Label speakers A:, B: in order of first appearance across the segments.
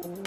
A: Good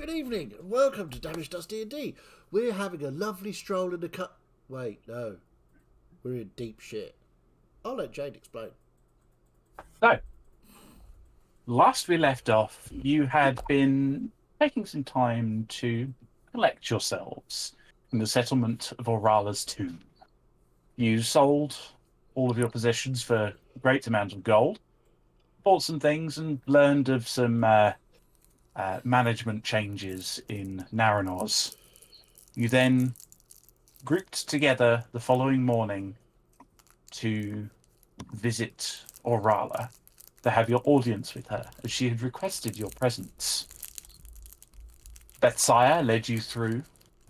A: evening and welcome to Damage Does D&D. We're having a lovely stroll in the cut. Wait, no. We're in deep shit. I'll let Jade explain.
B: So, last we left off, you had been taking some time to collect yourselves in the settlement of Orala's tomb. You sold all of your possessions for a great amount of gold, bought some things, and learned of some management changes in Naranos. You then grouped together the following morning to visit Orala, to have your audience with her, as she had requested your presence. Bethsire led you through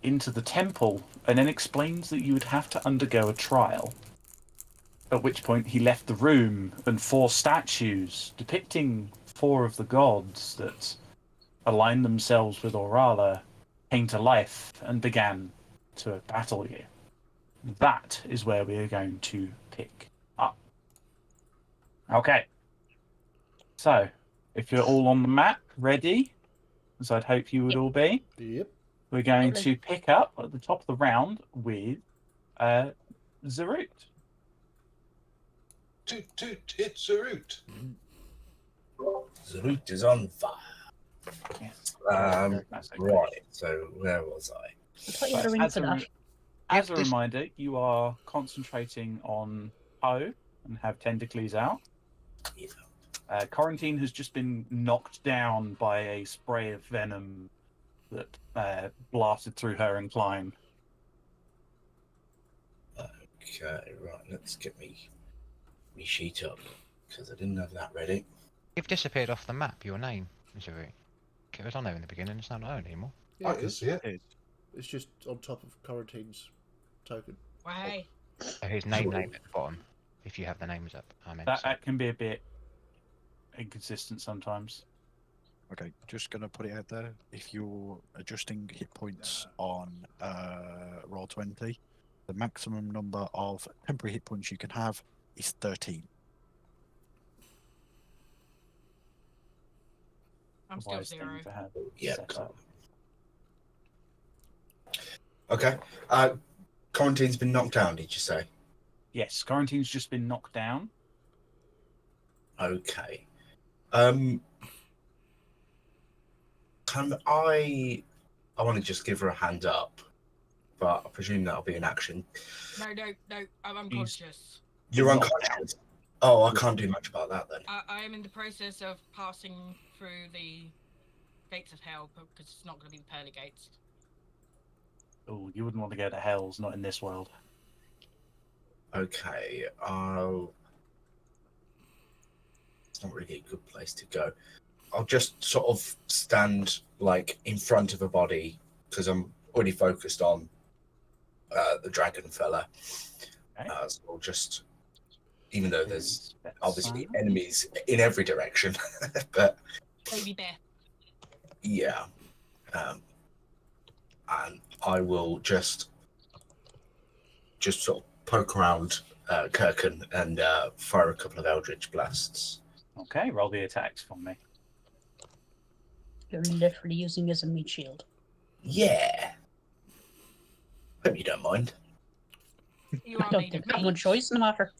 B: into the temple and then explained that you would have to undergo a trial, at which point he left the room and 4 statues depicting 4 of the gods that aligned themselves with Orala came to life and began to battle you. That is where we are going to pick up. Okay. So, if you're all on the map, ready, as I'd hope you would all be,
A: Yep.
B: we're going to pick up at the top of the round with Zarut.
C: Toot toot, it's Zarut.
D: Zarut is on fire.
B: Yes.
D: Right, so where was I?
E: I thought you had a ring for that.
B: As a reminder, you are concentrating on Poe and have tentacles out.
D: Yeah.
B: Quarantine has just been knocked down by a spray of venom that blasted through her and Klein.
D: Okay, right, let's get me sheet up, because I didn't have that ready.
F: You've disappeared off the map, your name, Zarut. It was on there in the beginning, it's not on anymore.
A: Yeah,
C: I can see it.
A: It's just on top of Quarantine's token.
G: Why?
F: So his name at the bottom, if you have the names up. I mean,
B: That can be a bit inconsistent sometimes.
H: Okay, just gonna put it out there. If you're adjusting hit points on roll 20, the maximum number of temporary hit points you can have is 13.
G: I'm still
B: Wise
G: 0.
B: thing to have
D: Yeah.
B: set up.
D: Okay, quarantine's been knocked down, did you say?
B: Yes, Quarantine's just been knocked down.
D: Okay. Can I want to just give her a hand up, but I presume that'll be an action.
G: No, I'm unconscious.
D: You're
B: knocked
D: unconscious. Oh, I can't do much about that then.
G: I am in the process of passing through the gates of hell, because it's not going to be the pearly gates.
B: Oh, you wouldn't want to go to Hell's, not in this world.
D: Okay, it's not really a good place to go. I'll just sort of stand like in front of a body because I'm already focused on the dragon fella.
B: Okay.
D: So I'll just, even though there's
B: That's
D: obviously
B: fine.
D: enemies in every direction, but
G: Baby bear.
D: yeah, and I will just sort of poke around Kirkin and fire a couple of Eldritch blasts.
B: Okay, roll the attacks for me.
E: You're literally using it as a meat shield.
D: Yeah. Hope you don't mind.
G: You
E: I
G: are
E: don't
G: made
E: think
G: of
E: I have one
G: meat.
E: choice in the matter.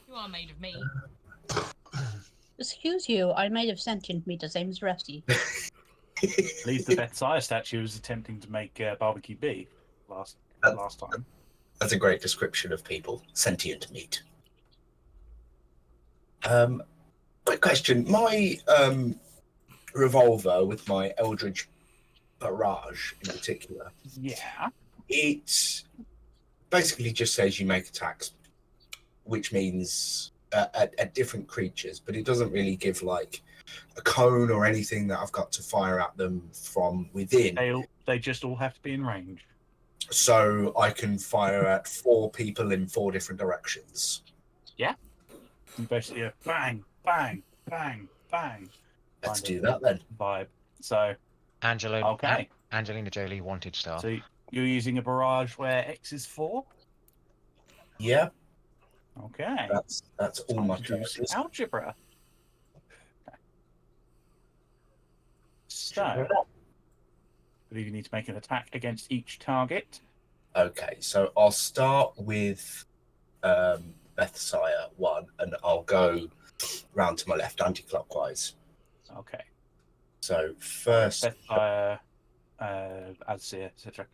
G: You are made of meat.
E: Excuse you, I'm made of sentient meat, the same as the rest of you.
B: At least the Bethsire statue was attempting to make barbecue beef last time.
D: That's a great description of people. Sentient meat. Quick question. My revolver with my Eldritch Barrage in particular,
B: Yeah.
D: it basically just says you make attacks, which means at different creatures, but it doesn't really give like a cone or anything that I've got to fire at them from within.
B: They just all have to be in range.
D: So I can fire at 4 people in 4 different directions.
B: You basically go bang, bang, bang, bang.
D: Let's
B: kind
D: do
B: of
D: that then.
B: Vibe. So okay.
F: Angelina Jolie wanted star.
B: So you're using a barrage where X is 4.
D: Yeah,
B: Okay.
D: that's all
B: Time
D: my
B: to do some
D: characters.
B: algebra. Okay. So, I believe you need to make an attack against each target.
D: Okay, so I'll start with Bethsire 1, and I'll go round to my left anti-clockwise.
B: Okay.
D: So first,
B: Bethfire, Azir, etc.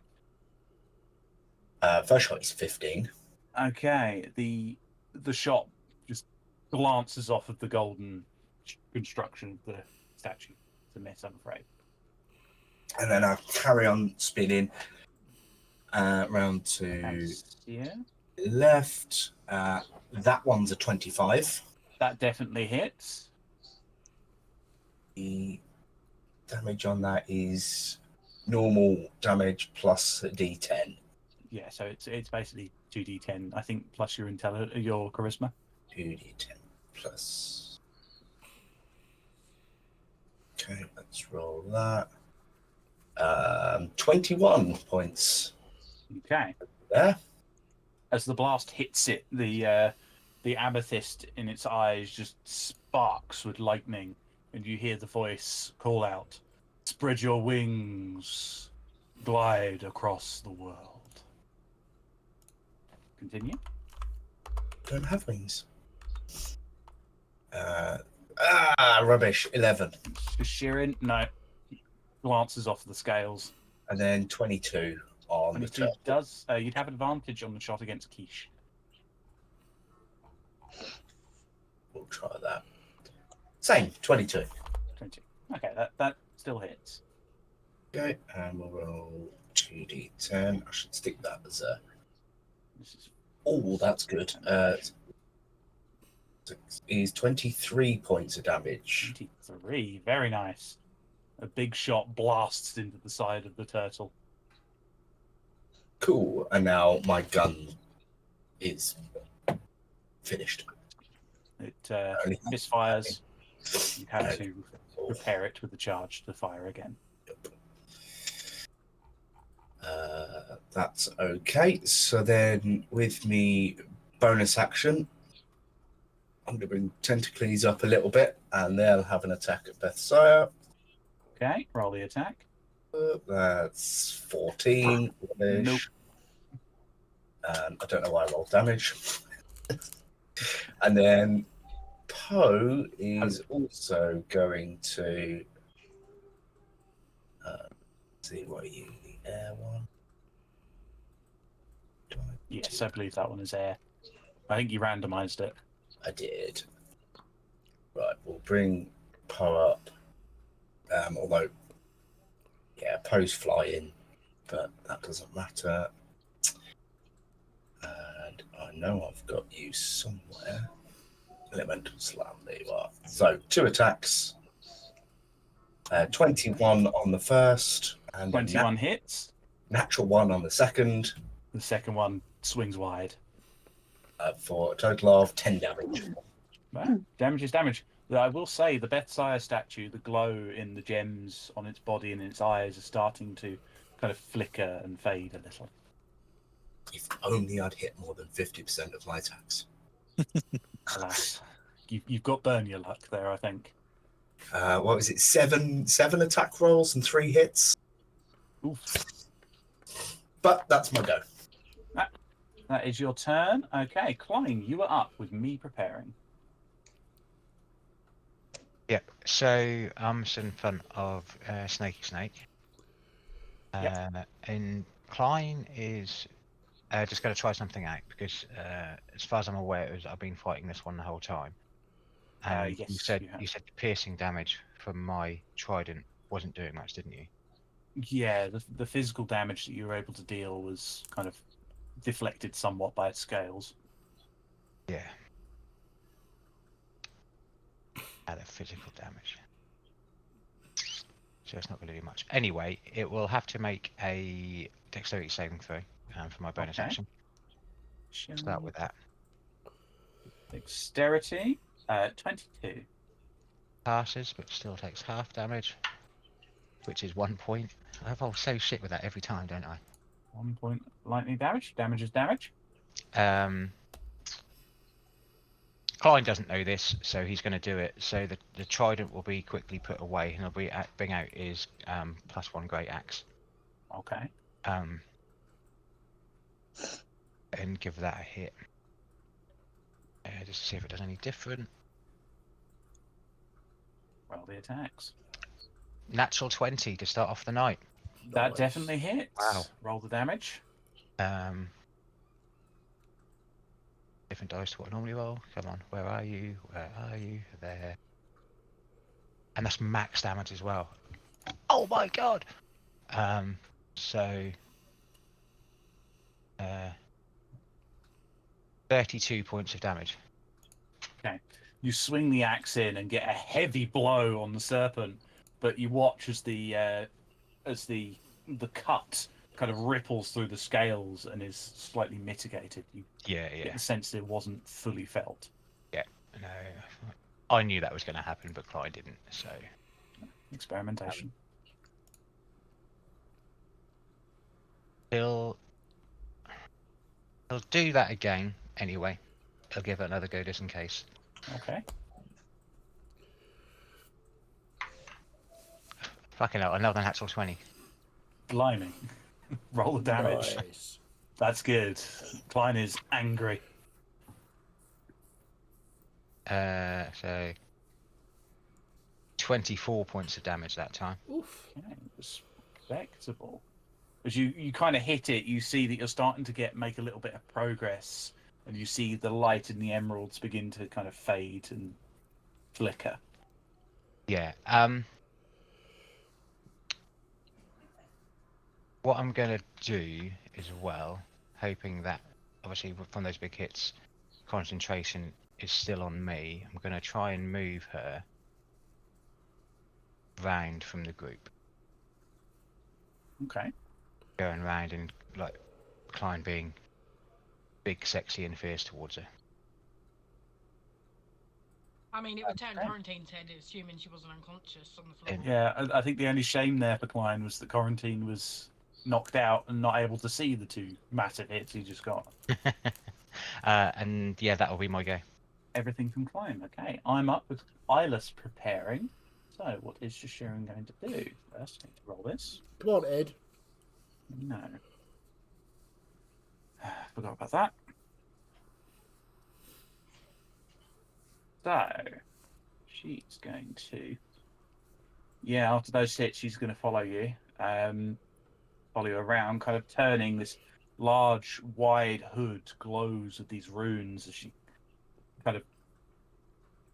D: First shot is 15.
B: Okay. The shot just glances off of the golden construction of the statue. It's a miss, I'm afraid.
D: And then I'll carry on spinning round to
B: Yeah.
D: left. That one's a 25.
B: That definitely hits.
D: The damage on that is normal damage plus a d10.
B: Yeah, so it's basically 2d10, I think, plus your your charisma.
D: 2d10 plus. Okay, let's roll that. 21 points
B: Okay.
D: there.
B: As the blast hits it, the amethyst in its eyes just sparks with lightning, and you hear the voice call out, "Spread your wings, glide across the world." Continue.
D: Don't have wings. Rubbish. 11.
B: Shirin, no, glances off the scales.
D: And then 22 on the
B: 22
D: turn.
B: does. You'd have advantage on the shot against Quiche.
D: We'll try that. Same, 22.
B: 20. Okay, that still hits.
D: Okay, and we'll roll 2d10. I should stick that as a...
B: This is
D: Oh, that's good. Is 23 points of damage.
B: 23. Very nice. A big shot blasts into the side of the turtle.
D: Cool. And now my gun is finished.
B: It
D: Only-
B: misfires. You have to repair it with the charge to fire again.
D: That's okay. So then with me bonus action, I'm going to bring Tentacles up a little bit and they'll have an attack at Bethsire.
B: Okay, roll the attack.
D: That's 14.
B: Nope.
D: I don't know why I rolled damage. And then Poe is also going to see what you the air one.
B: Yes, I believe that one is air. I think you randomized it.
D: I did. Right, we'll bring Poe up. Although, yeah, Poe's flying, but that doesn't matter. And I know I've got you somewhere. Elemental Slam, there you are. So, 2 attacks. 21 on the first, and
B: 21 hits.
D: natural 1 on the second,
B: The second one swings wide.
D: for a total of 10 damage.
B: Well, damage is damage. I will say the Bethsire statue, the glow in the gems on its body and its eyes are starting to kind of flicker and fade a little.
D: If only I'd hit more than 50% of my attacks.
B: Alas, you've got burn your luck there, I think.
D: What was it? Seven attack rolls and 3 hits.
B: Oof.
D: But that's my go.
B: That is your turn. Okay, Klein, you are up with me preparing.
F: Yep. So I'm in front of Snakey Snake.
B: Yep.
F: And Klein is Just going to try something out because, as far as I'm aware, I've been fighting this one the whole time. And
B: Yes,
F: you said
B: you have.
F: the piercing damage from my trident wasn't doing much, didn't you?
B: Yeah, the physical damage that you were able to deal was kind of deflected somewhat by its scales.
F: Yeah. And the physical damage. So it's not going to do much. Anyway, it will have to make a dexterity saving throw for my bonus
B: Okay.
F: action. Start with that.
B: Dexterity, 22.
F: Passes, but still takes half damage, which is 1 point. I roll so shit with that every time, don't I?
B: 1 point lightning damage. Damage is damage.
F: Klein doesn't know this, so he's going to do it. So the trident will be quickly put away, and he'll bring out his +1 great axe.
B: Okay.
F: And give that a hit. Just to see if it does any different.
B: Roll the attacks.
F: Natural 20 to start off the night.
B: That
A: Nice.
B: definitely hits.
F: Wow.
B: Roll the damage.
F: Different dice to what I normally roll. Come on, where are you? Where are you? There. And that's max damage as well. Oh my god! So 32 points of damage.
B: Okay. You swing the axe in and get a heavy blow on the serpent, but you watch as the cut kind of ripples through the scales and is slightly mitigated. You get the sense that it wasn't fully felt.
F: Yeah, no. I knew that was going to happen, but Clyde didn't, so...
B: Experimentation.
F: He'll do that again, anyway. He'll give it another go just in case.
B: Okay.
F: Fucking hell, another natural 20.
B: Blimey. Roll the damage.
A: Nice.
B: That's good. Klein is angry.
F: So 24 points of damage that time.
A: Oof.
B: Okay, respectable. As you kind of hit it, you see that you're starting to make a little bit of progress, and you see the light in the emeralds begin to kind of fade and flicker.
F: Yeah. What I'm gonna do as well, hoping that obviously from those big hits, concentration is still on me. I'm gonna try and move her round from the group,
B: Okay.
F: going round and like Klein being big, sexy, and fierce towards her.
G: I mean, it would turn Quarantine's head, assuming she wasn't unconscious on the floor.
B: Yeah, I think the only shame there for Klein was that Quarantine was knocked out and not able to see the two massive hits he just got.
F: And yeah, that'll be my go.
B: Everything from Klein. Okay, I'm up with Eyeless preparing. So, what is Shashirin going to do? First, I need to roll this.
A: Come on, Ed.
B: No. Forgot about that. So, she's going to... Yeah, after those hits, she's going to follow you. Follow you around, kind of turning this large, wide hood glows with these runes as she kind of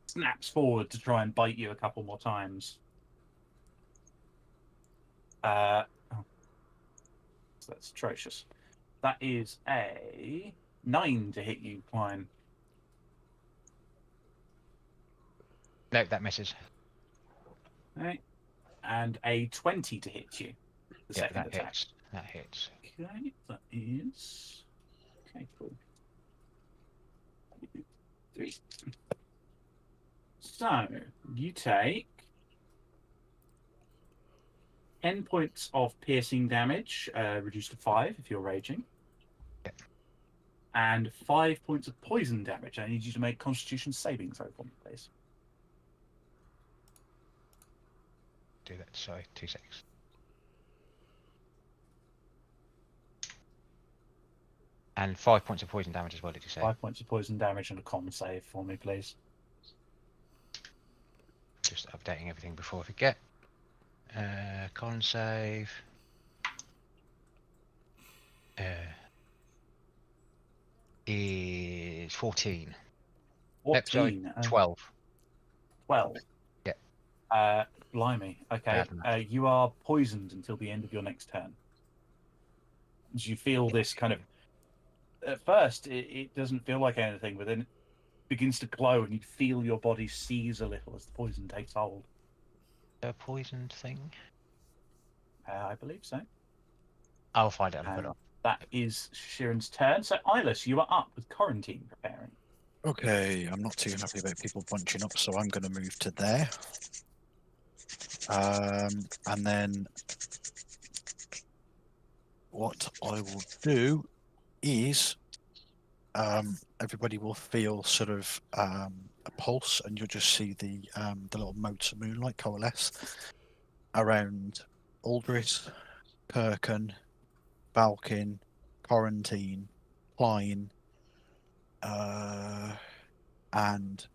B: snaps forward to try and bite you a couple more times. So that's atrocious. That is a 9 to hit you, Klein.
F: No, that misses.
B: Okay. And a 20 to hit you. The
F: Yeah,
B: second
F: that
B: attack.
F: hits. That hits.
B: Okay, that is... Okay, cool. 3. So, you take 10 points of piercing damage, reduced to 5 if you're raging.
F: Yep.
B: And 5 points of poison damage. I need you to make Constitution saving throw for me, please.
F: Do that. Sorry, 2 seconds. And 5 points of poison damage as well, did you say?
B: 5 points of poison damage and a con save for me, please.
F: Just updating everything before I forget. Con save. is 14.
B: 14.
F: 12.
B: 12.
F: Yeah.
B: Blimey. Okay.
F: Bad math.
B: You are poisoned until the end of your next turn. As you feel this kind of. At first, it doesn't feel like anything, but then it begins to glow, and you feel your body seize a little as the poison takes hold.
F: A poisoned thing?
B: I believe so.
F: I'll find it and put
B: And
F: it on.
B: that is Sheeran's turn. So, Eyeless, you are up with quarantine preparing.
H: Okay, I'm not too happy about people bunching up, so I'm going to move to there. And then what I will do is everybody will feel sort of a pulse, and you'll just see the little motes of moonlight coalesce around Aldris, Perkin, Balkin, Quarantine, Klein, and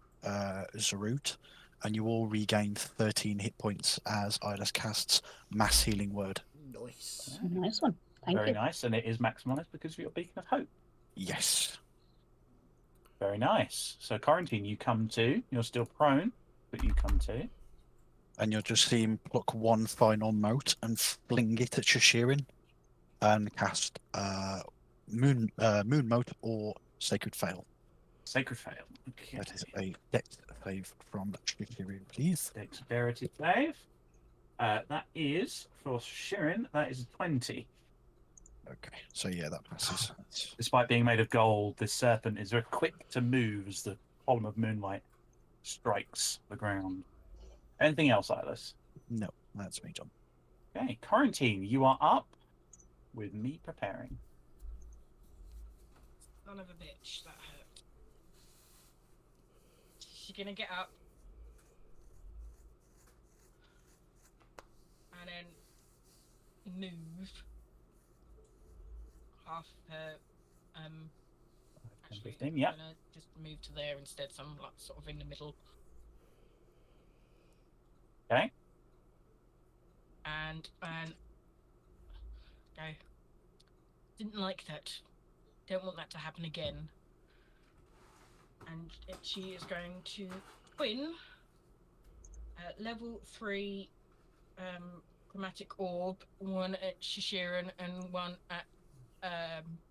H: Zarut, and you all regain 13 hit points as Idas casts Mass Healing Word.
A: Nice.
E: Nice one. Thank
B: Very
E: you.
B: nice, and it is maximised because of your Beacon of Hope.
H: Yes.
B: Very nice. So, quarantine, you come to. You're still prone, but you come to.
H: And you'll just see him pluck one final mote and fling it at Shishirin and cast Moon Mote or Sacred Fail.
B: Sacred fail. Okay.
H: That is a dex save from Shishirin, please.
B: Dexterity save. That is for Shirin. That is a 20.
H: Okay, so yeah, that passes.
B: Despite being made of gold, this serpent is very quick to move as the column of moonlight strikes the ground. Anything else, Silas?
H: No, that's me, John.
B: Okay, quarantine. You are up with me preparing.
G: Son of a bitch, that hurt. She's gonna get up. And then move half her actually
B: 15, yep.
G: I'm gonna just move to there instead, so I'm like sort of in the middle.
B: Okay.
G: And go. Didn't like that. Don't want that to happen again. And she is going to twin level 3 chromatic orb, one at Shishirin and one at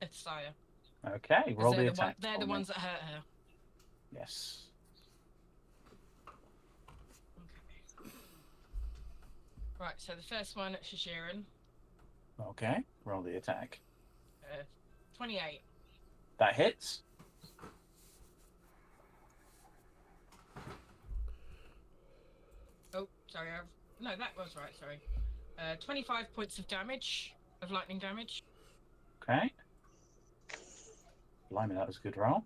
G: Ethsire.
B: Okay, roll the
G: They're
B: attack.
G: they're
B: for
G: the
B: me.
G: ones that hurt her.
B: Yes.
G: Okay. Right, so the first one at Shishirin,
B: Okay, roll the attack.
G: 28.
B: That hits.
G: Oh, sorry, no, that was right, sorry. 25 points of damage, of lightning damage.
B: Okay. Blimey, that was a good roll.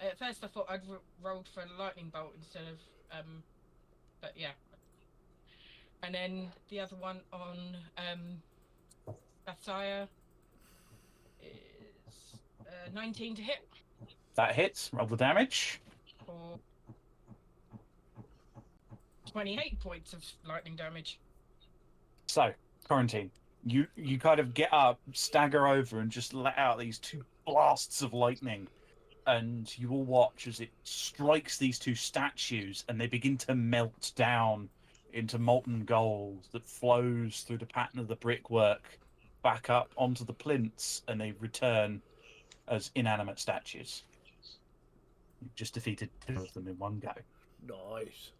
G: At first I thought I'd rolled for a lightning bolt instead of, but yeah. And then the other one on Bathia is 19 to hit
B: That hits. Roll the damage.
G: for 28 points of lightning damage.
B: So, quarantine. You kind of get up, stagger over, and just let out these two blasts of lightning. And you will watch as it strikes these two statues, and they begin to melt down into molten gold that flows through the pattern of the brickwork back up onto the plinths, and they return as inanimate statues. You've just defeated two of them in one go.
A: Nice.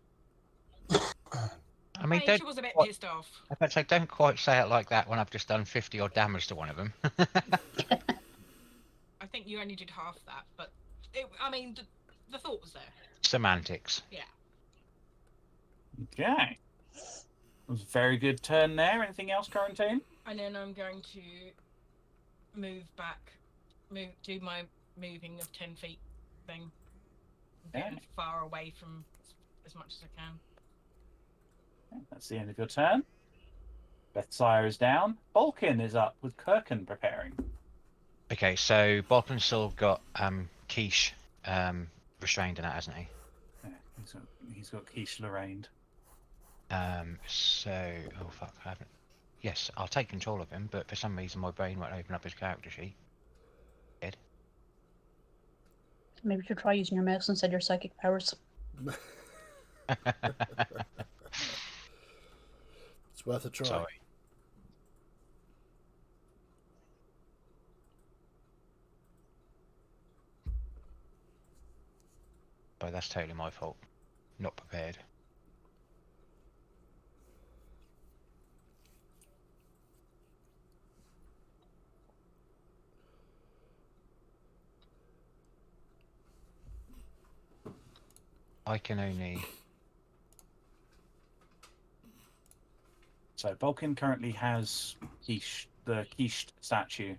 F: I mean,
G: She was a bit pissed off.
F: I bet I don't quite say it like that when I've just done 50 odd damage to one of them.
G: I think you only did half that, but I mean, the thought was there.
F: Semantics.
G: Yeah.
B: Okay. That was a very good turn there. Anything else, quarantine?
G: And then I'm going to move back, do my moving of 10 feet thing. Getting far away from as much as I can.
B: Okay, that's the end of your turn. Bethsire is down. Balkin is up with Kirkin preparing.
F: Okay, so Balkan's still got Quiche restrained in it, hasn't he?
B: Yeah, he's got Quiche Lorraine.
F: So, oh fuck, I haven't. Yes, I'll take control of him, but for some reason my brain won't open up his character sheet.
E: Maybe you should try using your mouse instead of your psychic powers.
A: It's worth a try.
F: Sorry. But that's totally my fault. Not prepared. I can only...
B: So Vulcan currently has the quiche statue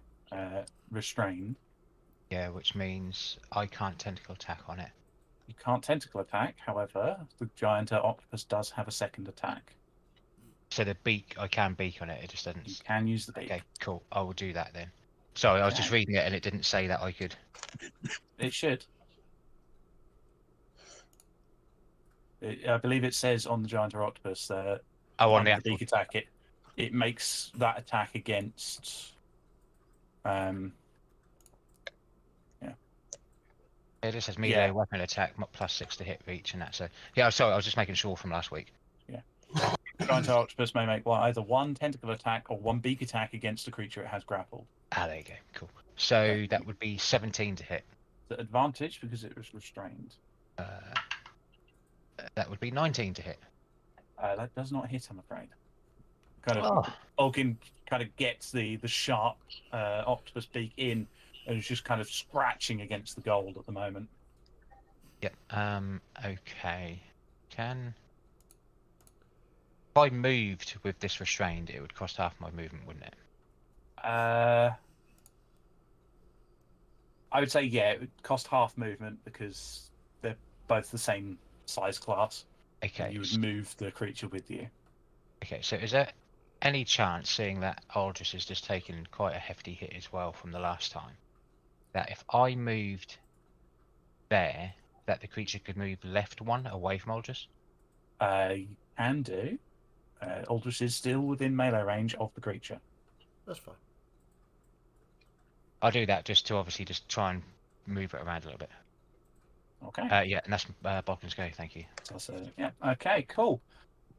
B: restrained.
F: Yeah, which means I can't tentacle attack on it.
B: You can't tentacle attack, however, the giant octopus does have a second attack.
F: So the beak, I can beak on it, it just doesn't...
B: You can use the beak.
F: Okay, cool. I will do that then. Sorry, I was just
B: Okay.
F: reading it and it didn't say that I could...
B: It should. I believe it says on the giant octopus that
F: Oh, on the
B: under
F: actual...
B: beak attack, it makes that attack against...
F: It just says melee
B: Yeah.
F: weapon attack, +6 to hit reach and that, so... Yeah, sorry, I was just making sure from last week.
B: Giant octopus may make either one tentacle attack or one beak attack against a creature it has grappled.
F: Ah, there you go, cool. So
B: Okay.
F: that would be 17 to hit.
B: The advantage because it was restrained.
F: That would be 19 to hit.
B: That does not hit, I'm afraid. Kind of,
F: Oh,
B: Vulcan kind of gets the sharp octopus beak in and is just kind of scratching against the gold at the moment.
F: yeah. Okay. If I moved with this restrained, it would cost half my movement, wouldn't it?
B: I would say, yeah, it would cost half movement because they're both the same size class.
F: Okay.
B: You would move the creature with you.
F: Okay, so is there any chance, seeing that Aldous has just taken quite a hefty hit as well from the last time, that if I moved there, that the creature could move left one away from Aldous?
B: You can do. Aldous is still within melee range of the creature.
A: That's fine.
F: I'll do that just to obviously just try and move it around a little bit.
B: Okay.
F: Yeah, and that's Balkan's go, thank you.
B: So, yeah. Okay, cool.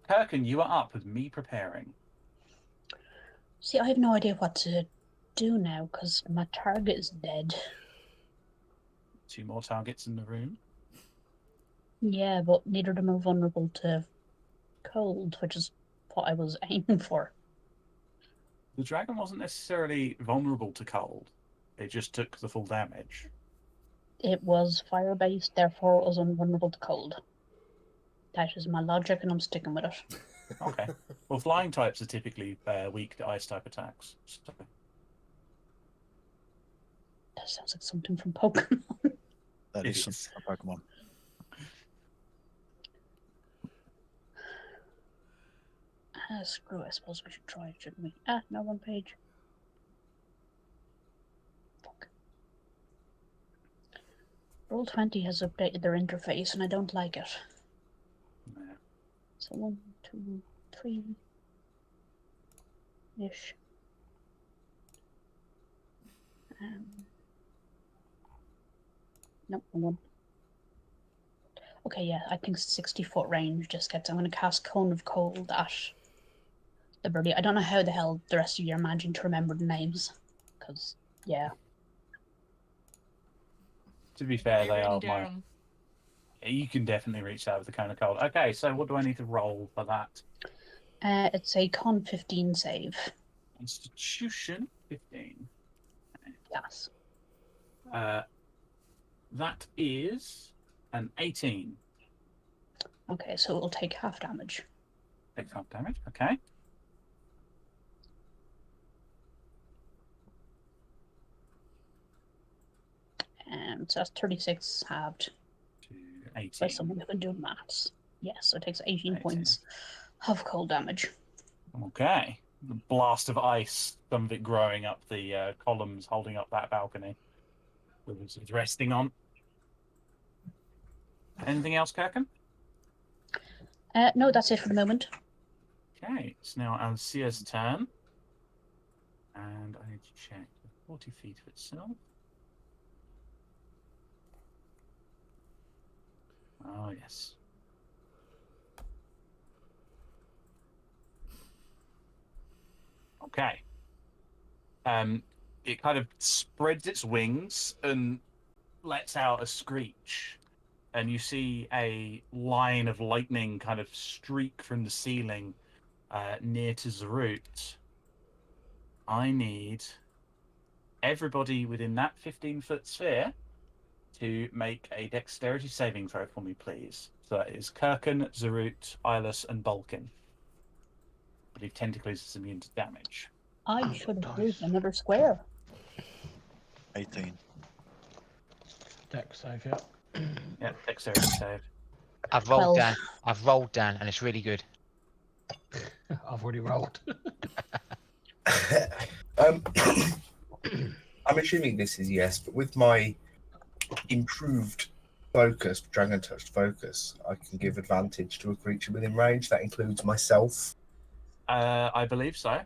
B: Kirkin, you are up with me preparing.
E: See, I have no idea what to do now because my target is dead.
B: 2 more targets in the room.
E: Yeah, but neither of them are vulnerable to cold, which is what I was aiming for.
B: The dragon wasn't necessarily vulnerable to cold. It just took the full damage.
E: It was fire-based, therefore it was invulnerable to cold. That is my logic, and I'm sticking with it.
B: Okay. Well, flying types are typically weak to ice type attacks. So,
E: That sounds like something from Pokemon.
H: That
B: It
H: is
B: is.
H: a Pokemon.
E: Screw it, I suppose we should try it, shouldn't we? No, one page. Fuck. Roll20 has updated their interface, and I don't like it.
B: yeah.
E: So 1, 2, 3 ish. Nope, one. Okay, yeah, I think 60-foot range just gets. I'm going to cast Cone of Cold at the birdie. I don't know how the hell the rest of you are managing to remember the names, because yeah.
B: To be fair, they
G: Written
B: are
G: down.
B: You can definitely reach out with the cone of cold. Okay, so what do I need to roll for that?
E: It's a Con 15 save.
B: Constitution 15.
E: Yes.
B: That is an 18.
E: Okay, so it'll take half damage.
B: Take half damage. Okay.
E: So that's 36 halved
B: To
E: by
B: 18.
E: someone who can do maths. Yes, so it takes 18
B: 18.
E: points of cold damage.
B: Okay. The blast of ice, some of it growing up the columns holding up that balcony. That it's resting on. Anything else, Kirkin?
E: No, that's it for the moment.
B: Okay, it's now Alcia's turn. And I need to check the 40 feet of itself. yes. Okay. It kind of spreads its wings and lets out a screech, and you see a line of lightning kind of streak from the ceiling near to Zarut. I need everybody within that 15-foot sphere to make a dexterity saving throw for me, please. So that is Kirkin, Zarut, Ilus, and Balkin. I believe Tentacles is immune to damage.
E: I should have moved another square.
H: 18.
I: Dex save, yeah.
B: Yeah, dexterity save.
F: I've rolled
E: 12.
F: down. I've rolled down, and it's really good.
I: I've already rolled.
D: I'm assuming this is yes, but with my improved focus, dragon touched focus, I can give advantage to a creature within range. That includes myself.
B: I believe so,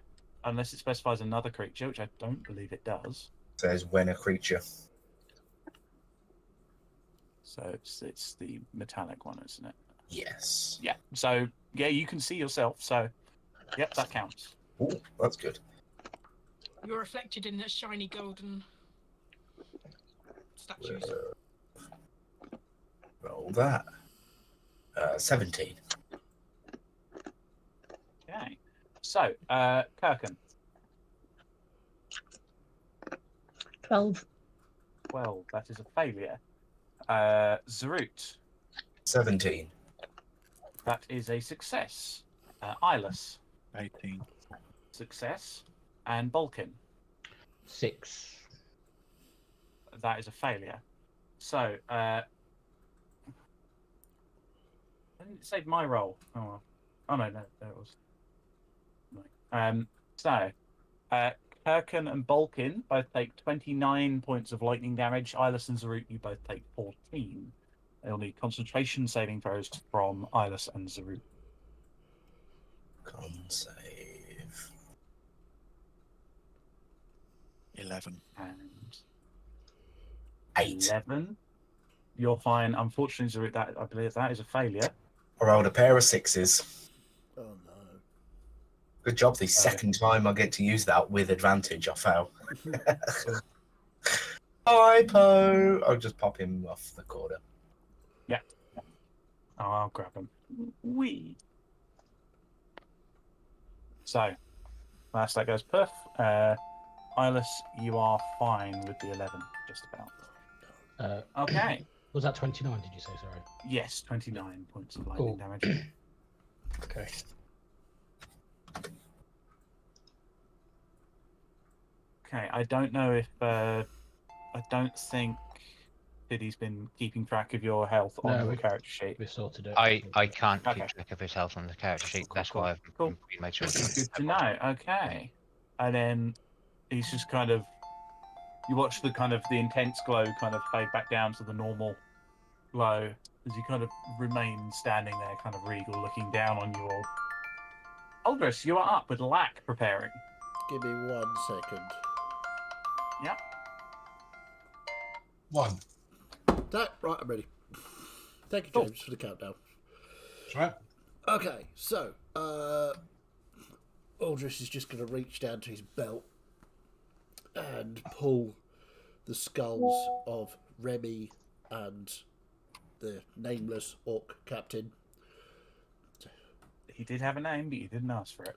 B: unless it specifies another creature, which I don't believe it does.
D: Says when a creature.
B: So it's the metallic one, isn't it?
D: Yes.
B: Yeah. So yeah, you can see yourself. So yep, that counts.
D: Oh, that's good.
G: You're reflected in the shiny golden statues.
D: Roll that. 17.
B: Okay. So Kirkin,
E: 12.
B: 12. That is a failure. Zarut,
D: 17.
B: that is a success. Ilus,
H: 18.
B: success. And Balkin,
I: 6.
B: that is a failure. So, I didn't save my roll. Oh, well. Oh no, there it was. So, Kirkin and Balkin both take 29 points of lightning damage. Ilus and Zarut, you both take 14. They'll need concentration saving throws from Ilus and Zarut.
D: Con save.
H: 11.
B: And
D: 8.
B: 11. You're fine. Unfortunately, Zarut, that I believe that is a failure.
D: I rolled a pair of 6s.
A: Oh no.
D: Good job. The second time I get to use that with advantage, I fail. Hypo. I'll just pop him off the corner.
B: Oh, I'll grab him. Wee. So, last that goes perf. Ilus, you are fine with the 11, just about. Okay.
I: Was that 29, did you say? Sorry.
B: Yes, 29 points of lightning
I: Cool.
B: damage.
I: Okay.
B: Okay, I don't know if I don't think that he's been keeping track of your health on
I: No,
B: your
I: we-
B: character sheet.
I: We sorted it.
F: I can't
B: Okay.
F: keep track of his health on the character sheet.
B: Cool,
F: That's
B: cool,
F: why I've
B: cool.
F: made sure.
B: Good to know. Okay, and then he's just kind of. You watch the kind of the intense glow kind of fade back down to the normal glow as he kind of remains standing there, kind of regal, looking down on you all. Aldris, you are up with Lack preparing.
A: Give me 1 second.
B: Yep.
C: 1.
A: That right, I'm ready. Thank you,
B: Cool.
A: James, for the countdown.
C: That's right.
A: Okay, so Aldris is just going to reach down to his belt and pull the skulls of Remy and the nameless orc captain.
B: He did have a name, but you didn't ask for it.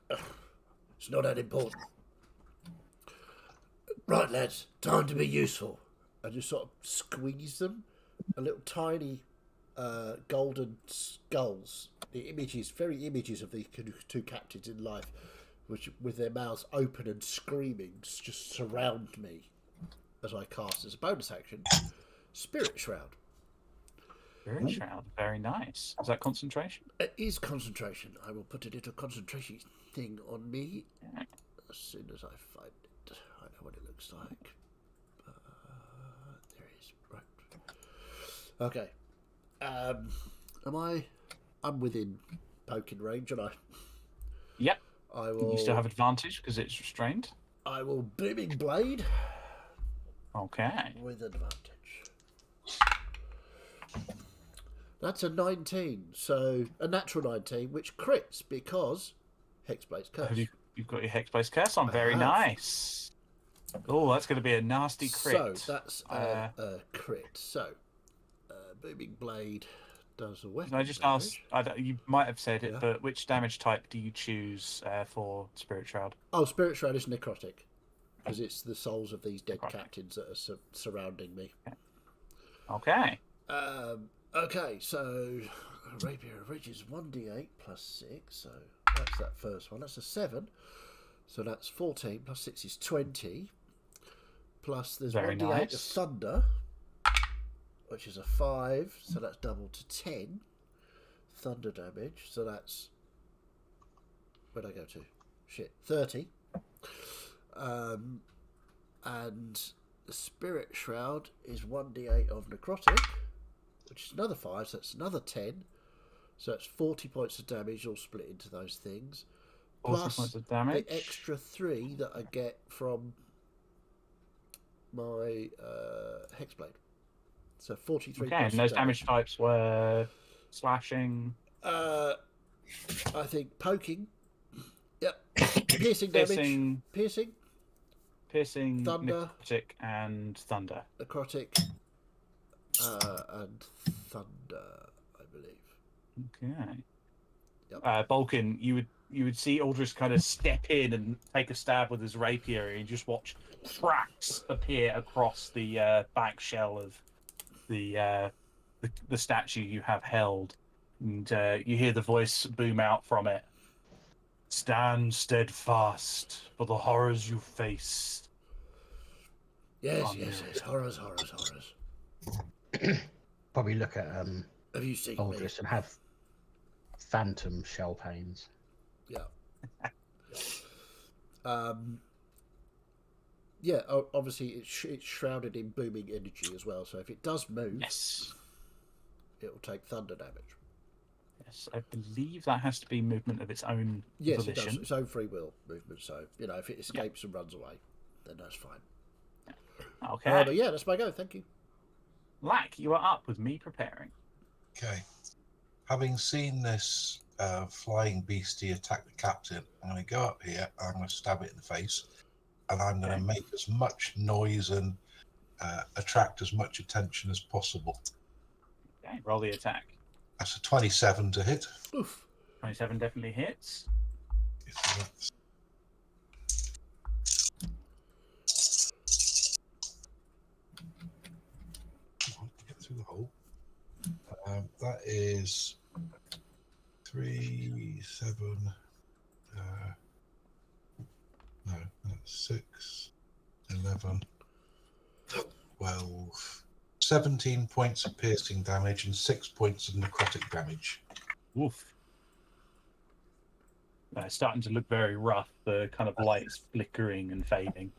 A: It's not that important. Right, lads, time to be useful. I just sort of squeeze them. A little tiny golden skulls. The images, very images of the two captains in life, which with their mouths open and screaming, just surround me as I cast as a bonus action, Spirit Shroud.
B: Spirit Shroud, very nice. Is that concentration?
A: It is concentration. I will put a little concentration thing on me as soon as I find it. I know what it looks like. There it is. Right. Okay. I'm within poking range, and
B: Yep.
A: I will.
B: You still have advantage because it's restrained.
A: I will booming blade
B: Okay.
A: with advantage. That's a 19, so a natural 19, which crits because Hexblade's curse.
B: You've got your Hexblade's curse on. Very
A: have.
B: nice. Oh, that's going to be a nasty crit.
A: So that's a crit. So, Booming Blade does a weapon
B: Can I just
A: damage.
B: ask? You might have said it,
A: Yeah.
B: but which damage type do you choose for Spirit Shroud?
A: Oh, Spirit Shroud is necrotic because it's the souls of these dead
B: Necrotic.
A: captains that are surrounding me.
B: Okay.
A: Okay, so Rapier of Ridge is 1d8 plus 6, so that's that first one. That's a 7, so that's 14 plus 6 is 20. Plus there's
B: Very
A: 1d8
B: nice.
A: of Thunder, which is a 5, so that's double to 10 thunder damage. So that's, where'd I go to? Shit, 30. And the Spirit Shroud is 1d8 of Necrotic, which is another 5, so that's another 10. So that's 40 points of damage, all split into those things.
B: 40
A: Plus
B: points of damage.
A: the extra 3 that I get from my Hexblade. So 43
B: Okay,
A: points
B: and
A: of
B: those damage types were slashing,
A: I think poking. Yep. Piercing damage. Piercing. Thunder.
B: necrotic, and thunder.
A: Necrotic. And thunder, I believe.
B: Okay.
A: Yep.
B: Balkan, you would see Aldris kind of step in and take a stab with his rapier, and you just watch cracks appear across the back shell of the statue you have held, and you hear the voice boom out from it. Stand steadfast for the horrors you face.
A: Yes. Horrors.
I: Probably look at
A: Have you seen me?
I: Aldris and have phantom shell pains.
A: Yeah. Yeah, obviously it's shrouded in booming energy as well, so if it does move,
B: Yes.
A: it'll take thunder damage.
B: Yes, I believe that has to be movement of its own
A: Yes,
B: volition.
A: it does. Its own free will movement, so, if it escapes and runs away, then that's fine.
B: Okay.
A: But yeah, that's my go, thank you.
B: Lack, you are up with me preparing.
C: Okay. Having seen this flying beastie attack the captain, I'm going to go up here, I'm going to stab it in the face, and I'm going to make as much noise and attract as much attention as possible.
B: Okay, roll the attack.
C: That's a 27 to hit.
A: Oof.
B: 27 definitely hits.
C: Get through the hole. That is 3, 7. No, that's 6, 11, 12, 17 points of piercing damage and 6 points of necrotic damage.
B: Woof. It's starting to look very rough. The kind of lights flickering and fading.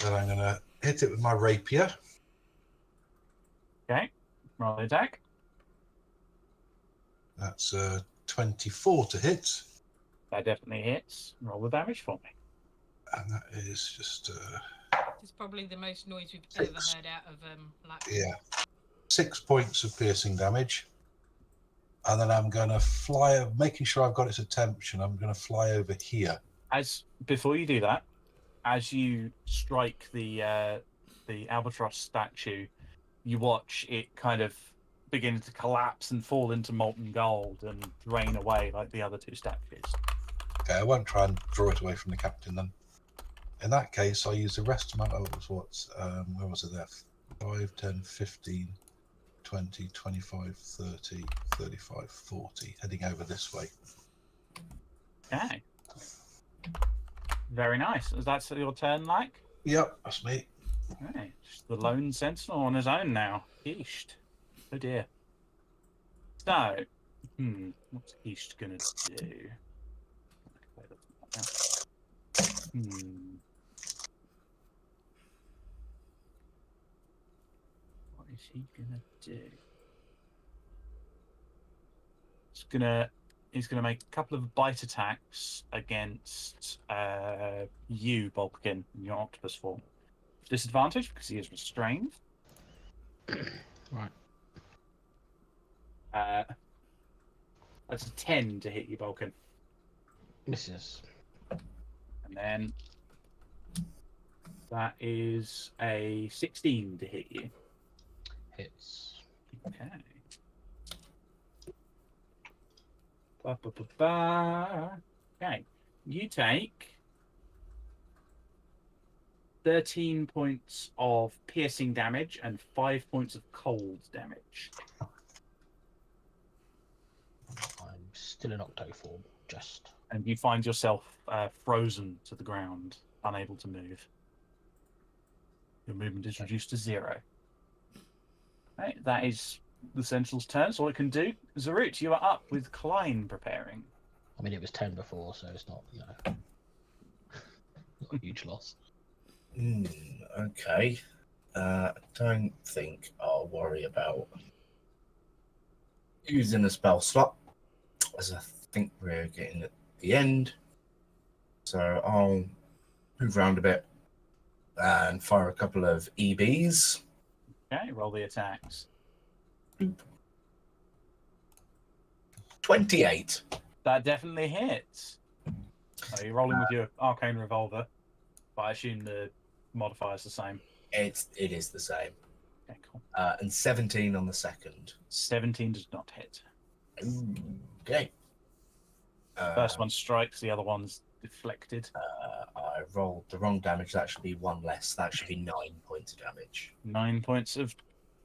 C: Then I'm going to hit it with my rapier.
B: Okay, roll the attack.
C: That's 24 to hit.
B: That definitely hits. Roll the damage for me.
C: And that is just,
G: It's probably the most noise we've ever heard out of Lack.
C: yeah, 6 points of piercing damage. And then I'm going to fly, making sure I've got its attention, I'm going to fly over here.
B: Before you do that, as you strike the albatross statue, you watch it kind of begin to collapse and fall into molten gold and drain away like the other two statues.
C: Okay, I won't try and draw it away from the captain then. In that case, I'll use the rest of my, where was it there? 5, 10, 15, 20, 25, 30, 35, 40, heading over this way.
B: Okay. Very nice. Is that your turn, like?
C: Yep, that's me.
B: Okay. Just the lone sentinel on his own now. East. Oh dear. So, what's East gonna do? What is he gonna do? He's gonna make a couple of bite attacks against you, Bulkin, in your octopus form. Disadvantage because he is restrained.
I: Right.
B: That's a 10 to hit you, Vulcan.
I: Misses.
B: And then that is a 16 to hit you.
I: Hits.
B: Okay. Ba-ba-ba-ba. Okay. You take 13 points of piercing damage and 5 points of cold damage.
I: I'm still in octo form. Just.
B: And you find yourself frozen to the ground, unable to move. Your movement is reduced to 0. Right, that is the Sentinel's turn, so all it can do. Zarut, you are up with Klein preparing.
I: I mean, it was 10 before, so it's not, not a huge loss.
D: Okay. I don't think I'll worry about using a spell slot, as I think we're getting at the end. So I'll move around a bit and fire a couple of EBs.
B: Okay, roll the attacks.
D: 28.
B: That definitely hits. You're rolling with your arcane revolver, but I assume the modifier's the same.
D: It is the same.
B: Okay, cool.
D: And 17 on the second.
B: 17 does not hit.
D: Okay.
B: First one strikes, the other one's deflected.
D: I rolled the wrong damage. That should be one less. That should be 9 points of damage.
B: 9 points of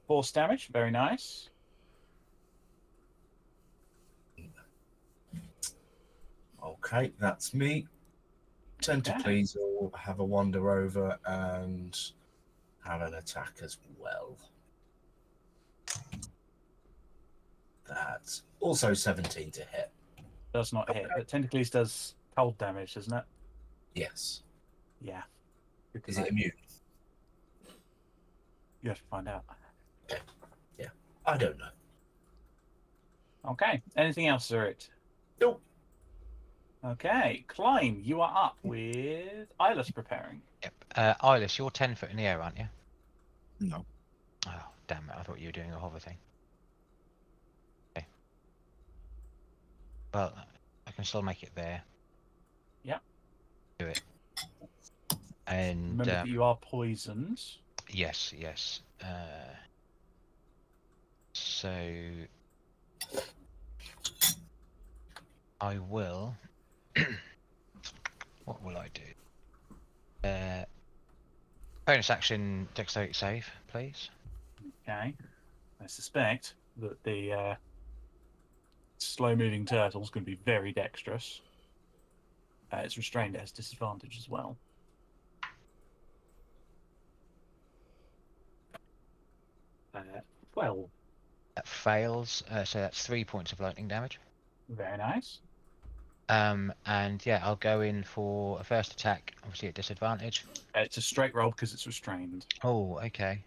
B: force damage. Very nice.
D: Okay, that's me. Tentacles will have a wander over and have an attack as well. That's also 17 to hit.
B: Does not hit, but Tentacles does cold damage, doesn't it?
D: Yes.
B: Yeah. Good to
D: Is
B: know.
D: it immune?
B: You have to find out.
D: I don't know.
B: Okay. Anything else, Zurit?
D: Nope.
B: Okay. Klein, you are up with Eyeless preparing.
F: Yep. Eyeless, you're 10 foot in the air, aren't you?
H: No.
F: Oh, damn it. I thought you were doing a hover thing. Okay. Well, I can still make it there.
B: Yep.
F: Do it. And
B: Remember that you are poisoned.
F: yes. So I will. What will I do? Bonus action, dexterity save, please.
B: Okay. I suspect that the slow-moving turtle is going to be very dexterous. It's restrained, it has disadvantage as well. 12.
F: That fails, so that's 3 points of lightning damage.
B: Very nice.
F: And yeah, I'll go in for a first attack, obviously at disadvantage.
B: It's a straight roll because it's restrained.
F: Oh, okay.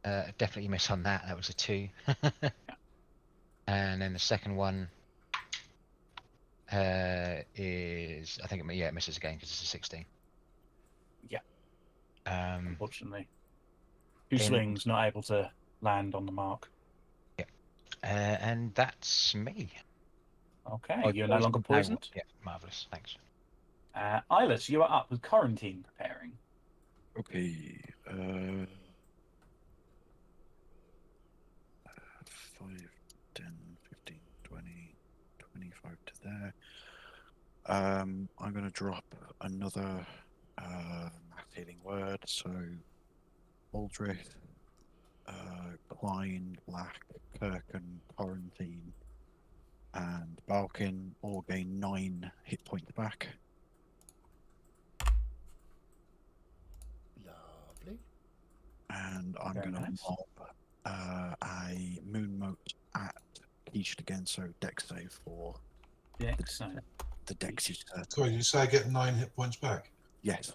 F: Definitely miss on that. That was a 2. And then the second one is, I think, it misses again because it's a 16.
B: Yeah. Unfortunately. 2
F: in-
B: swings, not able to land on the mark.
F: And that's me.
B: Okay,
F: Oh,
B: you're no longer poisoned.
F: Yeah, marvelous. Thanks.
B: Eyeless, you are up with quarantine preparing.
H: Okay. 5, 10, 15, 20, 25 to there. I'm going to drop another mass healing word. So, Aldrich, Klein, Black, Kirken, Quarantine, and Balkin all gain 9 hit points back.
A: Lovely.
H: And I'm
B: Very
H: going to
B: nice.
H: mob a moon mote at Keisht again, so dex save for
B: Dex, so
H: the dex is
C: Sorry, did you say I get 9 hit points back?
H: yes.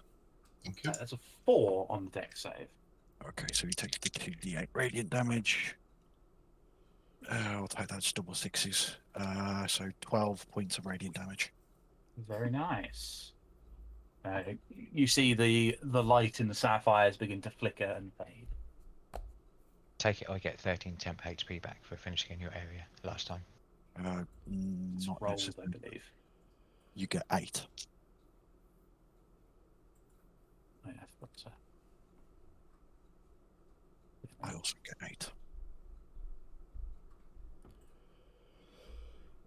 C: Thank you.
B: that's a 4 on the dex save.
H: Okay, so he takes the 2d8 radiant damage. I'll take that as double 6s. So 12 points of radiant damage.
B: Very nice. You see the light in the sapphires begin to flicker and fade.
F: Take it I get 13 temp HP back for finishing in your area last time.
B: It's
H: Not
B: rolls, I
H: necessarily.
B: believe.
H: You get 8.
B: Oh, yeah, but,
H: I also get 8.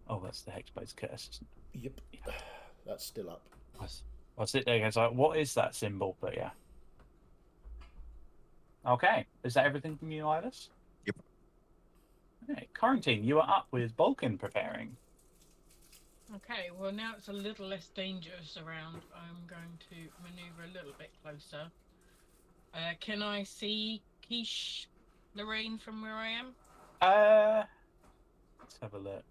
B: oh, that's the Hexblade's curse, isn't
A: Yep.
B: Yeah.
A: That's still up.
B: it? I'll sit there and it's like, what is that symbol? But yeah. Okay. Is that everything from you, Iris?
H: Yep.
B: Okay. Quarantine, you are up with Vulcan preparing.
G: Okay, well now it's a little less dangerous around. I'm going to maneuver a little bit closer. Can I see Quiche Lorraine from where I am?
B: Let's have a look.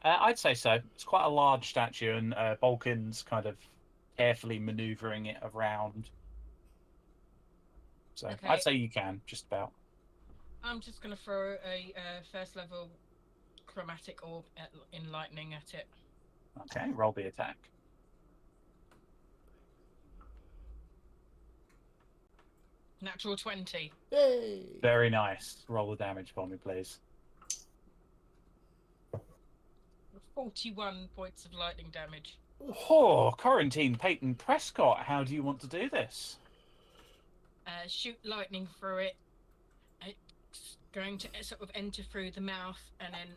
B: I'd say so. It's quite a large statue, and Vulcan's kind of carefully maneuvering it around. So
G: Okay.
B: I'd say you can, just about.
G: I'm just going to throw a first level chromatic orb enlightening at it.
B: Okay, roll the attack.
G: Natural 20.
A: Yay!
B: Very nice. Roll the damage for me, please.
G: 41 points of lightning damage.
B: Oh, Quarantine Peyton Prescott, how do you want to do this?
G: Shoot lightning through it. It's going to sort of enter through the mouth, and then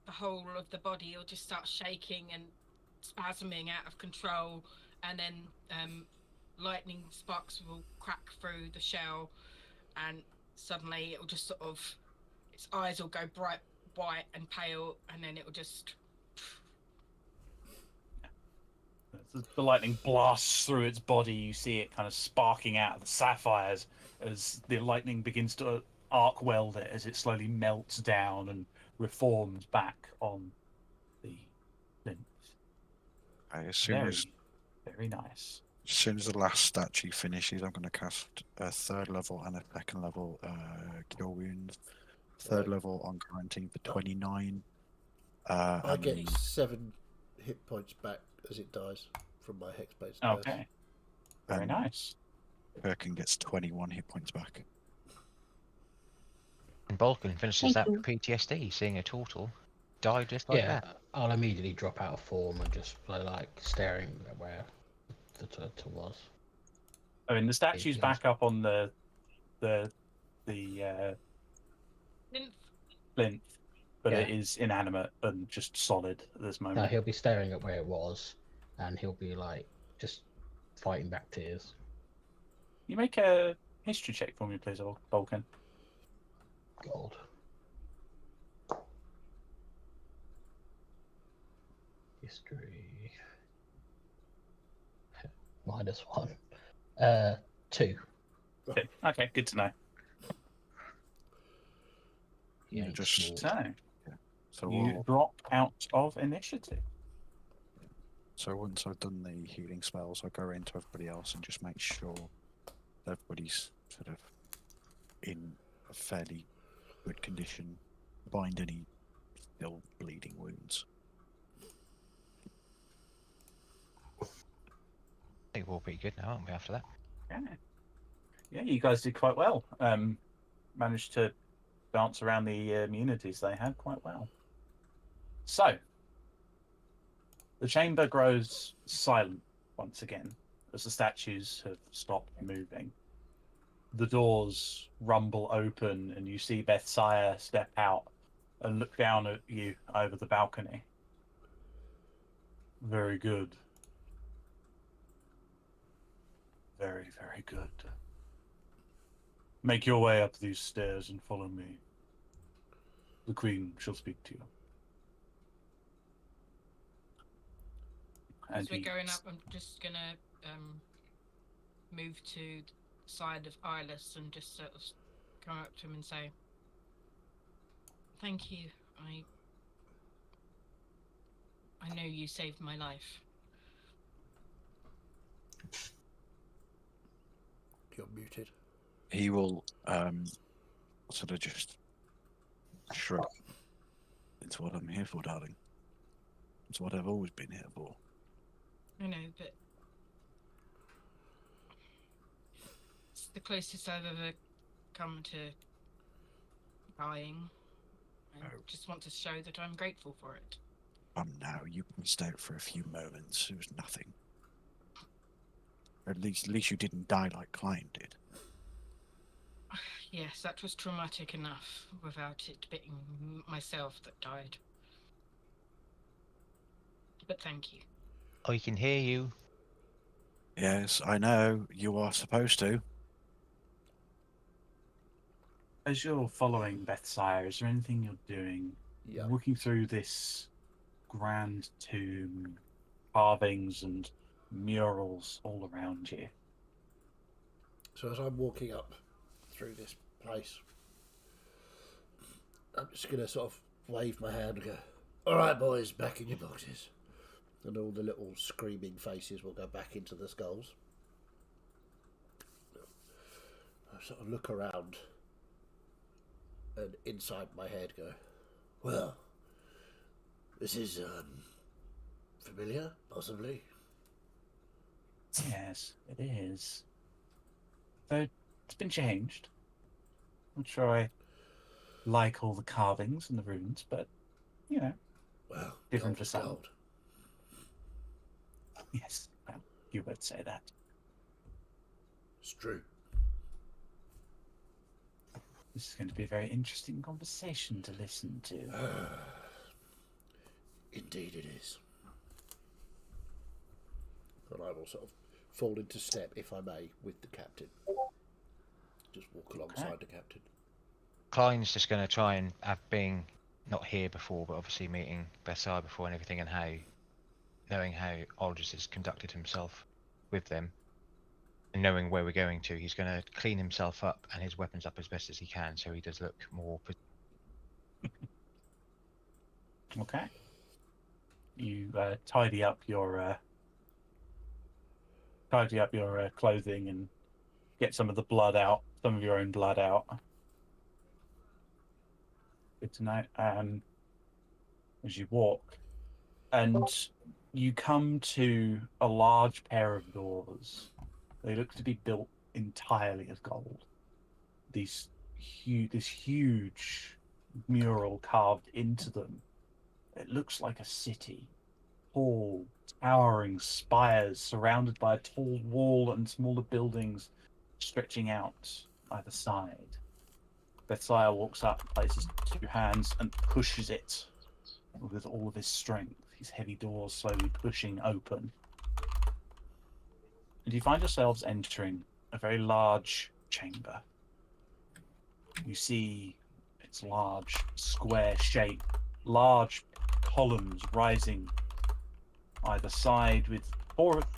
G: the whole of the body will just start shaking and spasming out of control, and then lightning sparks will crack through the shell, and suddenly it'll just sort of, its eyes will go bright white and pale, and then it'll just...
B: The lightning blasts through its body. You see it kind of sparking out of the sapphires as the lightning begins to arc weld it as it slowly melts down and reforms back on the plinth.
H: As soon
B: Very,
H: as
B: very nice.
H: the last statue finishes, I'm going to cast a 3rd level and a 2nd level Cure Wounds. 3rd
A: Right.
H: level on quarantine for 29.
A: I get
H: and
A: 7 hit points back as it dies from my Hexblade's curse.
B: Okay, very
H: and
B: nice.
H: Perkin gets 21 hit points back.
F: And Vulcan finishes
E: Thank
F: that
E: you.
F: with PTSD, seeing a turtle die just like
I: Yeah,
F: that.
I: I'll immediately drop out of form and just play like staring at where the turtle was.
B: I mean, the statue's
I: Yeah.
B: back up on the
G: Nymph.
B: plinth, but it
I: Yeah.
B: is inanimate and just solid at this
I: No,
B: moment.
I: he'll be staring at where it was, and he'll be like just fighting back tears.
B: You make a history check for me, please, Vulcan.
I: Gold. History. -1. 2.
B: Okay, good to know.
I: Yeah,
H: You just-
B: So
H: So
B: you
H: we'll,
B: drop out of initiative.
H: so once I've done the healing spells, I'll go into everybody else and just make sure everybody's sort of in a fairly good condition. Bind any still bleeding wounds.
F: I think we're all pretty good now, aren't we, after that?
B: Yeah, you guys did quite well. Managed to bounce around the immunities they had quite well. So, the chamber grows silent once again as the statues have stopped moving. The doors rumble open, and you see Bethsaida step out and look down at you over the balcony. Very good. Very, very good. Make your way up these stairs and follow me. The Queen shall speak to you.
G: As we're going up, I'm just going to move to the side of Eyeless and just sort of come up to him and say, "Thank you. I know you saved my life."
A: You're muted.
H: He will sort of just shrug. It's what I'm here for, darling. It's what I've always been here for.
G: I know, but the closest I've ever come to dying. I just want to show that I'm grateful for it.
H: Now you passed out for a few moments. It was nothing. At least you didn't die like Klein did.
G: Yes, that was traumatic enough without it being myself that died. But thank you.
F: I can hear you.
H: Yes, I know. You are supposed to.
B: As you're following Bethsire, is there anything you're doing?
A: Yeah.
B: Walking through this grand tomb, carvings and murals all around you.
A: So as I'm walking up through this place, I'm just going to sort of wave my hand and go, "All right, boys, back in your boxes." And all the little screaming faces will go back into the skulls. I sort of look around and inside my head go, "Well, this is familiar, possibly."
B: Yes, it is. Though it's been changed. Not sure I like all the carvings and the runes, but you know,
A: Well,
B: different
A: gold
B: for
A: is
B: some.
A: gold.
B: Yes, well, you would say that.
A: It's true.
B: This is going to be a very interesting conversation to listen to.
A: Indeed it is. And I will sort of fall into step, if I may, with the captain. Just walk alongside the captain.
F: Klein's just going to try and have been not here before, but obviously meeting Bethsire before and everything, and knowing how Aldous has conducted himself with them, and knowing where we're going to, he's going to clean himself up and his weapons up as best as he can, so he does look more.
B: Okay. You tidy up your clothing and get some of the blood out, some of your own blood out. Good to know. As you walk, and you come to a large pair of doors. They look to be built entirely of gold. This huge mural carved into them. It looks like a city. Tall, towering spires surrounded by a tall wall and smaller buildings stretching out either side. Bethsire walks up, places two hands, and pushes it with all of his strength. These heavy doors slowly pushing open. And you find yourselves entering a very large chamber. You see its large square shape, large columns rising either side, with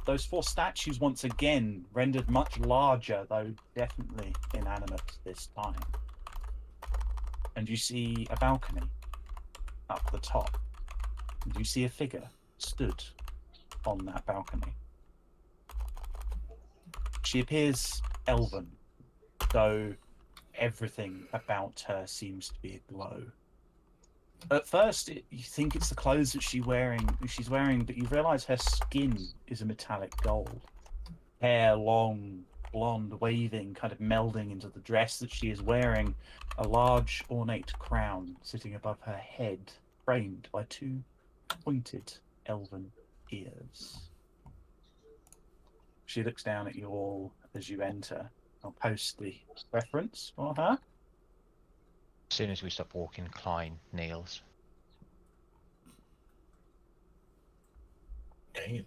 B: those four statues once again rendered much larger, though definitely inanimate this time. And you see a balcony up the top. And you see a figure stood on that balcony. She appears elven, though everything about her seems to be aglow. At first, you think it's the clothes that she's wearing, but you realise her skin is a metallic gold. Hair long, blonde, waving, kind of melding into the dress that she is wearing. A large, ornate crown sitting above her head, framed by two pointed elven ears. She looks down at you all as you enter. I'll post the reference for her.
F: As soon as we stop walking, Klein kneels.
D: Damn.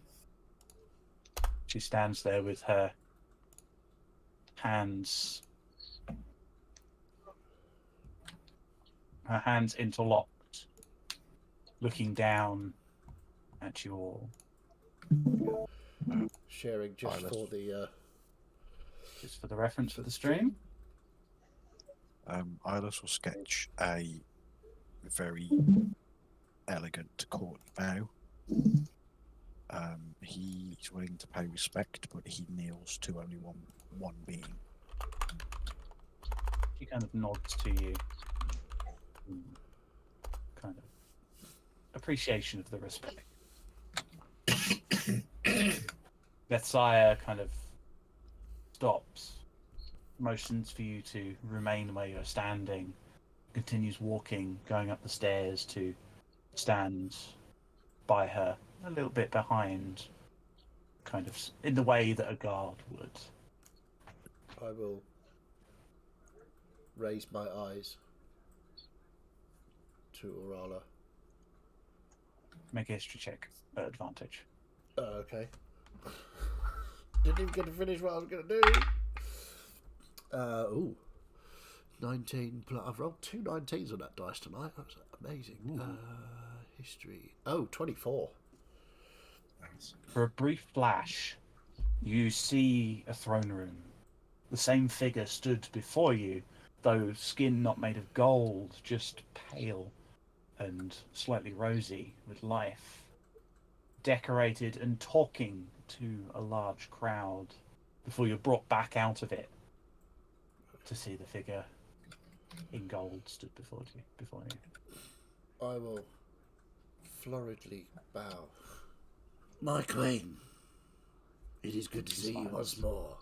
B: She stands there with her hands interlocked, looking down at you all.
A: Sharing just for the
B: reference for the stream.
H: Iris will sketch a very elegant court bow. He's willing to pay respect, but he kneels to only one being.
B: She kind of nods to you. Kind of appreciation of the respect. Bethsire kind of stops motions for you to remain where you're standing, continues walking, going up the stairs to stand by her, a little bit behind, kind of in the way that a guard would.
A: I will raise my eyes to Orala.
B: Make a history check at advantage.
A: Okay. Didn't even get to finish what I was going to do. Ooh. 19 plus. I've rolled 2 19s on that dice tonight. That's amazing. History. Oh, 24.
C: Nice.
B: For a brief flash, you see a throne room. The same figure stood before you, though skin not made of gold, just pale and slightly rosy with life, decorated and talking to a large crowd before you're brought back out of it to see the figure in gold stood before you.
A: I will floridly bow. My queen, it is good to
B: She
A: see you
B: smiles.
A: once more.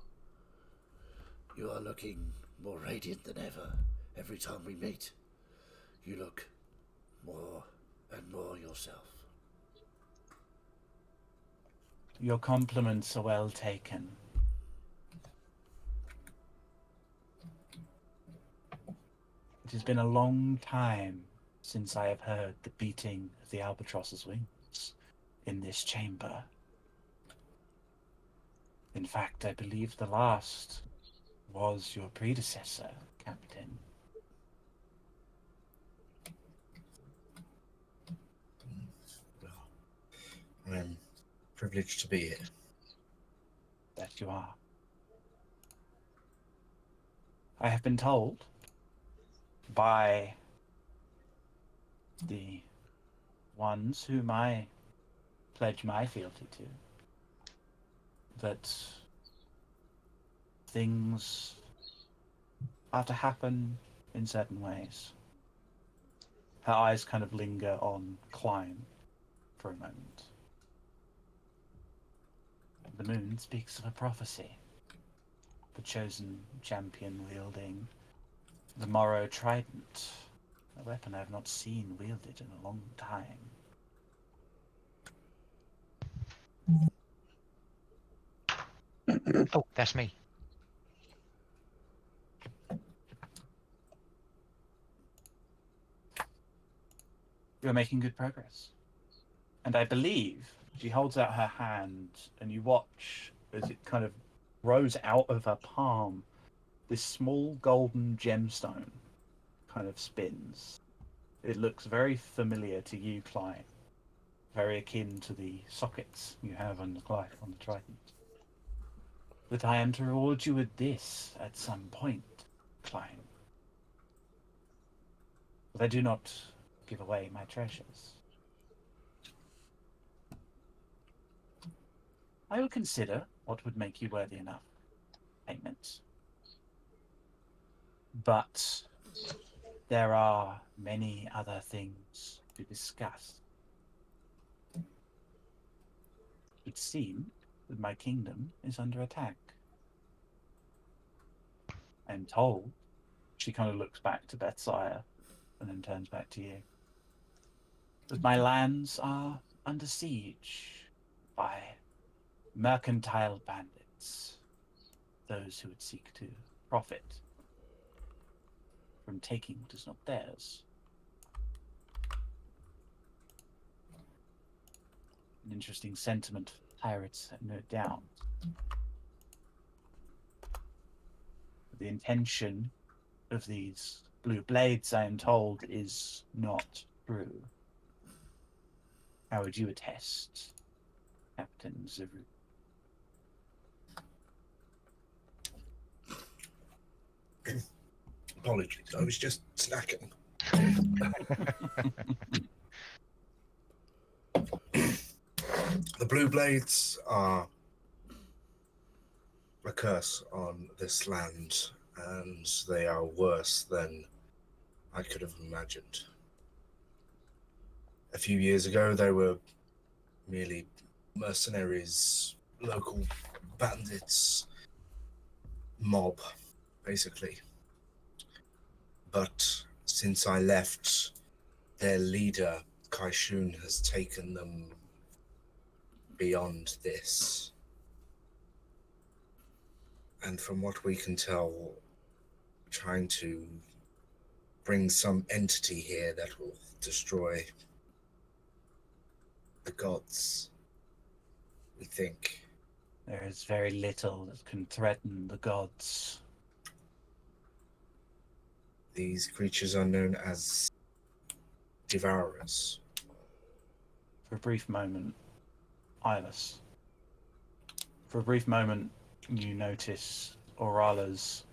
A: You are looking more radiant than ever. Every time we meet, you look more and more yourself.
B: Your compliments are well taken. It has been a long time since I have heard the beating of the albatross's wings in this chamber. In fact, I believe the last was your predecessor, Captain.
D: I'm privileged to be here.
B: That you are. I have been told by the ones whom I pledge my fealty to that things are to happen in certain ways. Her eyes kind of linger on Klein for a moment. The moon speaks of a prophecy. The chosen champion wielding the Morrow Trident, a weapon I have not seen wielded in a long time.
F: Oh, that's me.
B: You are making good progress. And I believe she holds out her hand, and you watch as it kind of grows out of her palm. This small golden gemstone kind of spins. It looks very familiar to you, Clyde. Very akin to the sockets you have on the Trident. That I am to reward you with this at some point, Klein. But I do not give away my treasures. I will consider what would make you worthy enough payment. But there are many other things to discuss. It seems that my kingdom is under attack. I'm told. She kind of looks back to Bethsire and then turns back to you. That my lands are under siege by mercantile bandits, those who would seek to profit from taking what is not theirs. An interesting sentiment for pirates, no doubt. The intention of these blue blades, I am told, is not true. How would you attest, Captain Zuru?
D: Apologies, I was just snacking. The blue blades are a curse on this land, and they are worse than I could have imagined. A few years ago, they were merely mercenaries, local bandits, mob, basically. But since I left, their leader, Kaishun, has taken them beyond this. And from what we can tell, trying to bring some entity here that will destroy the gods, we think.
B: There is very little that can threaten the gods.
D: These creatures are known as devourers.
B: For a brief moment, Eyeless. For a brief moment, you notice Aurala's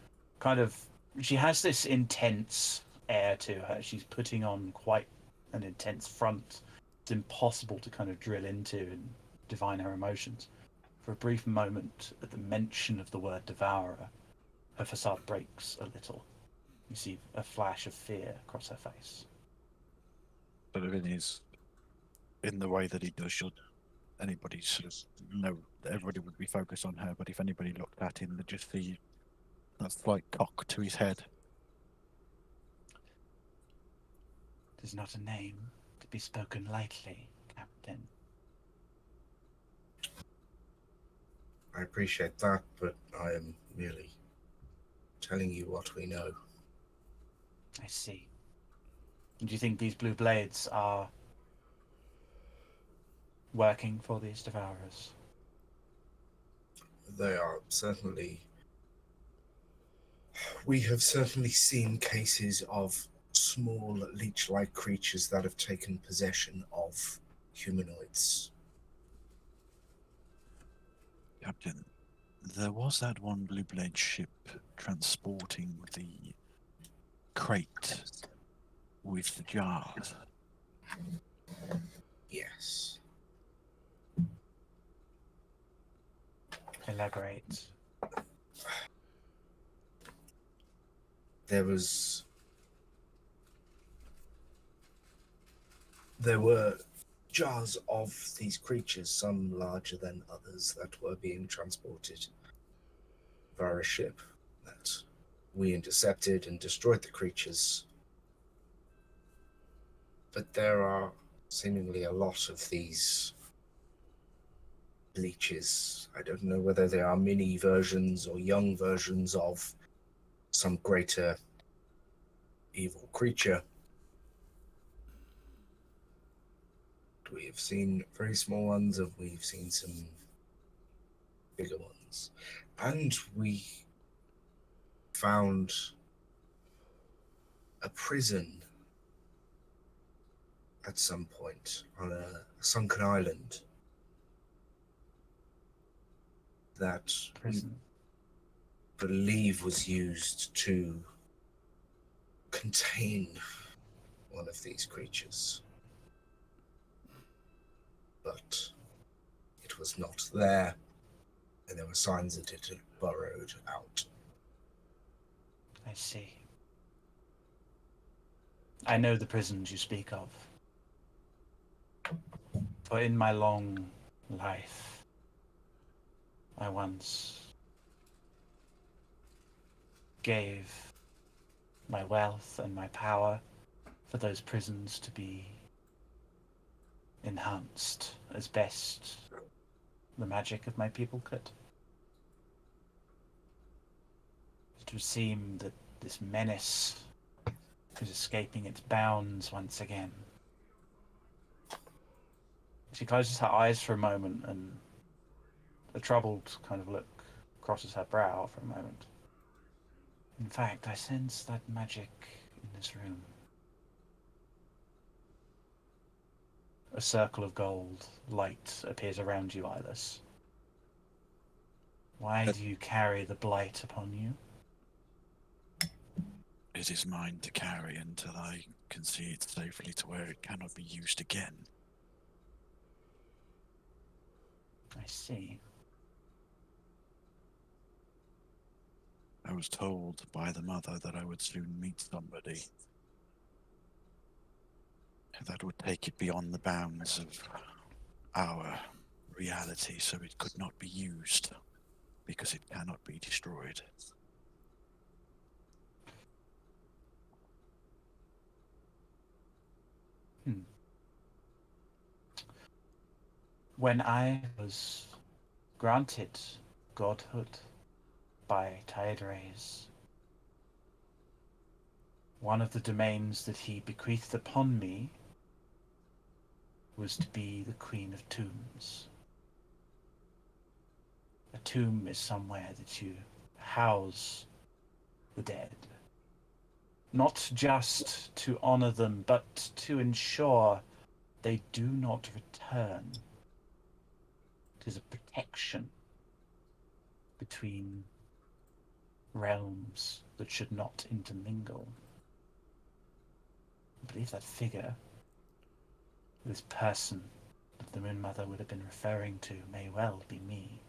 B: she has this intense air to her. She's putting on quite an intense front. It's impossible to kind of drill into and divine her emotions. For a brief moment, at the mention of the word devourer, her facade breaks a little. You see a flash of fear across her face.
H: Sort of in the way that he does, should anybody sort of know, everybody would be focused on her, but if anybody looked at him, they'd just see that slight cock to his head.
B: It is not a name to be spoken lightly, Captain.
D: I appreciate that, but I am merely telling you what we know.
B: I see. Do you think these blue blades are working for these devourers?
D: They are certainly... We have certainly seen cases of small leech-like creatures that have taken possession of humanoids.
H: Captain, there was that one blue blade ship transporting the crate with the jars.
D: Yes.
B: Elaborate.
D: There were jars of these creatures, some larger than others, that were being transported via a ship that we intercepted and destroyed the creatures. But there are seemingly a lot of these leeches. I don't know whether they are mini versions or young versions of some greater evil creature. We have seen very small ones, and we've seen some bigger ones. And we found a prison at some point on a sunken island that
B: Prison.
D: we believe was used to contain one of these creatures. But it was not there, and there were signs that it had burrowed out.
B: I see. I know the prisons you speak of. For in my long life, I once gave my wealth and my power for those prisons to be enhanced as best the magic of my people could. It would seem that this menace is escaping its bounds once again. She closes her eyes for a moment, and a troubled kind of look crosses her brow for a moment. In fact, I sense that magic in this room. A circle of gold light appears around you, Eyeless. Why do you carry the blight upon you?
H: It is mine to carry until I can see it safely to where it cannot be used again.
B: I see.
H: I was told by the mother that I would soon meet somebody that would take it beyond the bounds of our reality, so it could not be used because it cannot be destroyed.
B: When I was granted godhood by Tydres, one of the domains that he bequeathed upon me was to be the Queen of Tombs. A tomb is somewhere that you house the dead. Not just to honor them, but to ensure they do not return. It is a protection between realms that should not intermingle. I believe that figure, this person that the Moon Mother would have been referring to, may well be me.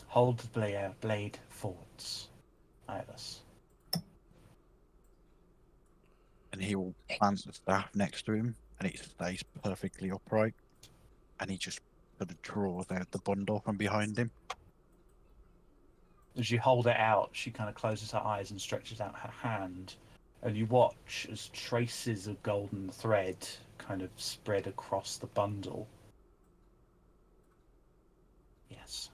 B: Hold the blade forwards, Iris.
H: And he will plant the staff next to him, and it stays perfectly upright. And he just sort of draws out the bundle from behind him.
B: As you hold it out, she kind of closes her eyes and stretches out her hand, and you watch as traces of golden thread kind of spread across the bundle. Yes.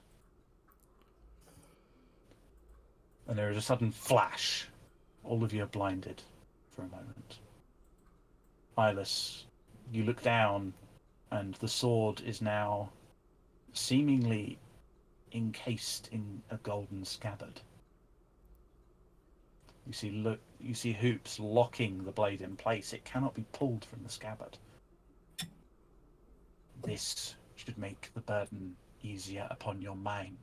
B: And there is a sudden flash. All of you are blinded for a moment. Ilis, you look down, and the sword is now seemingly encased in a golden scabbard. You see hoops locking the blade in place. It cannot be pulled from the scabbard. This should make the burden easier upon your mind.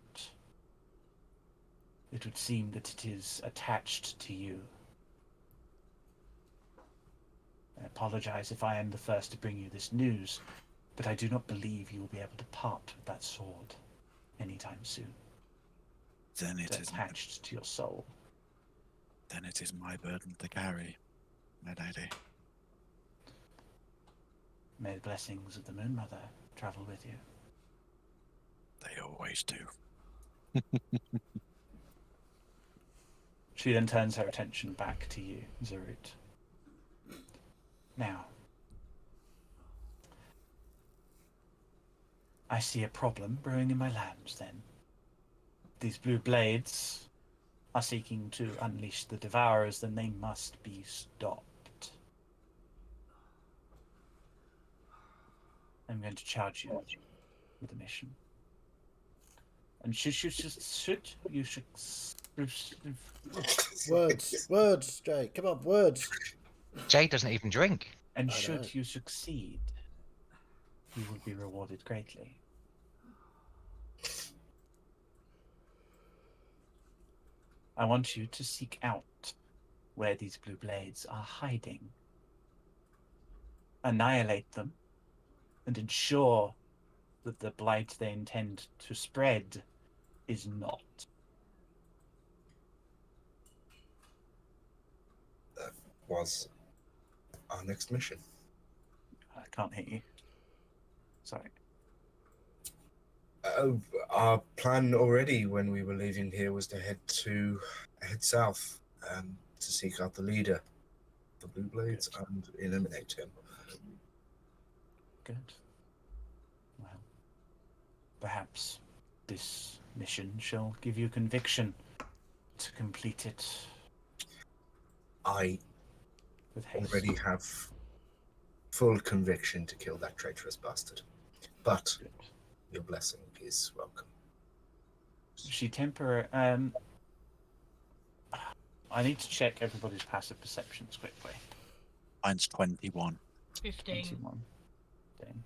B: It would seem that it is attached to you. I apologize if I am the first to bring you this news, but I do not believe you will be able to part with that sword anytime soon.
H: Then
B: It's attached to your soul.
H: Then it is my burden to carry, my lady.
B: May the blessings of the Moon Mother travel with you.
H: They always do.
B: She then turns her attention back to you, Zarut. Now, I see a problem brewing in my lands then. These blue blades are seeking to unleash the Devourers, then they must be stopped. I'm going to charge you with a mission. And you should
A: Words, Jay. Come on, words.
F: Jay doesn't even drink.
B: And
A: I know.
B: should you succeed, you will be rewarded greatly. I want you to seek out where these blue blades are hiding. Annihilate them and ensure that the blight they intend to spread is not.
D: That was our next mission.
B: I can't hear you. Sorry.
D: Our plan already when we were leaving here was to head south to seek out the leader, the Blue Blades, and eliminate him.
B: Good. Well, perhaps this mission shall give you conviction to complete it
D: I
B: with haste.
D: already have full conviction to kill that traitorous bastard, but
B: Good.
D: your blessing is welcome.
B: She I need to check everybody's passive perceptions quickly.
H: Mine's 21.
G: 15.
B: 21. Dang.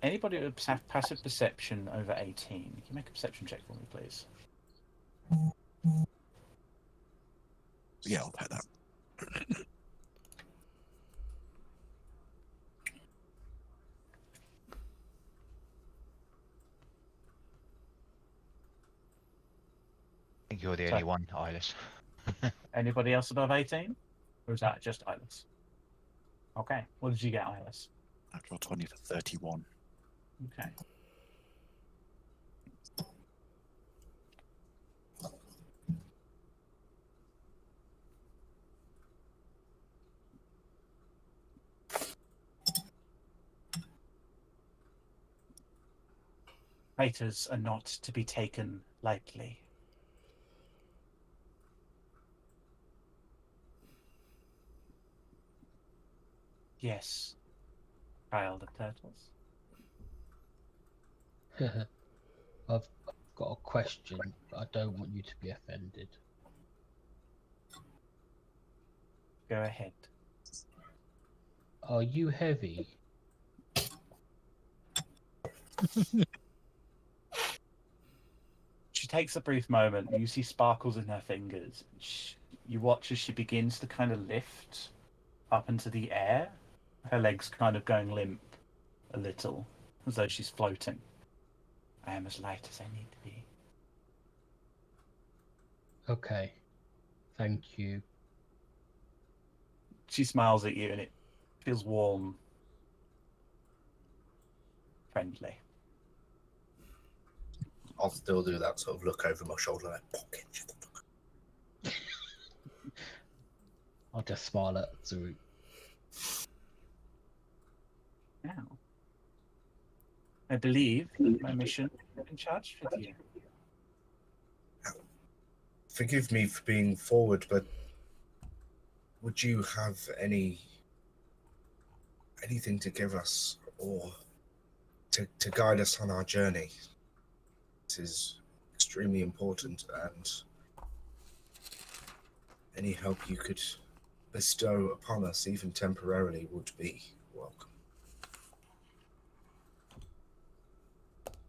B: Anybody with passive perception over 18, can you make a perception check for me, please?
H: Yeah, I'll take that.
F: I think you're the
B: Sorry.
F: only one, Iris.
B: Anybody else above 18? Or is that just Iris? Okay. What did you get, Iris?
H: Natural 20 for 31.
B: Okay. Traitors are not to be taken lightly. Yes, child of turtles.
I: I've got a question, but I don't want you to be offended.
B: Go ahead.
I: Are you heavy?
B: She takes a brief moment. You see sparkles in her fingers. You watch as she begins to kind of lift up into the air. Her legs kind of going limp a little, as though she's floating. I am as light as I need to be.
I: Okay. Thank you.
B: She smiles at you and it feels warm, friendly.
D: I'll still do that sort of look over my shoulder, like, pocket, shut the fuck up.
I: I'll just smile at Zuru.
B: Now, I believe my mission has been charged with you.
D: Forgive me for being forward, but would you have anything to give us or to guide us on our journey? This is extremely important, and any help you could bestow upon us, even temporarily, would be welcome.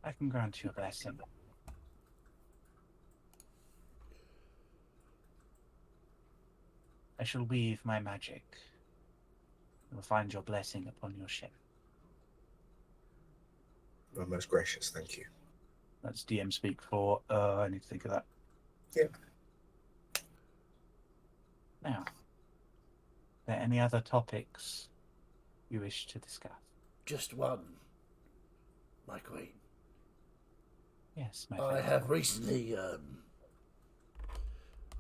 B: I can grant you a blessing. I shall weave my magic. You will find your blessing upon your ship.
D: You're most gracious, thank you.
B: That's DM speak for, I need to think of that.
D: Yeah.
B: Now, are there any other topics you wish to discuss?
A: Just one, my queen.
B: Yes, my
A: I
B: favorite.
A: have recently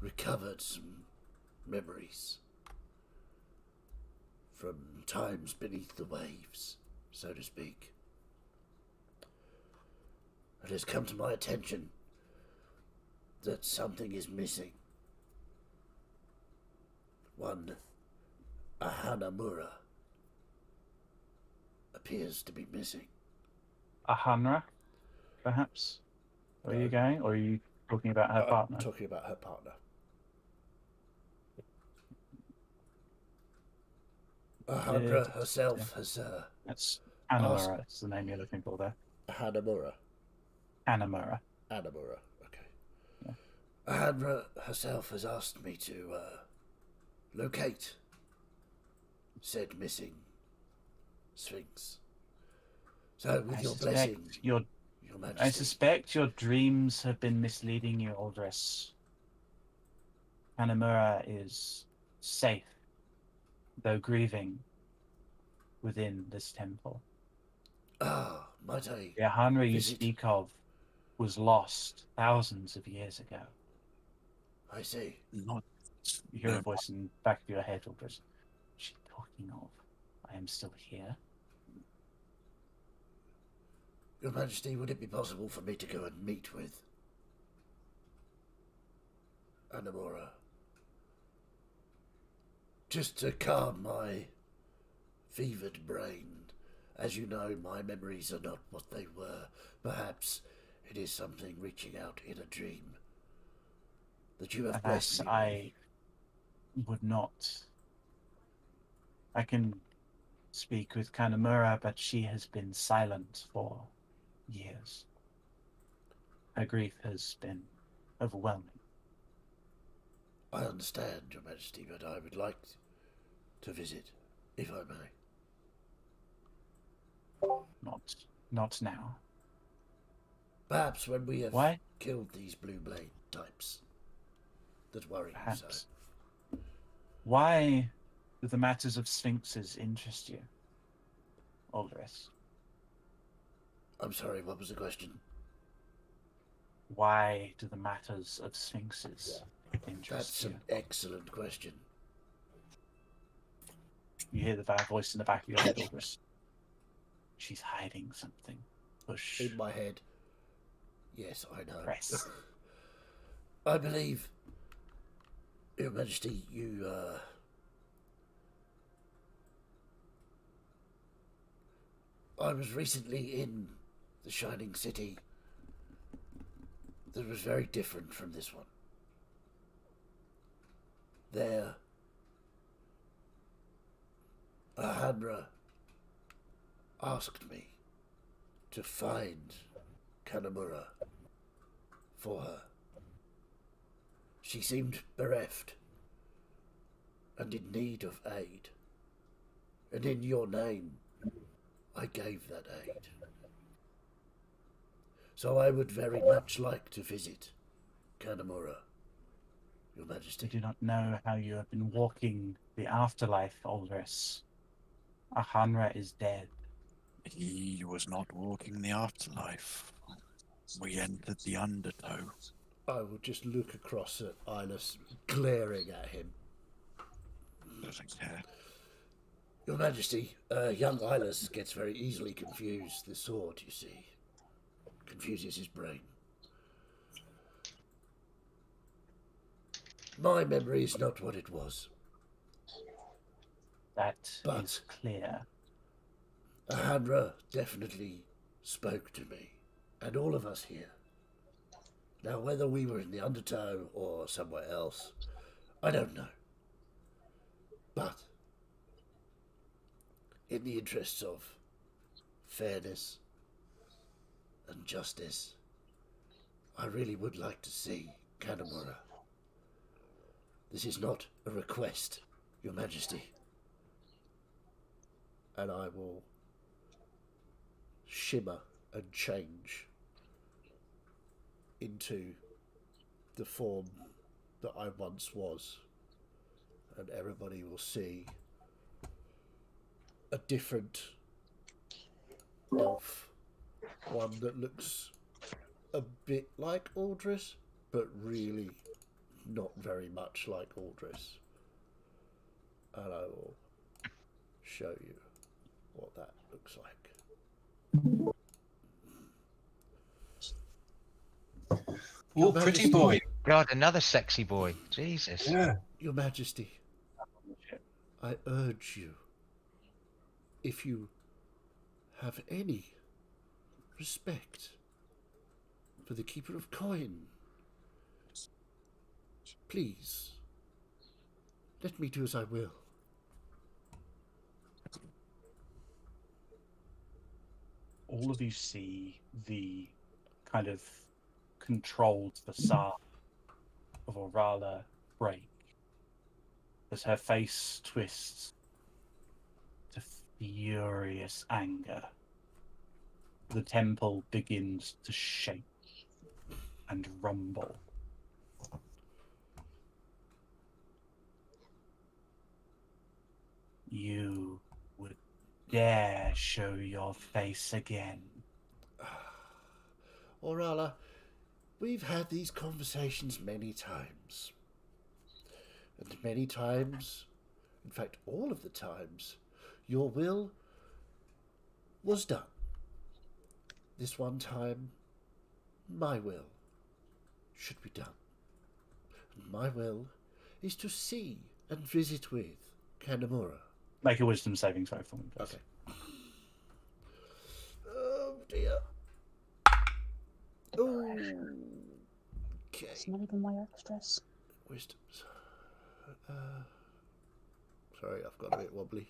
A: recovered some memories from times beneath the waves, so to speak. It has come to my attention that something is missing. One Ahanamura appears to be missing.
B: Ahanra, perhaps? Where are you going? Or are you talking about her partner?
A: I'm talking about her partner. Ahanra herself has
B: That's Hanamura. That's the name you're looking for there.
A: Hanamura.
B: Hanamura.
A: Hanamura, okay.
B: Yeah.
A: Ahanra herself has asked me to locate said missing Sphinx. So, with your blessing, Your Majesty.
B: I suspect your dreams have been misleading you, Aldris. Hanamura is safe, though grieving, within this temple.
A: Ah, might I?
B: The Ahanra you
A: visit?
B: speak of was lost thousands of years ago.
A: I see.
H: Not.
B: You hear a voice in the back of your head, Aldris. What's she talking of? I am still here.
A: Your Majesty, would it be possible for me to go and meet with Hanamura? Just to calm my fevered brain. As you know, my memories are not what they were. Perhaps it is something reaching out in a dream that you have blessed me with.
B: I would not. I can speak with Kanamura, but she has been silent for years. Her grief has been overwhelming.
A: I understand, Your Majesty, but I would like to visit, if I may.
B: Not now.
A: Perhaps when we have
B: Why?
A: killed these blue blade types that worry you so.
B: Perhaps. Why do the matters of sphinxes interest you, Aldris?
A: I'm sorry, what was the question?
B: Why do the matters of sphinxes interest
A: That's
B: you?
A: an excellent question.
B: You hear the voice in the back of your head, Aldris. She's hiding something. Push.
A: In my head. Yes, I know.
B: Press.
A: I believe, Your Majesty, you, I was recently in the Shining City that was very different from this one. There, Ahanra asked me to find Kanamura for her. She seemed bereft and in need of aid. And in your name, I gave that aid. So I would very much like to visit Kanamura, Your
B: We
A: Majesty.
B: do not know how you have been walking the afterlife, Aldris. Ahanra is dead.
H: He was not walking the afterlife. We entered the undertow.
A: I will just look across at Ilas, glaring at him.
H: Doesn't care.
A: Your Majesty, young Ilas gets very easily confused. The sword, you see, confuses his brain. My memory is not what it was.
B: That
A: But-
B: is clear.
A: Ahanra definitely spoke to me, and all of us here. Now, whether we were in the undertow or somewhere else, I don't know. But, in the interests of fairness and justice, I really would like to see Kanamura. This is not a request, Your Majesty. And I will shimmer and change into the form that I once was, and everybody will see a different elf, one that looks a bit like Aldris, but really not very much like Aldris. And I will show you what that looks like.
C: Oh, pretty boy.
F: God, another sexy boy. Jesus.
C: Yeah.
A: Your Majesty, I urge you, if you have any respect for the Keeper of Coin, please, let me do as I will.
B: All of you see the kind of controlled facade of Orala break as her face twists to furious anger. The temple begins to shake and rumble. You would dare show your face again.
A: Orala, we've had these conversations many times. And many times, in fact, all of the times, your will was done. This one time, my will should be done. And my will is to see and visit with Kanamura.
B: Make a wisdom saving throw for me, please.
A: Okay. Oh dear. Oh. Okay.
E: It's not even my extras.
A: Wisdoms. Sorry, I've got a bit wobbly.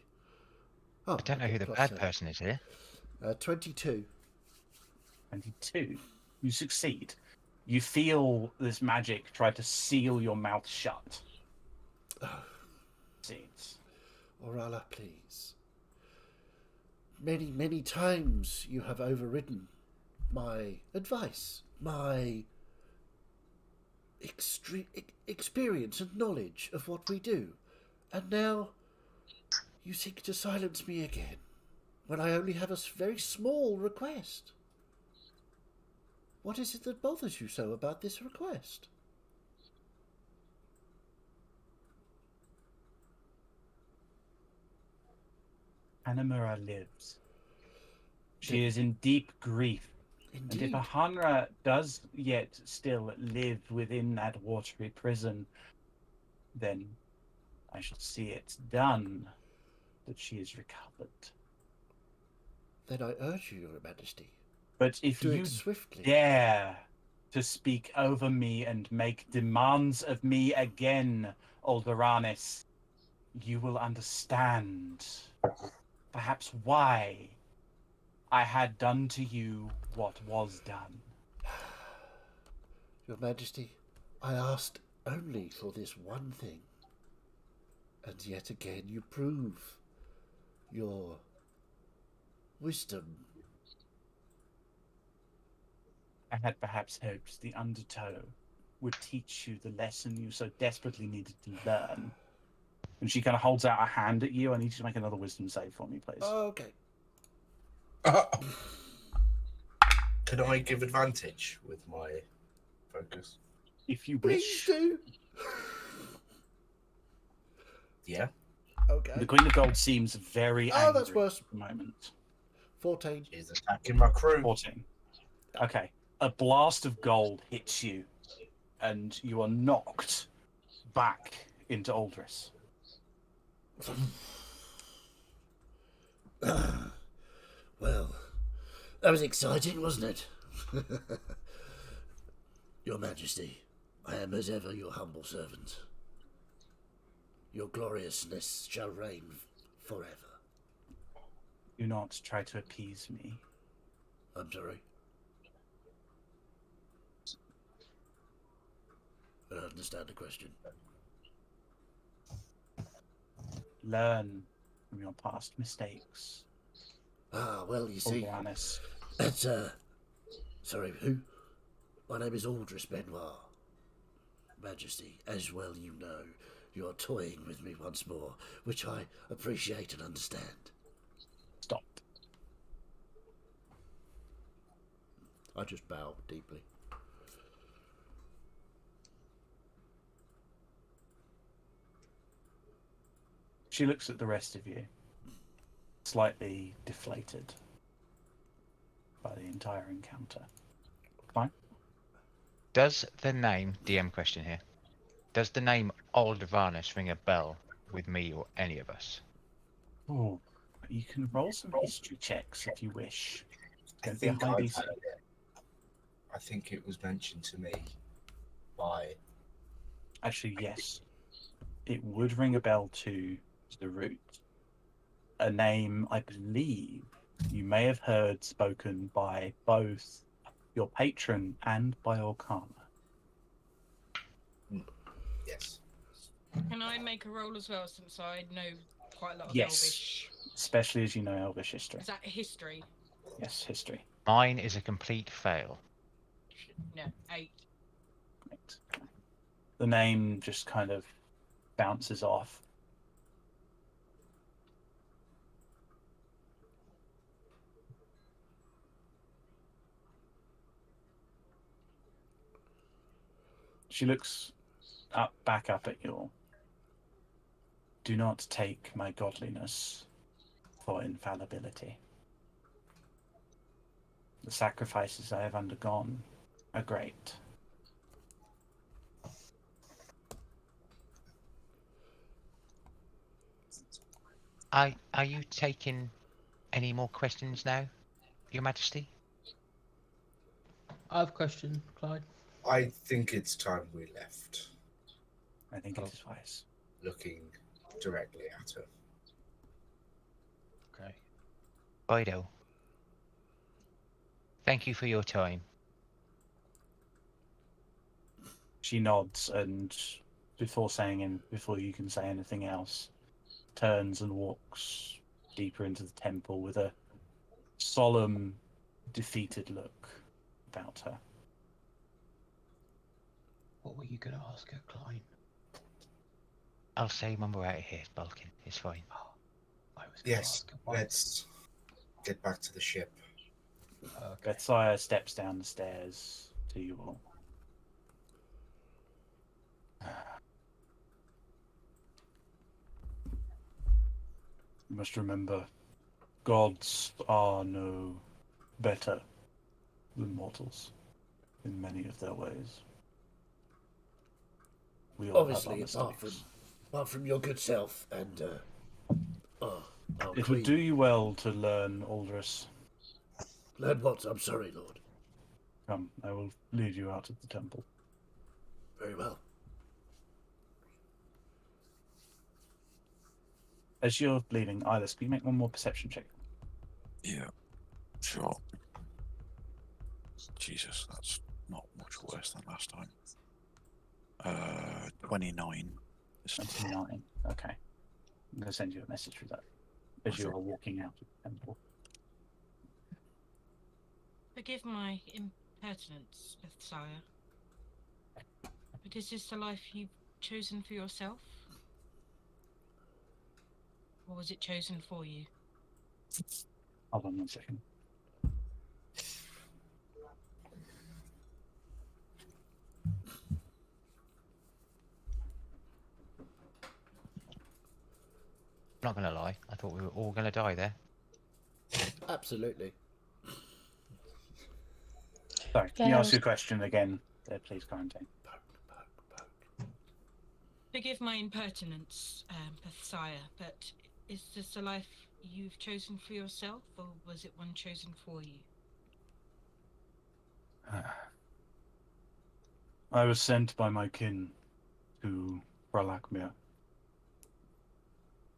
A: Oh,
F: I don't know
A: okay,
F: who the
A: plus,
F: bad person is here.
A: 22.
B: 22. You succeed. You feel this magic try to seal your mouth shut. Seems.
A: Orala, please. Many, many times you have overridden my advice, my experience and knowledge of what we do. And now you seek to silence me again, when I only have a very small request. What is it that bothers you so about this request?
B: Anamura lives. She is in deep grief And
A: Indeed.
B: if a Hanra does yet still live within that watery prison, then I shall see it done that she is recovered.
A: Then I urge you, Your Majesty,
B: But if
A: do
B: you
A: it swiftly.
B: dare to speak over me and make demands of me again, Alderanis, you will understand perhaps why I had done to you what was done.
A: Your Majesty, I asked only for this one thing. And yet again you prove your wisdom.
B: I had perhaps hoped the undertow would teach you the lesson you so desperately needed to learn. And she kind of holds out a hand at you. I need you to make another wisdom save for me, please.
A: Okay.
D: Can I give advantage with my focus?
B: If you
A: Please
B: wish.
A: do.
D: Yeah.
A: Okay.
B: The Queen of Gold seems very angry
A: that's worse.
B: at the moment.
A: 14.
D: She's attacking my crew.
B: 14. Okay. A blast of gold hits you, and you are knocked back into Aldris.
A: Well, that was exciting, wasn't it? Your Majesty, I am as ever your humble servant. Your gloriousness shall reign forever.
B: Do not try to appease me.
A: I'm sorry. I don't understand the question.
B: Learn from your past mistakes.
A: Ah, well, you see,
B: Alderanis.
A: that's, sorry, who? My name is Aldris Benoit. Majesty, as well you know, you are toying with me once more, which I appreciate and understand.
B: Stop.
A: I just bow deeply.
B: She looks at the rest of you, slightly deflated by the entire encounter. Fine.
F: Does the name, DM question here, does the name Aldevarnis ring a bell with me or any of us?
B: Oh, you can roll some history checks if you wish.
D: I
B: Don't be a
D: think
B: high
D: I've
B: DC.
D: heard it. I think it was mentioned to me by.
B: Actually, yes. It would ring a bell to the root. A name, I believe, you may have heard spoken by both your patron and by Orkana.
D: Yes.
G: Can I make a roll as well, since I know quite a lot of
B: Yes.
G: Elvish?
B: Especially as you know Elvish history.
G: Is that history?
B: Yes, history.
F: Mine is a complete fail.
G: No, 8.
B: Right. The name just kind of bounces off. She looks back up at you all. Do not take my godliness for infallibility. The sacrifices I have undergone are great.
F: Are you taking any more questions now, Your Majesty?
I: I have a question, Clyde.
D: I think it's time we left.
B: I think it is wise.
D: Looking directly at her.
I: Okay.
F: Bido. Thank you for your time.
B: She nods and, before you can say anything else, turns and walks deeper into the temple with a solemn, defeated look about her.
I: What were you going to ask her, Clyde?
F: I'll say when we're out of here, Balkin. It's fine.
I: I was going to
D: Yes,
I: ask her why.
D: let's get back to the ship.
I: Okay.
B: Betsire steps down the stairs to you all. You must remember, gods are no better than mortals in many of their ways. We all have our
A: Obviously,
B: mistakes.
A: apart from your good self and our
B: It
A: queen.
B: would do you well to learn, Aldous.
A: Learn what? I'm sorry, Lord.
B: Come, I will lead you out of the temple.
A: Very well.
B: As you're leaving, Ilis, can you make one more perception check?
H: Yeah, sure. Jesus, that's not much worse than last time. 29.
B: That's 9. Okay. I'm going to send you a message for that as you are walking out of the temple.
G: Forgive my impertinence, Bethsaida. But is this the life you've chosen for yourself? Or was it chosen for you?
B: Hold on 1 second.
F: I'm not gonna lie. I thought we were all gonna die there.
A: Absolutely.
B: Sorry, can you ask your question again there, please, Quarantine?
G: Forgive my impertinence, Bethsaida, but is this the life you've chosen for yourself, or was it one chosen for you?
B: I was sent by my kin to Bralakmir.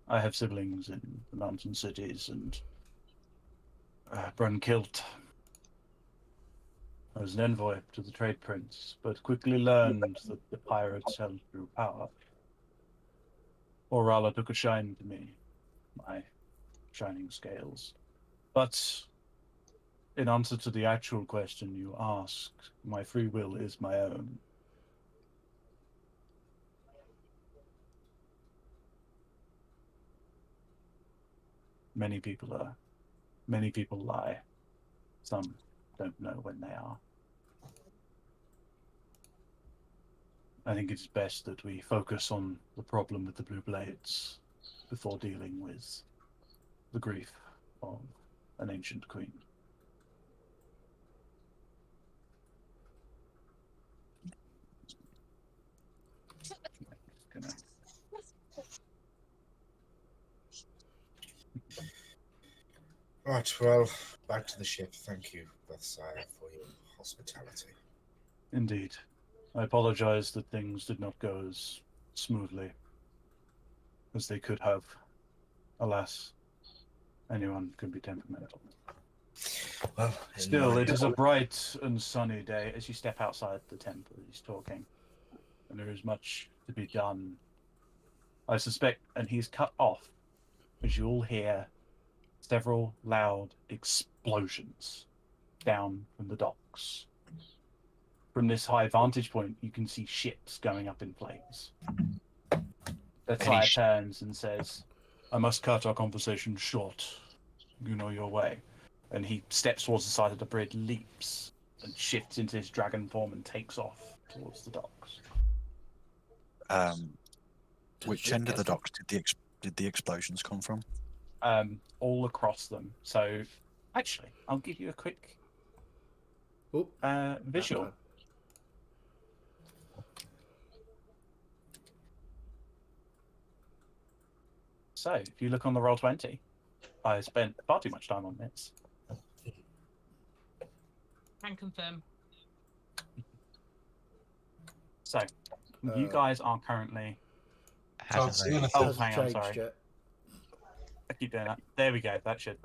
B: I have siblings in the mountain cities and Brunkilt. I was an envoy to the trade prince, but quickly learned that the pirates held true power. Orala took a shine to me, my shining scales. But in answer to the actual question you asked, my free will is my own. Many people lie. Some don't know when they are. I think it's best that we focus on the problem with the Blue Blades before dealing with the grief of an ancient queen. Gonna...
D: Right, well, back to the ship. Thank you, Bethsaida, for your hospitality.
B: Indeed. I apologize that things did not go as smoothly as they could have. Alas, anyone can be temperamental.
D: Well,
B: Still, it is a bright and sunny day as you step outside the temple. He's talking, and there is much to be done. I suspect, and he's cut off as you all hear several loud explosions down from the docks. From this high vantage point, you can see ships going up in flames. Bethsaida turns and says, I must cut our conversation short. You know your way. And he steps towards the side of the bridge, leaps, and shifts into his dragon form and takes off towards the docks.
H: Which end of the docks did the explosions come from?
B: All across them. So, actually, I'll give you a quick visual. So, if you look on the Roll20, I spent far too much time on this.
G: Can confirm.
B: So, you guys are currently...
C: Can't see anything.
B: Oh, hang on, sorry.
A: Yet.
B: I keep doing that. There we go, that should...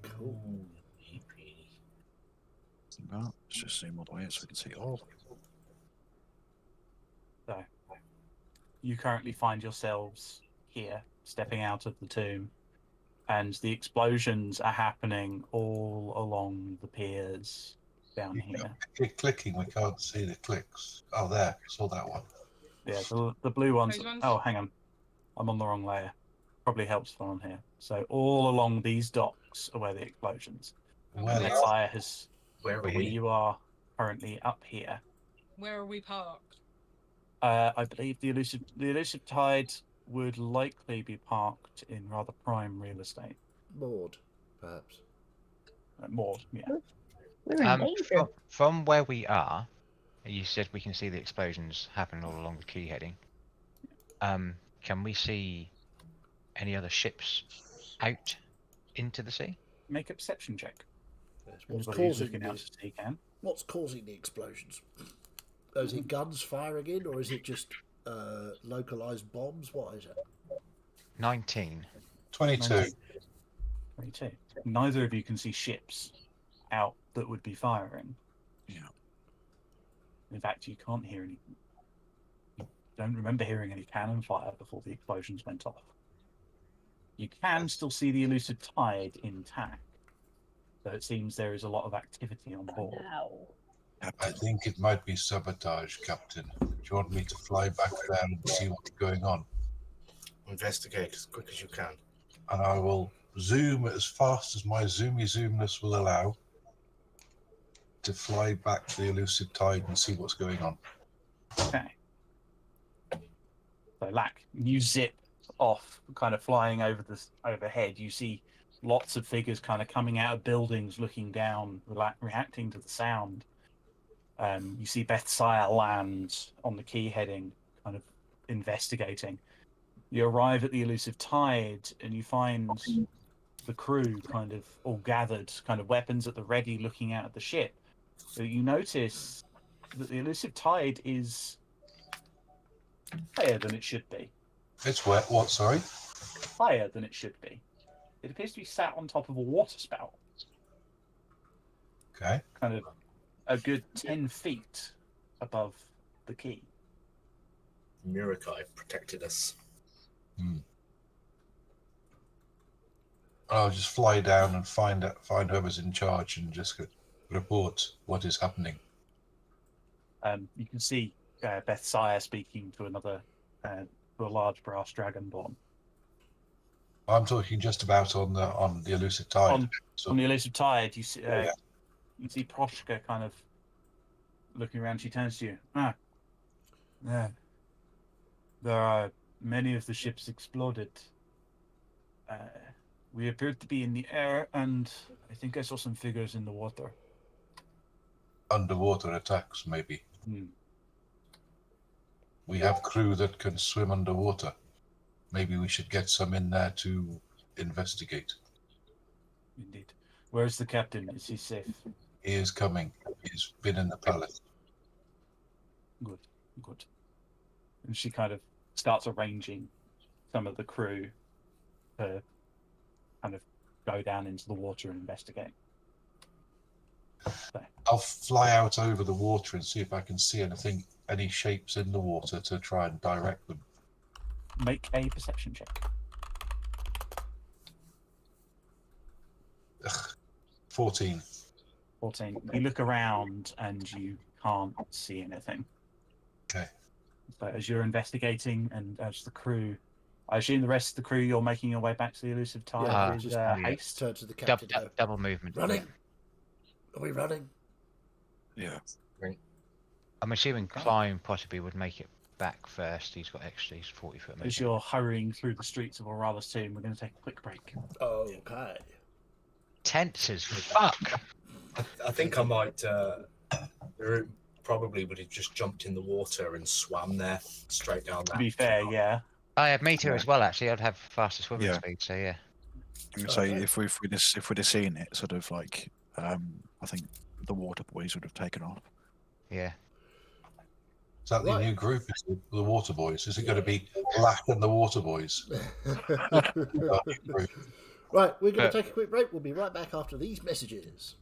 A: Cool.
H: Let's just zoom all the way in so we can see all.
B: So, you currently find yourselves here, stepping out of the tomb, and the explosions are happening all along the piers down here.
C: Keep clicking, we can't see the clicks. Oh, there, saw that one.
B: Yeah, the blue ones.
G: Those ones?
B: Oh, hang on. I'm on the wrong layer. Probably helps if I'm on here. So all along these docks are where the explosions.
C: Where
B: And
C: they
B: the
C: are.
B: fire has...
D: Where are we?
B: Where you are currently up here.
G: Where are we parked?
B: I believe the Elusive Tide would likely be parked in rather prime real estate.
A: Moored, perhaps.
B: Moored, yeah.
E: We're in danger.
F: From where we are, you said we can see the explosions happening all along the key heading. Can we see any other ships out into the sea?
B: Make a perception check.
A: Yes, what's
B: Anybody who's
A: causing
B: looking out
A: the,
B: to sea can.
A: what's causing the explosions? Is it guns firing in, or is it just localized bombs? What is it?
F: 19.
C: 22.
B: 22. Neither of you can see ships out that would be firing.
H: Yeah.
B: In fact, you can't hear any. You don't remember hearing any cannon fire before the explosions went off. You can still see the elusive tide intact, so it seems there is a lot of activity on board.
E: Now.
C: I think it might be sabotage, Captain. Do you want me to fly back there and see what's going on?
D: Investigate as quick as you can.
C: And I will zoom as fast as my zoomness will allow to fly back to the elusive tide and see what's going on.
B: Okay. So, Lack, you zip off, kind of flying over overhead. You see lots of figures kind of coming out of buildings, looking down, reacting to the sound. You see Beth Sire land on the key heading, kind of investigating. You arrive at the elusive tide, and you find the crew kind of all gathered, kind of weapons at the ready, looking out at the ship. So you notice that the elusive tide is higher than it should be.
C: It's wet. What, sorry?
B: Higher than it should be. It appears to be sat on top of a water spout,
C: Okay.
B: kind of a good 10 feet above the key.
D: Murakkai protected us.
C: I'll just fly down and find whoever's in charge and just report what is happening.
B: You can see Beth Sire speaking to another, to a large brass dragonborn.
C: I'm talking just about on the elusive tide.
B: On the elusive tide, you see you see Proshka kind of looking around. She turns to you. Yeah. There are many of the ships exploded. We appeared to be in the air, and I think I saw some figures in the water.
C: Underwater attacks, maybe. We have crew that can swim underwater. Maybe we should get some in there to investigate.
B: Indeed. Where's the captain? Is he safe?
C: He is coming. He's been in the palace.
B: Good. And she kind of starts arranging some of the crew to kind of go down into the water and investigate. So,
C: I'll fly out over the water and see if I can see any shapes in the water to try and direct them.
B: make a perception check.
C: 14.
B: 14. You look around and you can't see anything.
C: Okay.
B: So as you're investigating and as the crew, I assume the rest of the crew, you're making your way back to the Elusive Tide
A: Yeah,
B: with
A: just
B: haste.
A: turn to the captain. go,
F: Double movement.
A: running. Are we running?
H: Yeah.
F: I'm assuming Klein possibly would make it back first. He's got extra. He's 40-foot movement.
B: As you're hurrying through the streets of Orala's tomb, we're going to take a quick break.
A: Okay.
F: Tense as fuck.
D: I think I might. Probably would have just jumped in the water and swam there straight down that.
B: To be fair, yeah.
F: I have me too as well. Actually, I'd have faster swimming
H: Yeah.
F: speed. So yeah.
H: I'm gonna say
A: Okay.
H: if we'd have seen it, sort of like, I think the water boys would have taken off.
F: Yeah.
C: Is that the
A: Right.
C: new group? Is it the Water Boys? Is it going to be Black and the Water Boys?
A: Right, we're going to take a quick break. We'll be right back after these messages.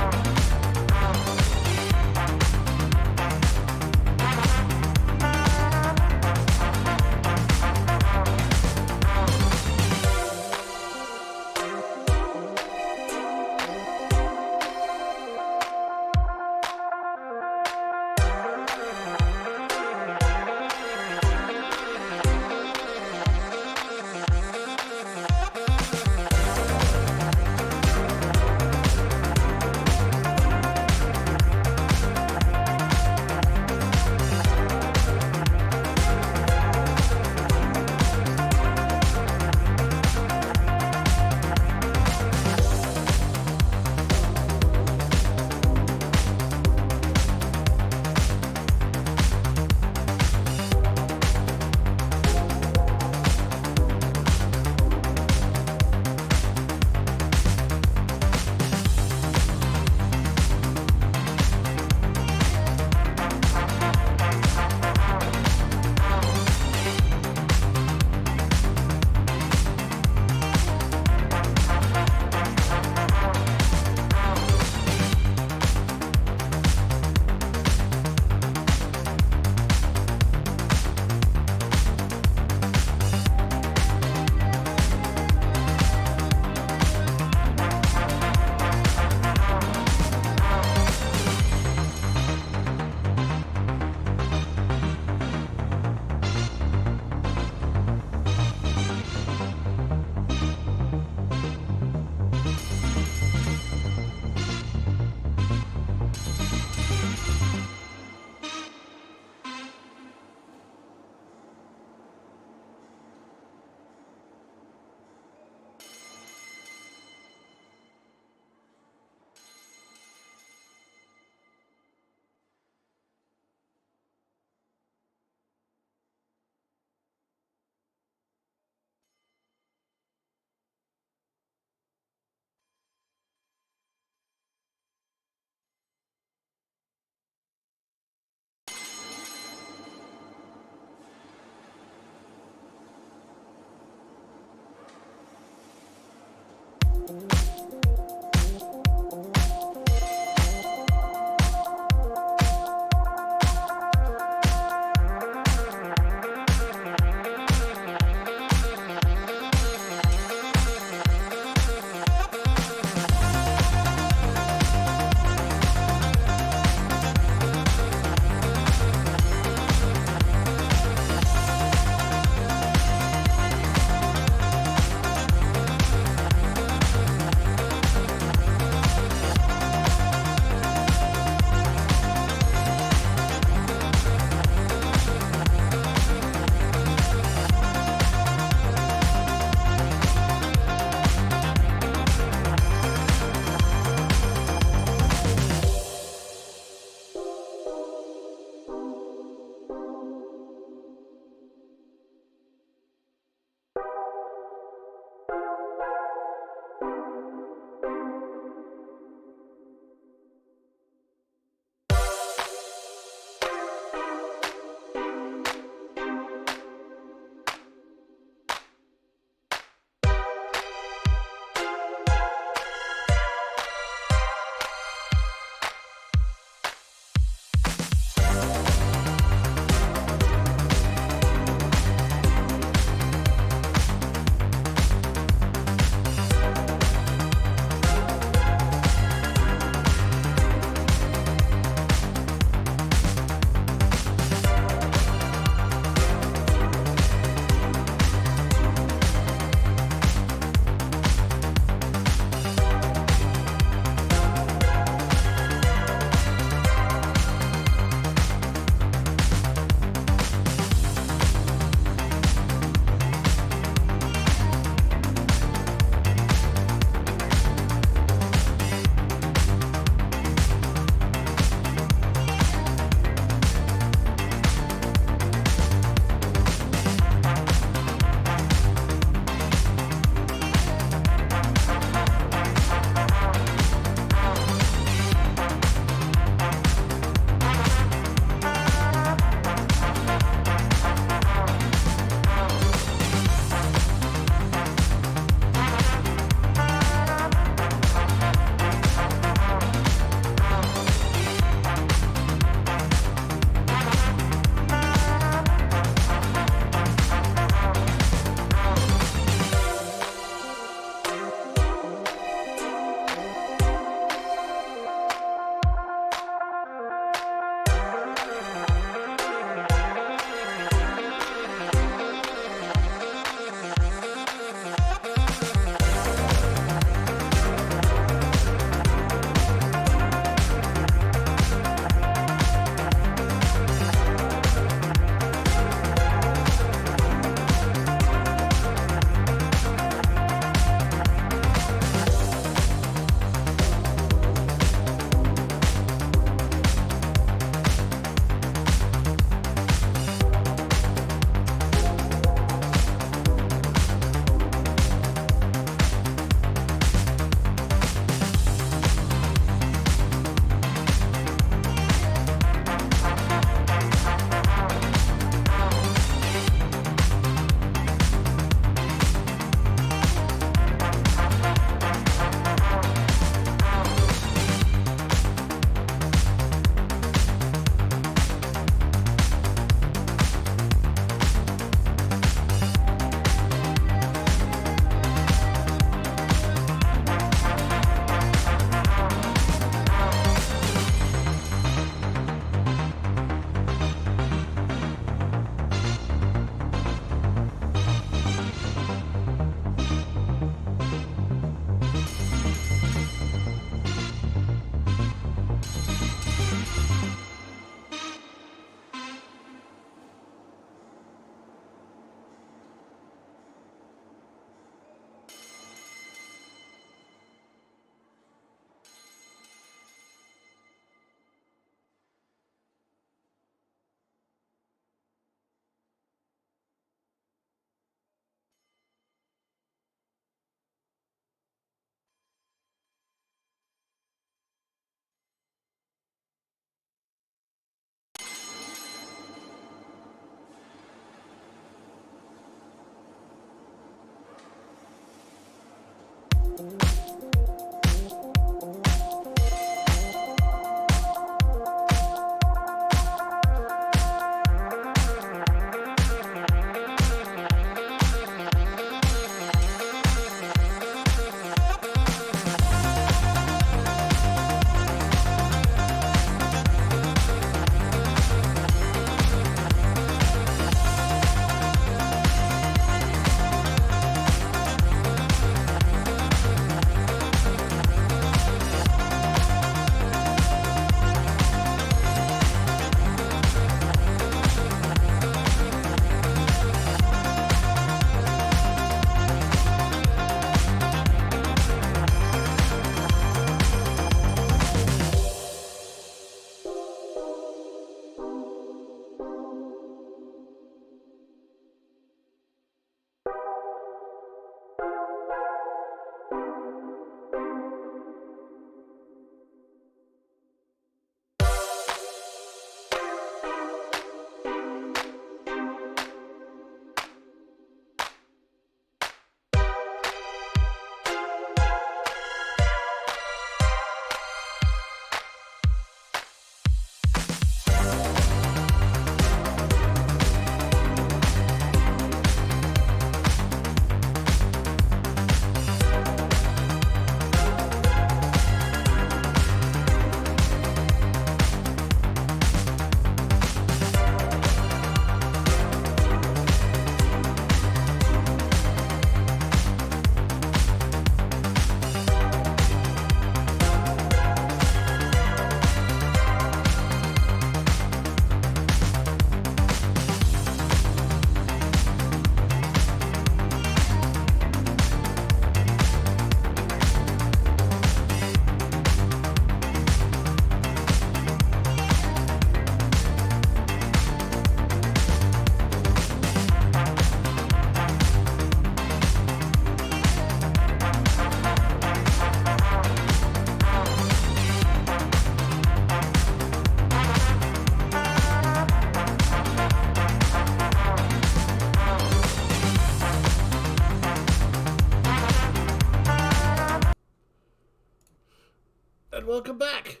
A: And welcome back.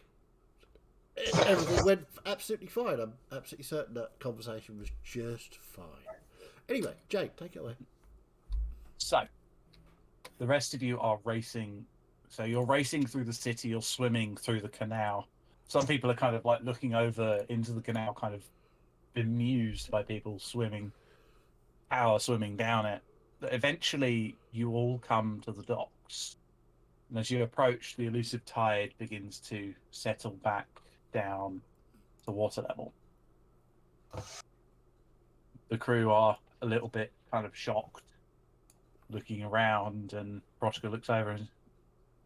A: Everything went absolutely fine. I'm absolutely certain that conversation was just fine. Anyway, Jake, take it away.
B: So, the rest of you are racing. So you're racing through the city. You're swimming through the canal. Some people are kind of like looking over into the canal, kind of bemused by people swimming, power swimming down it. But eventually, you all come to the docks. And as you approach, the elusive tide begins to settle back down to water level. The crew are a little bit kind of shocked, looking around, and Proska looks over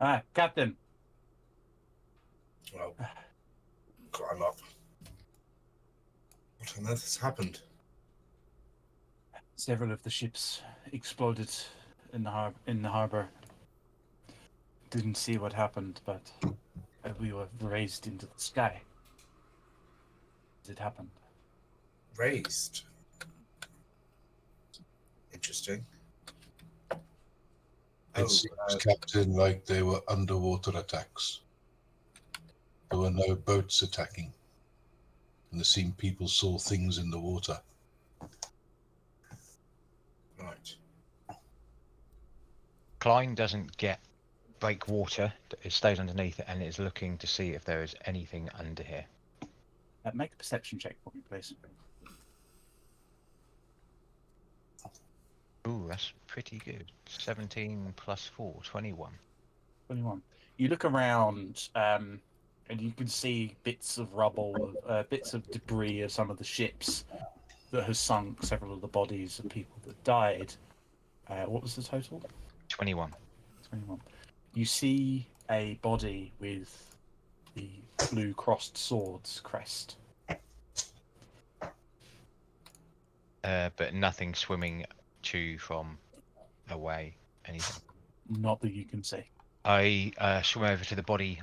B: and Captain.
D: Well, climb up. What on earth has happened?
B: Several of the ships exploded in the harbor. Didn't see what happened, but we were raised into the sky. It happened.
D: Raised. Interesting.
C: It seems, Captain, like they were underwater attacks. There were no boats attacking. And it seemed people saw things in the water.
D: Right.
F: Klein doesn't break water. It stays underneath it and is looking to see if there is anything under here.
B: Make a perception check for me, please.
F: Ooh, that's pretty good. 17 plus 4, 21.
B: 21. You look around, and you can see bits of rubble, bits of debris of some of the ships that has sunk, several of the bodies of people that died. What was the total?
F: 21.
B: 21. You see a body with the blue crossed swords crest.
F: But nothing swimming from away, anything.
B: Not that you can see.
F: I swim over to the body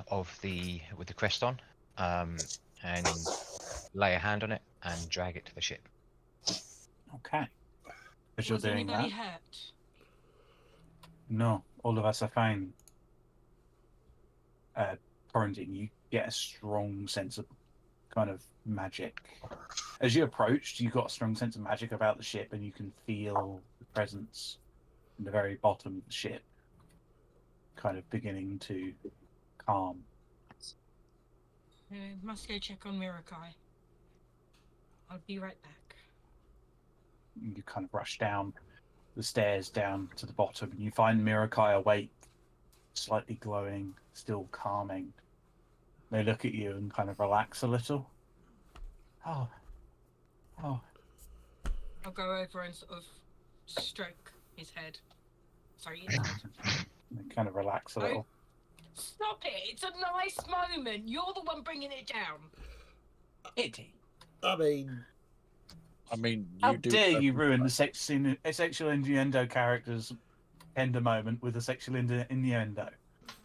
F: with the crest on, and lay a hand on it and drag it to the ship.
B: Okay. As you're
G: Was
B: doing
G: anybody
B: that,
G: hurt?
B: no, all of us are fine. Quarantine, you get a strong sense of kind of magic. As you approached, you got a strong sense of magic about the ship, and you can feel the presence in the very bottom of the ship kind of beginning to calm.
G: Must go check on Mirakai. I'll be right back.
B: You kind of rush down the stairs down to the bottom, and you find Mirakai awake, slightly glowing, still calming. They look at you and kind of relax a little. Oh.
G: I'll go over and sort of stroke his head. Sorry,
B: They kind of relax a little.
G: Stop it! It's a nice moment. You're the one bringing it down.
B: Itty.
A: I mean,
B: How
H: you do.
B: dare you ruin the sexual innuendo character's tender moment with a sexual innuendo?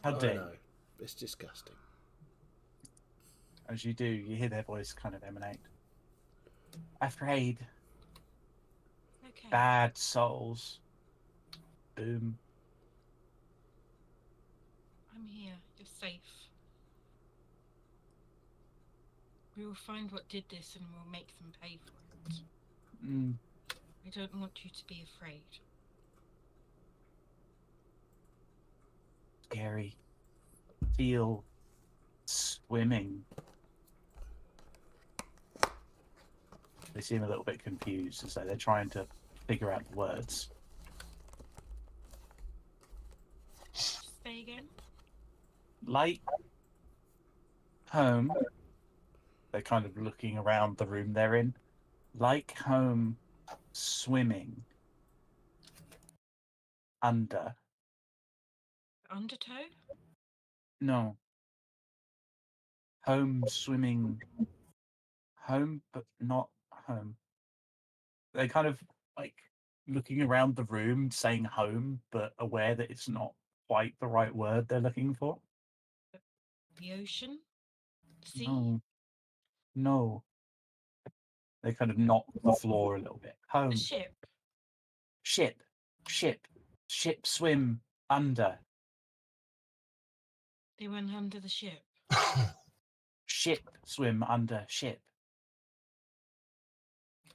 B: How
A: I
B: dare
A: know.
B: you?
A: It's disgusting.
B: As you do, you hear their voice kind of emanate. Afraid.
G: Okay.
B: Bad souls. Boom.
G: I'm here. You're safe. We will find what did this and we'll make them pay for it. I don't want you to be afraid.
B: Scary. Feel swimming. They seem a little bit confused, as though they're trying to figure out the words.
G: Say again?
B: Like home. They're kind of looking around the room they're in. Like home, swimming under.
G: Undertow?
B: No. Home swimming. Home, but not home. They kind of like looking around the room, saying home, but aware that it's not quite the right word they're looking for.
G: The ocean? Sea?
B: No. They kind of knock the floor a little bit. Home.
G: The ship?
B: Ship. Ship swim under.
G: They went under the ship.
B: Ship swim under ship.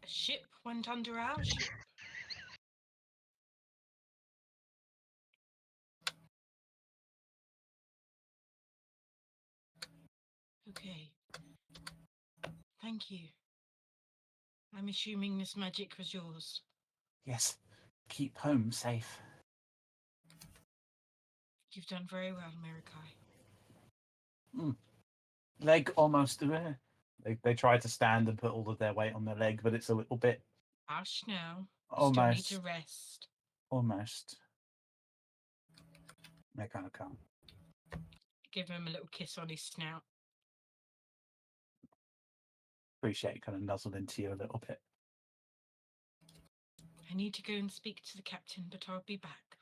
G: A ship went under our ship. Okay. Thank you. I'm assuming this magic was yours.
B: Yes. Keep home safe.
G: You've done very well, Mirakai.
B: Leg almost there. They try to stand and put all of their weight on their leg, but it's a little bit
G: Hush now. You still need to rest.
B: almost. They kind of come.
G: Give him a little kiss on his snout.
B: Appreciate kind of nuzzled into you a little bit.
G: I need to go and speak to the captain, but I'll be back.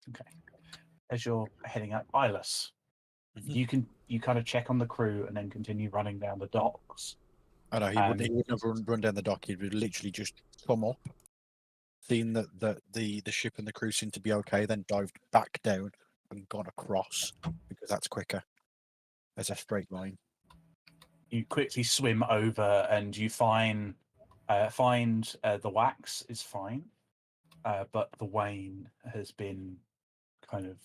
B: Okay. As you're heading up, Ilas, you kind of check on the crew and then continue running down the docks.
H: I know he wouldn't have run down the dock. He would literally just come up, seen that the ship and the crew seemed to be okay, then dived back down and gone across because that's quicker as a straight line.
B: You quickly swim over and you find the wax is fine, but the wane has been kind of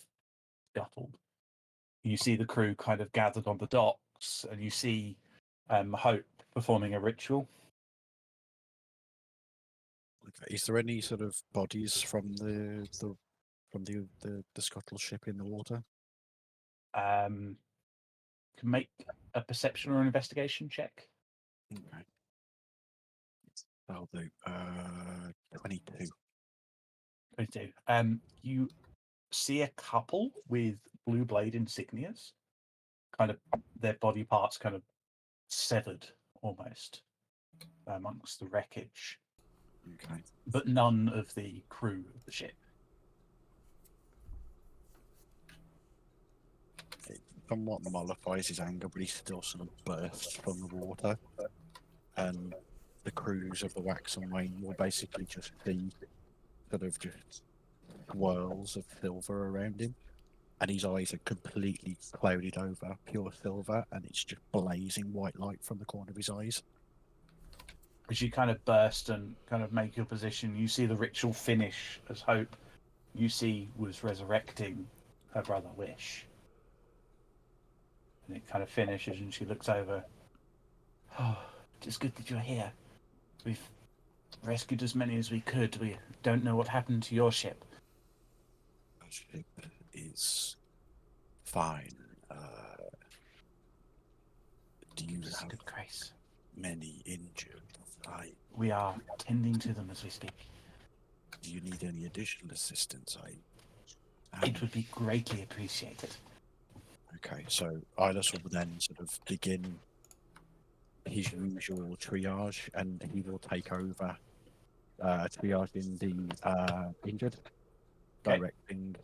B: scuttled. You see the crew kind of gathered on the docks, and you see Hope performing a ritual.
H: Okay. Is there any sort of bodies from the scuttle ship in the water?
B: Can make a perception or an investigation check.
H: Okay. That'll do. 22.
B: 22. You see a couple with blue blade insignias, kind of their body parts kind of severed almost amongst the wreckage,
H: Okay.
B: but none of the crew of the ship.
H: It somewhat mollifies his anger, but he still sort of bursts from the water. And the crews of the Wax and Wayne will basically just be sort of just swirls of silver around him. And his eyes are completely clouded over, pure silver, and it's just blazing white light from the corner of his eyes.
B: As you kind of burst and kind of make your position, you see the ritual finish as Hope, you see, was resurrecting her brother Wish. And it kind of finishes and she looks over. Oh, it's good that you're here. We've rescued as many as we could. We don't know what happened to your ship.
H: Our ship is fine. Do you have
B: Good grace.
H: many injured?
B: We are tending to them as we speak.
H: Do you need any additional assistance?
B: It would be greatly appreciated.
H: Okay, so Ilas will then sort of begin his usual triage, and he will take over triaging the injured,
B: Okay.
H: directing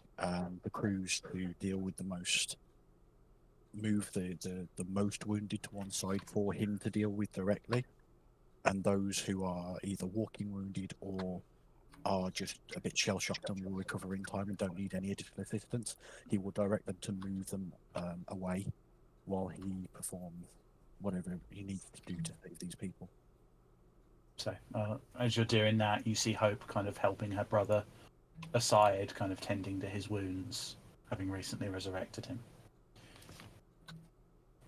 H: the crews to deal with the most, move the most wounded to one side for him to deal with directly, and those who are either walking wounded or are just a bit shell-shocked and will recover in time and don't need any additional assistance, he will direct them to move them away while he performs whatever he needs to do to save these people.
B: So, as you're doing that, you see Hope kind of helping her brother aside, kind of tending to his wounds, having recently resurrected him.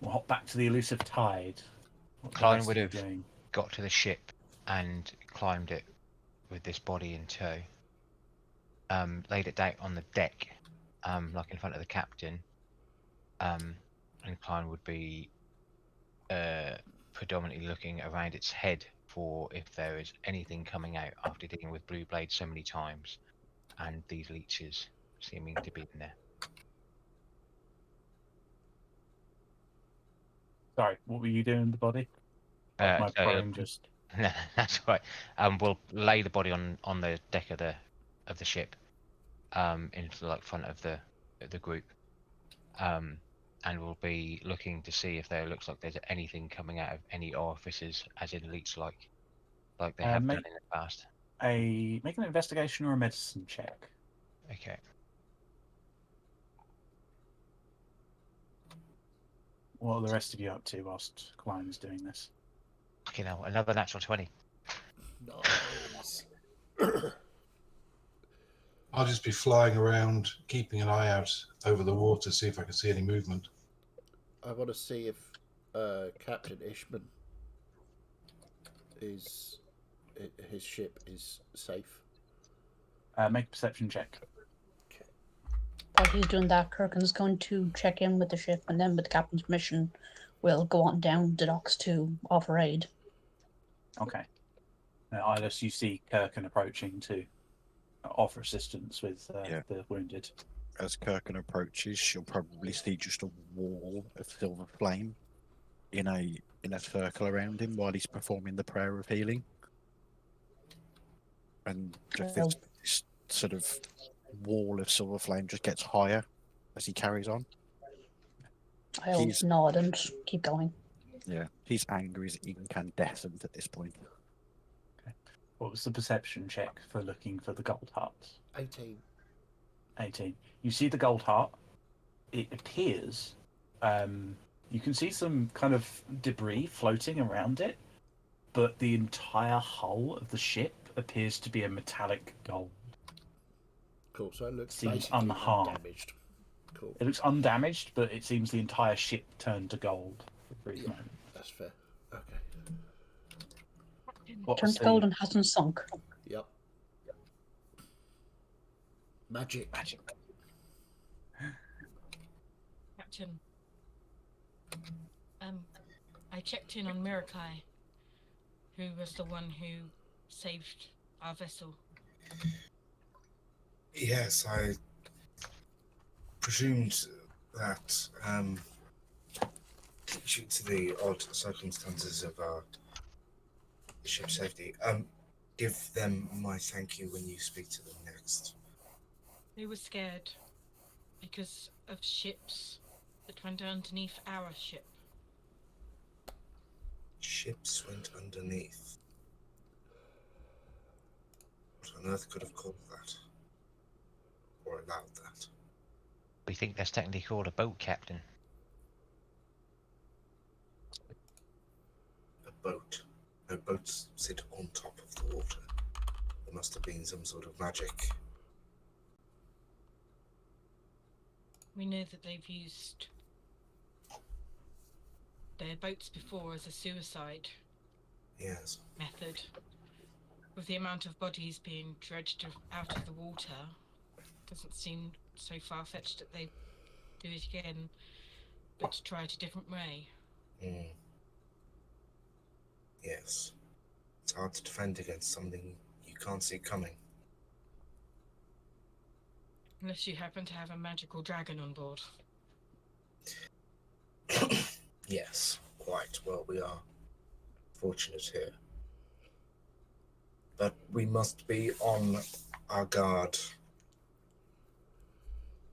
B: We'll hop back to the elusive tide. What the
F: Klein
B: rest
F: would
B: of you
F: have
B: doing?
F: got to the ship and climbed it with this body in tow. Laid it down on the deck, like in front of the captain. And Klein would be predominantly looking around its head for if there is anything coming out after dealing with Blue Blade so many times, and these leeches seeming to be in there.
B: Sorry, what were you doing with the body? My
F: So
B: brain just...
F: No, that's right. We'll lay the body on the deck of the ship, into like front of the group, and we'll be looking to see if there looks like there's anything coming out of any orifices, as in leech like they have done in the past.
B: Make an investigation or a medicine check.
F: Okay.
B: What are the rest of you up to whilst Klein's doing this?
F: Fucking hell, another natural 20.
A: Nice.
C: I'll just be flying around, keeping an eye out over the water, see if I can see any movement.
A: I want to see if Captain Ishman is his ship is safe.
B: Make a perception check.
E: While he's doing that, Kirkin's going to check in with the ship, and then with the captain's permission, we'll go on down the docks to offer aid.
B: Okay. Ilis, you see Kirkin approaching to offer assistance with the wounded.
H: As Kirkin approaches, she'll probably see just a wall of silver flame in a circle around him while he's performing the prayer of healing. And just this sort of wall of silver flame just gets higher as he carries on.
E: I'll nod and keep going.
H: Yeah, his anger is incandescent at this point.
B: Okay. What was the perception check for looking for the gold hearts?
A: 18.
B: 18. You see the gold heart. It appears you can see some kind of debris floating around it, but the entire hull of the ship appears to be a metallic gold.
A: Cool, so it looks
B: Seems
A: basically
B: unharmed.
A: undamaged. Cool.
B: It looks undamaged, but it seems the entire ship turned to gold for a brief moment.
A: That's fair. Okay.
B: What
E: Turned
B: was
E: to gold and hasn't sunk.
A: Yep. Magic.
G: Captain. I checked in on Mirakai, who was the one who saved our vessel.
D: Yes, I presumed that, due to the odd circumstances of our ship's safety, give them my thank you when you speak to them next.
G: They were scared because of ships that went underneath our ship.
D: Ships went underneath. What on earth could have caused that? Or allowed that?
F: We think that's technically called a boat, Captain.
D: A boat. No, boats sit on top of the water. There must have been some sort of magic.
G: We know that they've used their boats before as a suicide
D: Yes.
G: method. With the amount of bodies being dredged out of the water, doesn't seem so far-fetched that they do it again, but to try it a different way.
D: Yes. It's hard to defend against something you can't see coming.
G: Unless you happen to have a magical dragon on board.
D: Yes, quite. Well, we are fortunate here. But we must be on our guard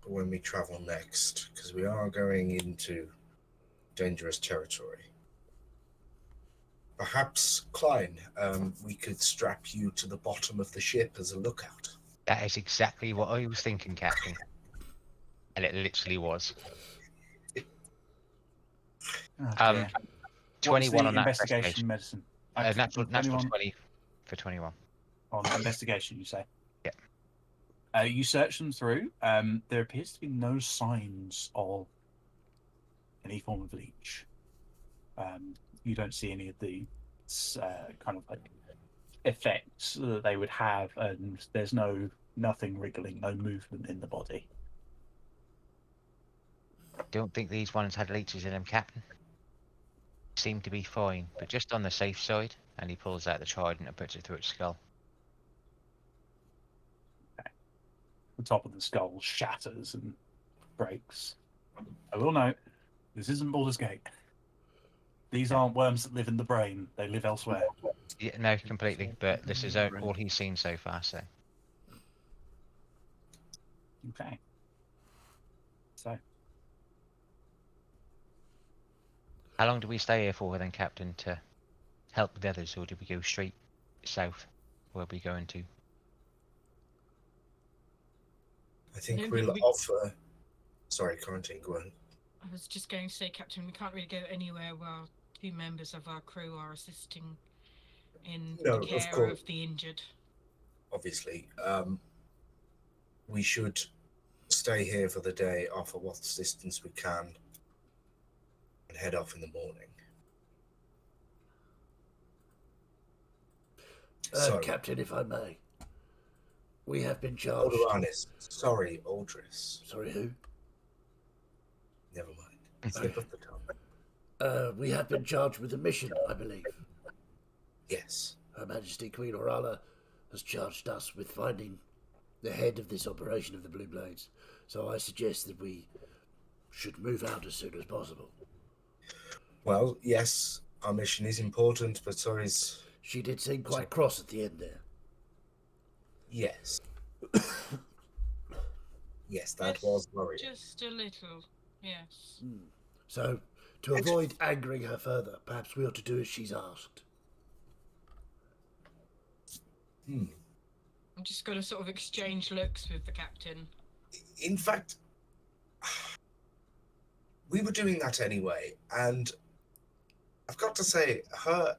D: for when we travel next, because we are going into dangerous territory. Perhaps, Klein, we could strap you to the bottom of the ship as a lookout.
F: That is exactly what I was thinking, Captain. And it literally was.
B: Oh, dear.
F: 21 on that
B: investigation medicine.
F: Natural
B: 21
F: 20 for 21.
B: on investigation, you say?
F: Yeah.
B: You search them through. There appears to be no signs of any form of leech. You don't see any of the kind of like effects that they would have, and there's nothing wriggling, no movement in the body.
F: Don't think these ones had leeches in them, Captain. Seem to be fine, but just on the safe side. And he pulls out the trident and puts it through its skull.
B: Okay. The top of the skull shatters and breaks. I will note, this isn't Baldur's Gate. These aren't worms that live in the brain. They live elsewhere.
F: Yeah, no, completely. But this is all he's seen so far, so.
B: Okay. So,
F: How long do we stay here for then, Captain, to help the others, or do we go straight south? Where are we going to?
D: I think
G: Maybe
D: we'll
G: we-
D: offer... Sorry, Quarantine, go on.
G: I was just going to say, Captain, we can't really go anywhere while 2 members of our crew are assisting in
D: No,
G: the
D: of
G: care
D: course.
G: of the injured.
D: Obviously, we should stay here for the day, offer what assistance we can, and head off in the morning. So,
A: Captain, if I may, we have been charged.
D: Alderanis, sorry, Aldris.
A: Sorry, who?
D: Never mind. Slip of the tongue.
A: We have been charged with a mission, I believe.
D: Yes.
A: Her Majesty Queen Orala has charged us with finding the head of this operation of the Blue Blades. So I suggest that we should move out as soon as possible.
D: Well, yes, our mission is important, but so is...
A: She did seem quite cross at the end there.
D: Yes. Yes, that was worrying.
G: Just a little, yes.
A: So, to avoid angering her further, perhaps we ought to do as she's asked.
G: I'm just going to sort of exchange looks with the captain.
D: In fact, we were doing that anyway, and I've got to say, her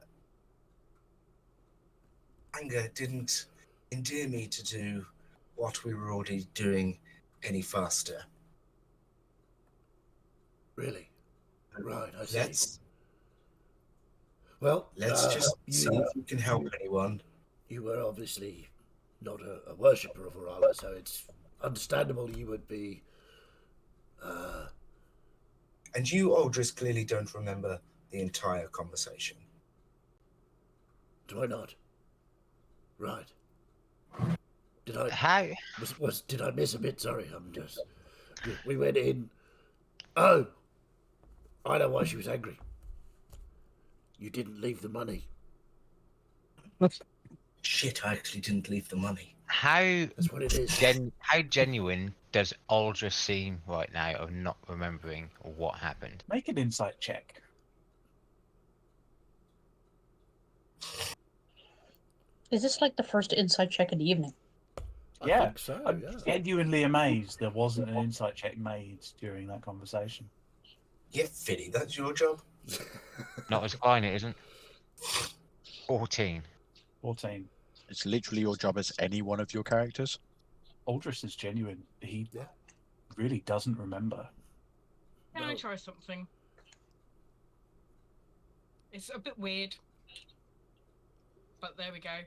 D: anger didn't endear me to do what we were already doing any faster.
A: Really? Right, I see.
D: Let's
A: Well,
D: just see if we can help anyone.
A: You were obviously not a worshipper of Orala, so it's understandable you would be...
D: And you, Aldris, clearly don't remember the entire conversation.
A: Do I not? Right. Did I...
F: How?
A: Did I miss a bit? Sorry, I'm just... We went in... Oh! I know why she was angry. You didn't leave the money.
D: Shit, I actually didn't leave the money.
F: How
A: That's what it is.
F: how genuine does Aldris seem right now of not remembering what happened?
B: Make an insight check.
E: Is this like the first inside check of the evening?
A: I
B: Yeah.
A: think so,
B: I'm
A: yeah.
B: genuinely amazed there wasn't an insight check made during that conversation.
D: Yeah, Fiddy, that's your job.
F: Not as fine, it isn't. 14.
B: 14.
H: It's literally your job as any one of your characters.
B: Aldris is genuine. He
A: Yeah.
B: really doesn't remember.
G: Can I
A: No.
G: try something? It's a bit weird. But there we go.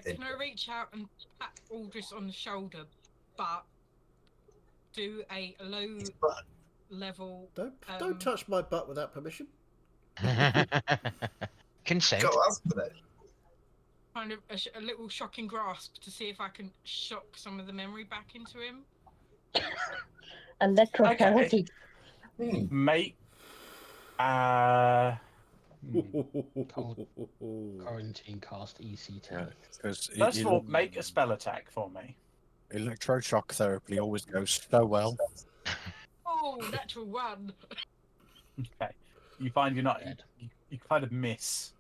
G: Can I reach out and pat Aldris on the shoulder, but do a low
D: But
G: level...
A: Don't touch my butt without permission.
F: Consent.
D: go after that.
G: kind of a little shocking grasp to see if I can shock some of the memory back into him.
E: Electrotherapy.
B: Make
I: Quarantine cast EC2.
H: Because
B: first of all, make a spell attack for me.
H: electroshock therapy always goes so well.
G: Oh, natural 1.
B: Okay, you find you're not.
I: Dead.
B: You kind of miss.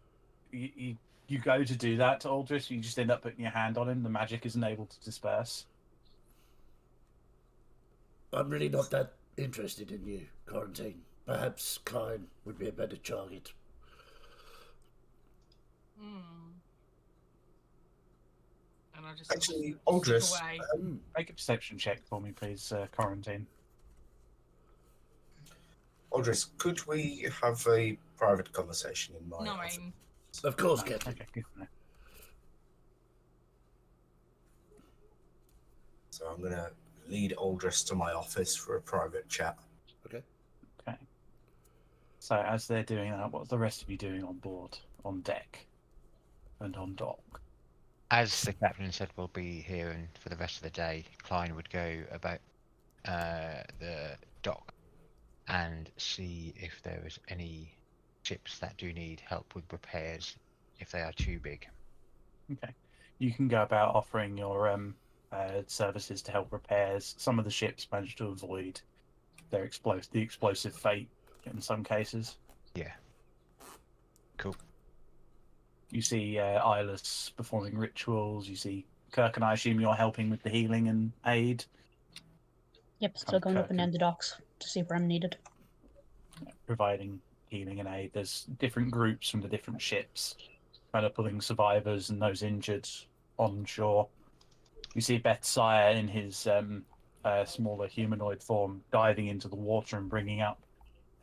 B: You go to do that to Aldris, you just end up putting your hand on him. The magic isn't able to disperse.
A: I'm really not that interested in you, Quarantine. Perhaps Klein would be a better target.
G: And I just
D: Actually,
G: slip
D: Aldris,
G: away.
B: Make a perception check for me, please, Quarantine.
D: Aldris, could we have a private conversation in my office?
G: 9.
A: Of course, Captain.
B: Okay, good to know.
D: So I'm going to lead Aldris to my office for a private chat.
A: Okay.
B: Okay. So as they're doing that, what's the rest of you doing on board, on deck, and on dock?
F: As the captain said, we'll be here and for the rest of the day. Klein would go about the dock and see if there is any ships that do need help with repairs if they are too big.
B: Okay. You can go about offering your services to help repairs. Some of the ships manage to avoid their the explosive fate in some cases.
F: Yeah. Cool.
B: You see Eyeless performing rituals. You see Kirk, and I assume you're helping with the healing and aid.
E: Yep, still going up and down the docks to see where I'm needed.
B: providing healing and aid. There's different groups from the different ships, kind of pulling survivors and those injured on shore. You see Beth Sire in his smaller humanoid form diving into the water and bringing up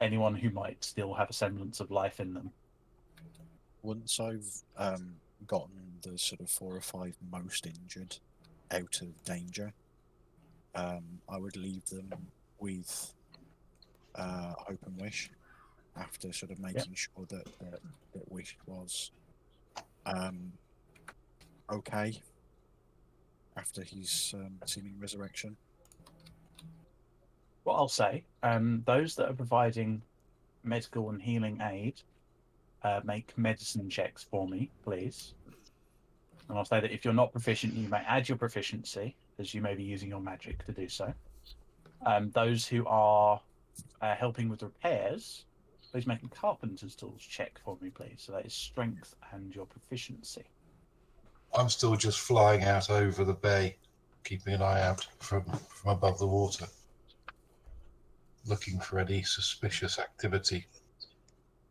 B: anyone who might still have a semblance of life in them.
H: Once I've gotten the sort of 4 or 5 most injured out of danger, I would leave them with hope and wish after sort of making sure that Wish was okay after his seeming resurrection.
B: What I'll say, those that are providing medical and healing aid, make medicine checks for me, please. And I'll say that if you're not proficient, you may add your proficiency, as you may be using your magic to do so. Those who are helping with repairs, please make a carpenter's tools check for me, please. So that is strength and your proficiency.
C: I'm still just flying out over the bay, keeping an eye out from above the water, looking for any suspicious activity.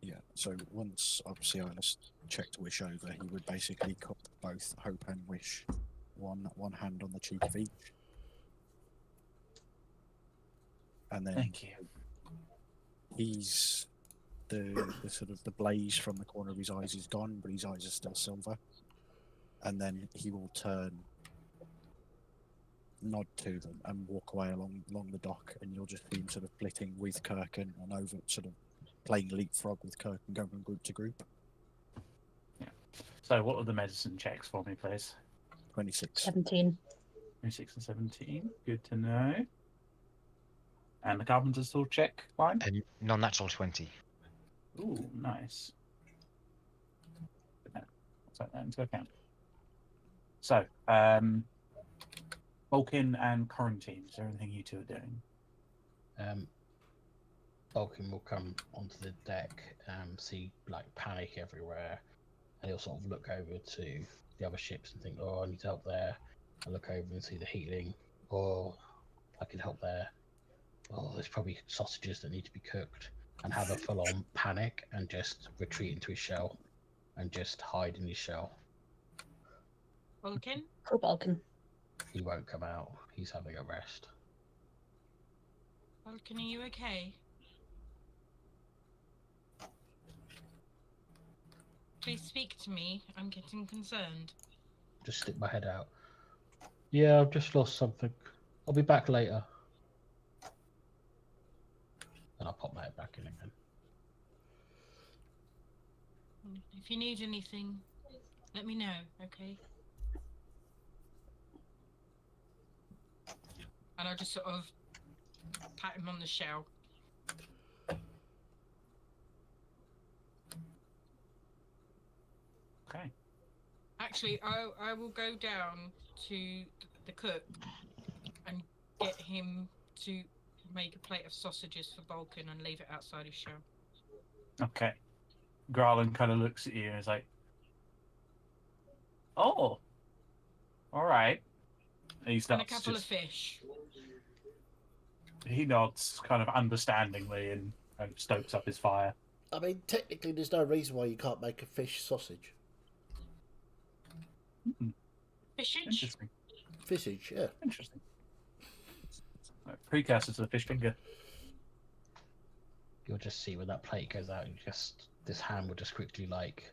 H: Yeah, so once obviously Ernest checked Wish over, he would basically cup both Hope and Wish, one hand on the cheek of each. And then
B: Thank you.
H: he's the sort of the blaze from the corner of his eyes is gone, but his eyes are still silver. And then he will turn, nod to them, and walk away along the dock, and you'll just see him sort of flitting with Kirk and over, sort of playing leapfrog with Kirk and going from group to group.
B: So what are the medicine checks for me, please?
H: 26.
E: 17.
B: 26 and 17. Good to know. And the carpenter's tool check line?
F: And non-natural 20.
B: Ooh, nice. I'll take that into account. So, Vulcan and Quarantine, is there anything you two are doing?
I: Vulcan will come onto the deck, see like panic everywhere, and he'll sort of look over to the other ships and think, "Oh, I need help there." I look over and see the healing. Oh, I can help there. Oh, there's probably sausages that need to be cooked, and have a full-on panic and just retreat into his shell and just hide in his shell.
G: Vulcan?
E: For Balkan.
I: He won't come out. He's having a rest.
G: Vulcan, are you okay? Please speak to me. I'm getting concerned.
I: Just stick my head out. Yeah, I've just lost something. I'll be back later. And I'll pop my head back in again.
G: If you need anything, let me know, okay? And I'll just sort of pat him on the shell.
B: Okay.
G: Actually, I will go down to the cook and get him to make a plate of sausages for Balkan and leave it outside his shell.
B: Okay. Garland kind of looks at you and is like, "Oh, all right." And he
G: And
B: starts
G: a couple of fish.
B: He nods kind of understandingly and stokes up his fire.
A: I mean, technically, there's no reason why you can't make a fish sausage.
G: Fishage?
B: Interesting.
A: Fishage, yeah.
B: Interesting. Precursor to the fish finger.
I: You'll just see when that plate goes out, this hand will just quickly like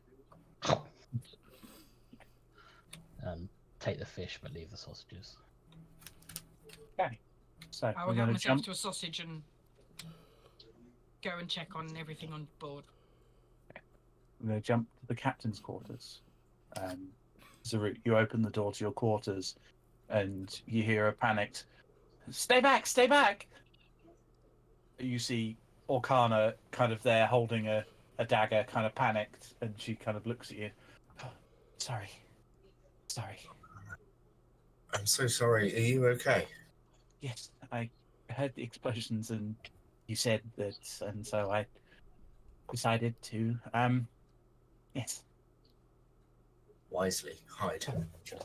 I: take the fish but leave the sausages.
B: Okay. So
G: I
B: we're
G: will help
B: going to
G: myself
B: jump.
G: to a sausage and go and check on everything on board.
B: We're going to jump to the captain's quarters. Zarut, you open the door to your quarters, and you hear a panicked, "Stay back! Stay back!" You see Orkana kind of there holding a dagger, kind of panicked, and she kind of looks at you. "Oh, sorry.
D: I'm so sorry. Are you okay?
B: Yes, I heard the explosions, and you said that, and so I decided to, yes.
D: Wisely hide.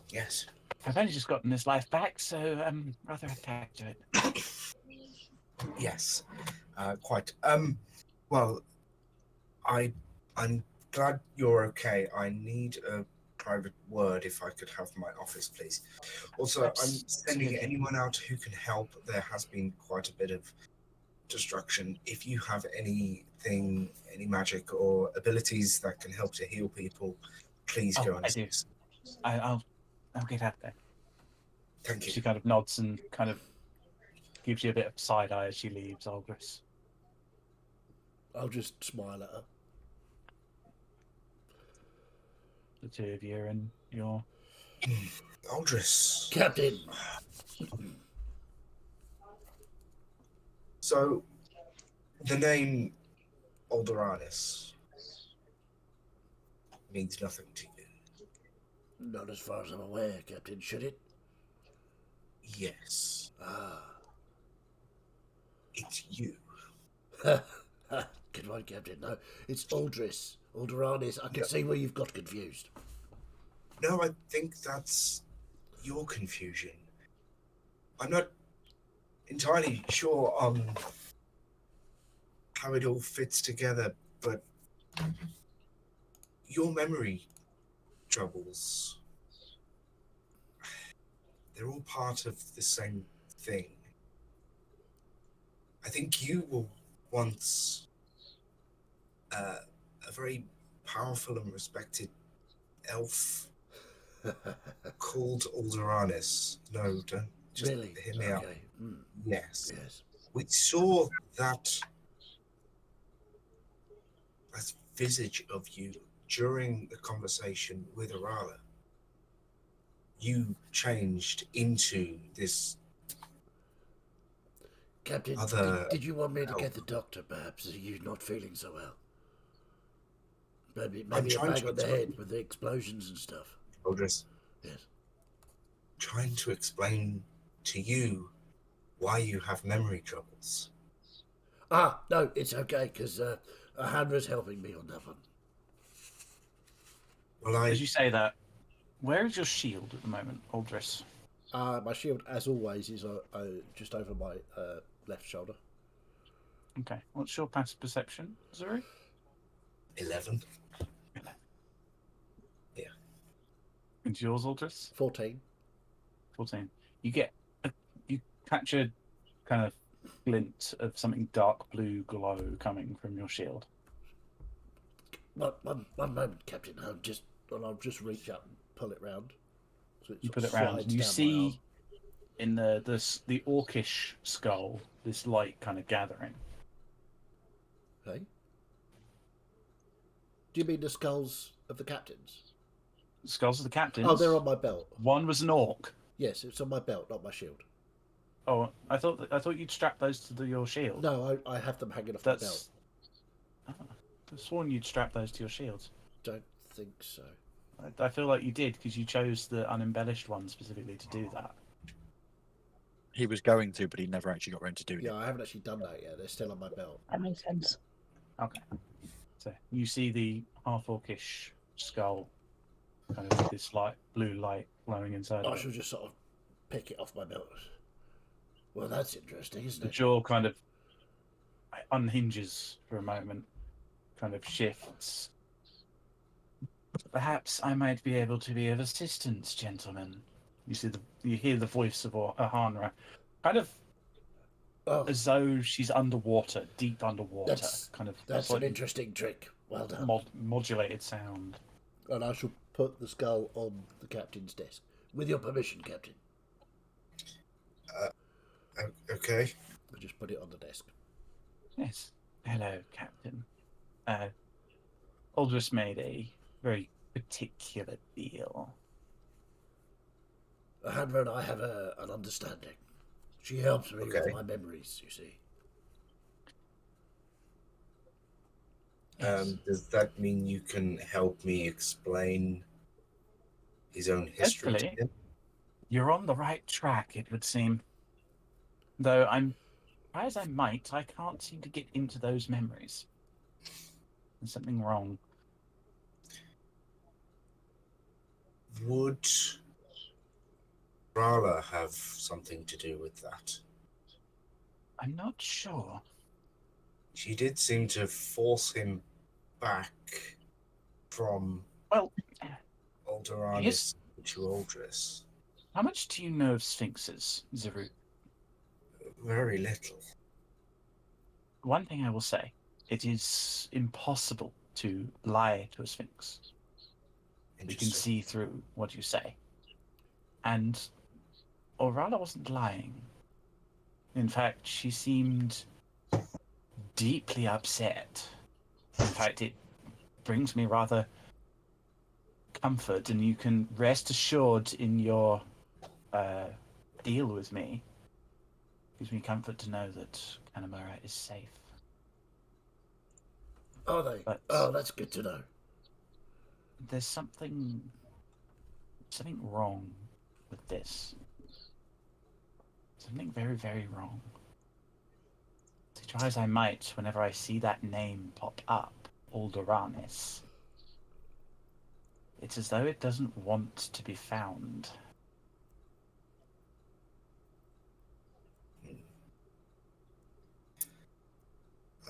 D: Yes.
B: I've only just gotten this life back, so rather attached to it.
D: Yes. Quite. Well, I'm glad you're okay. I need a private word if I could have my office, please. Also, I'm sending
B: Absolutely.
D: anyone out who can help. There has been quite a bit of destruction. If you have anything, any magic or abilities that can help to heal people, please
B: Oh,
D: go and
B: I do.
D: assist.
B: I'll get out there.
D: Thank you.
B: She kind of nods and kind of gives you a bit of side eye as she leaves, Aldous.
A: I'll just smile at her.
B: The two of you are in your.
D: Aldris.
A: Captain.
D: So, the name Alderanis means nothing to you.
A: Not as far as I'm aware, Captain. Should it?
D: Yes,
A: Ah.
D: it's you.
A: Good one, Captain. No, it's Aldris. Alderanis. I can
D: Yep.
A: see where you've got confused.
D: No, I think that's your confusion. I'm not entirely sure on how it all fits together, but your memory troubles, they're all part of the same thing. I think you were once a very powerful and respected elf called Alderanis. No, don't just
A: Really?
D: hear me out.
A: Okay. Mm,
D: Yes.
A: yes.
D: We saw that visage of you during the conversation with Arala. You changed into this
A: Captain,
D: other
A: did you want me to
D: elf.
A: get the doctor, perhaps? Are you not feeling so well?
D: I'm
A: Maybe a
D: trying
A: bag
D: to
A: on the
D: explain,
A: head with the explosions and stuff.
D: Aldris,
A: Yes.
D: trying to explain to you why you have memory troubles.
A: Ah, no, it's okay, because Hanra's helping me on that one.
D: Well,
B: As you say that, where is your shield at the moment, Aldris?
A: My shield, as always, is just over my left shoulder.
B: Okay. What's your passive perception, Zuri?
D: 11.
B: And yours, Aldris?
A: 14.
B: 14. You catch a kind of glint of something dark blue glow coming from your shield.
A: One moment, Captain. I'll just reach up and pull it round. So
B: You
A: sort
B: put
A: of
B: it round,
A: slides
B: and you
A: down my
B: see in the orcish skull this light kind of gathering.
A: arm. Hey? Do you mean the skulls of the captains?
B: The skulls of the captains.
A: Oh, they're on my belt.
B: One was an orc.
A: Yes, it's on my belt, not my shield.
B: Oh, I thought you'd strap those to your shield.
A: No, I have them hanging off my belt.
B: Oh, I've sworn you'd strap those to your shields.
A: Don't think so.
B: I feel like you did because you chose the unembellished one specifically to do that.
H: He was going to, but he never actually got around to doing
A: Yeah,
H: it.
A: I haven't actually done that yet. They're still on my belt.
E: That makes sense.
B: Okay. So you see the half orcish skull, kind of with this light, blue light glowing inside
A: I
B: of it.
A: shall just sort of pick it off my belt. Well, that's interesting, isn't
B: The
A: it?
B: jaw kind of unhinges for a moment, kind of shifts. Perhaps I might be able to be of assistance, gentlemen. You hear the voice of Ahanra, kind of
A: Oh,
B: as though she's underwater, deep underwater, kind of
A: that's an
B: slightly
A: interesting trick. Well done.
B: modulated sound.
A: And I shall put the skull on the captain's desk. With your permission, Captain.
D: Okay.
A: I just put it on the desk.
B: Yes. Hello, Captain. Aldous made a very particular deal.
A: Hanra and I have an understanding. She helps me
D: Okay.
A: with my memories, you see.
B: Yes.
D: Does that mean you can help me explain his own history to
B: Hopefully.
D: him?
B: You're on the right track, it would seem. Though try as I might, I can't seem to get into those memories. There's something wrong.
D: Would Rala have something to do with that?
B: I'm not sure.
D: She did seem to force him back from
B: Well,
D: Alderanis to Aldris.
B: how much do you know of sphinxes, Zaru?
D: Very little.
B: One thing I will say, it is impossible to lie to a sphinx. We can
D: Interesting.
B: see through what you say. And Orala wasn't lying. In fact, she seemed deeply upset. In fact, it brings me rather comfort, and you can rest assured in your deal with me. Gives me comfort to know that Kanamura is safe.
A: Are they?
B: But
A: Oh, that's good to know.
B: there's something wrong with this. Something very, very wrong. To try as I might, whenever I see that name pop up, Alderanis, it's as though it doesn't want to be found.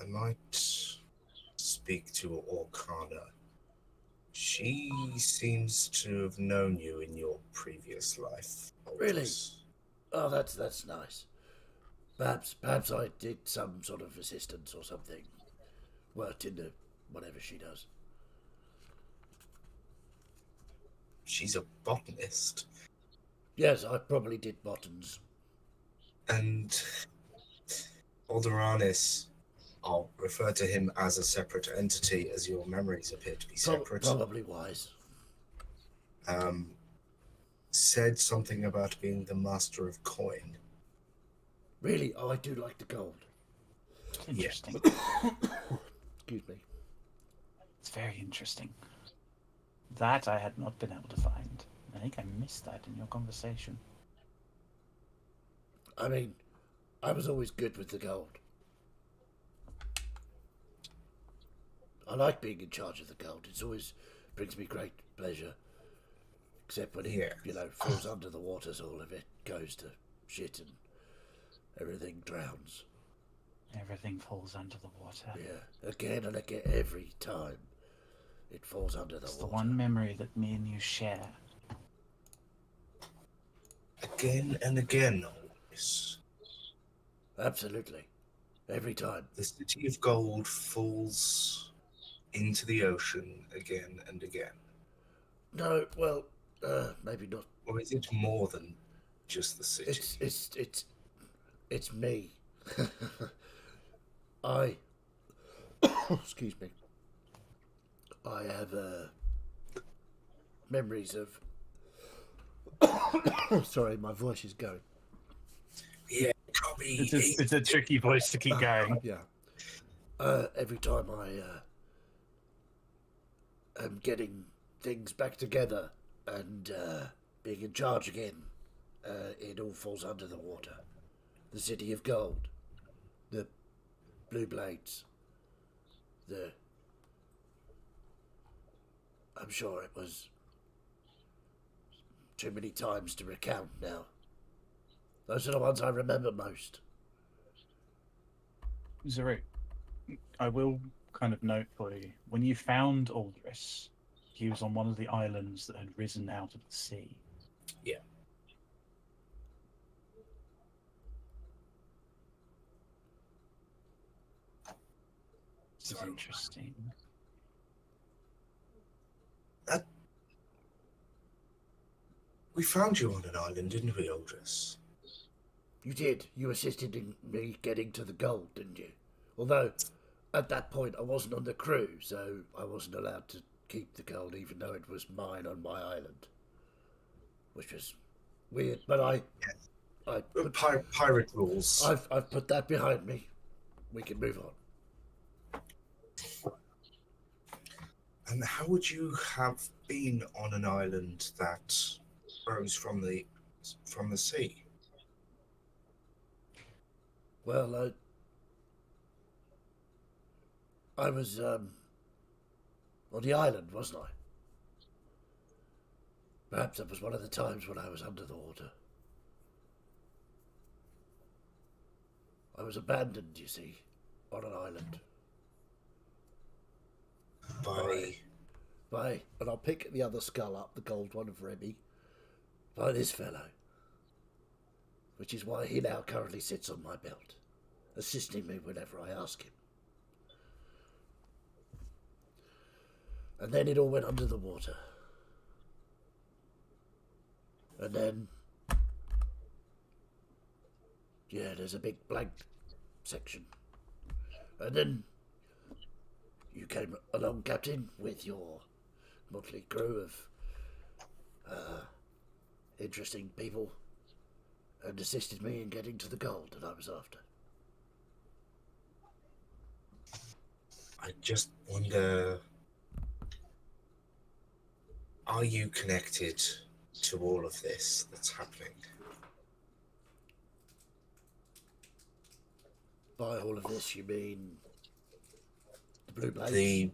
D: I might speak to Orkana. She seems to have known you in your previous life.
A: Really?
D: Aldris.
A: Oh, that's nice. Perhaps I did some sort of assistance or something. Worked in the whatever she does.
D: She's a botanist.
A: Yes, I probably did bottoms.
D: And Alderanis, I'll refer to him as a separate entity as your memories appear to be separate.
A: Probably wise.
D: Said something about being the master of coin.
A: Really? Oh, I do like the gold.
B: Interesting.
A: Excuse me.
B: It's very interesting. That I had not been able to find. I think I missed that in your conversation.
A: I mean, I was always good with the gold. I like being in charge of the gold. It always brings me great pleasure. Except when it, falls under the waters, all of it goes to shit and everything drowns.
B: Everything falls under the water.
A: Yeah, again and again, every time it falls under the
B: It's
A: water.
B: the one memory that me and you share.
D: Again and again, always.
A: Absolutely. Every time.
D: The city of gold falls into the ocean again and again.
A: No, well, maybe not.
D: Or is it more than just the city?
A: It's me. Excuse me. I have memories of. Sorry, my voice is going.
D: Yeah, copy.
B: It's a tricky voice to keep going.
A: Yeah. Every time I am getting things back together and being in charge again, it all falls under the water. The city of gold, the blue blades, I'm sure it was too many times to recount now. Those are the ones I remember most.
B: Zaru, I will kind of note for you, when you found Aldris, he was on one of the islands that had risen out of the sea.
D: Yeah.
B: This is interesting.
D: We found you on an island, didn't we, Aldris?
A: You did. You assisted in me getting to the gold, didn't you? Although, at that point, I wasn't on the crew, so I wasn't allowed to keep the gold, even though it was mine on my island. Which was weird, but
D: Pirate rules.
A: I've put that behind me. We can move on.
D: And how would you have been on an island that rose from the sea?
A: Well, I was on the island, wasn't I? Perhaps that was one of the times when I was under the water. I was abandoned, you see. on an island.
D: By
A: And I'll pick the other skull up, the gold one of Remy, by this fellow. Which is why he now currently sits on my belt, assisting me whenever I ask him. And then it all went under the water. And then, yeah, there's a big blank section. And then you came along, Captain, with your motley crew of interesting people and assisted me in getting to the gold that I was after.
D: I just wonder, are you connected to all of this that's happening?
A: By all of this, you mean the Blue Blades?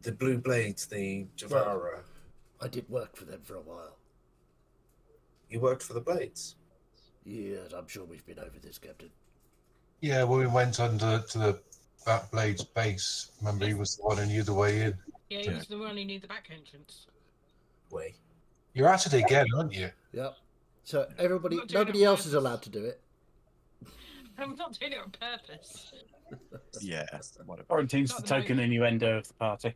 D: The Blue Blades, the Devourer.
A: I did work for them for a while.
D: You worked for the Blades?
A: Yes, I'm sure we've been over this, Captain.
C: Yeah, when we went under to that Blade's base, remember he was the one who knew the way in.
G: Yeah, he was the one who knew the back entrance.
D: Way.
C: You're at it again, aren't you?
A: Yep. So everybody,
G: Not doing it
A: nobody
G: on
A: else is
G: purpose.
A: allowed to do it.
G: I'm not doing it on purpose.
H: Yeah, whatever.
B: Quarantine's the
G: Not the
B: token
G: moment.
B: innuendo of the party.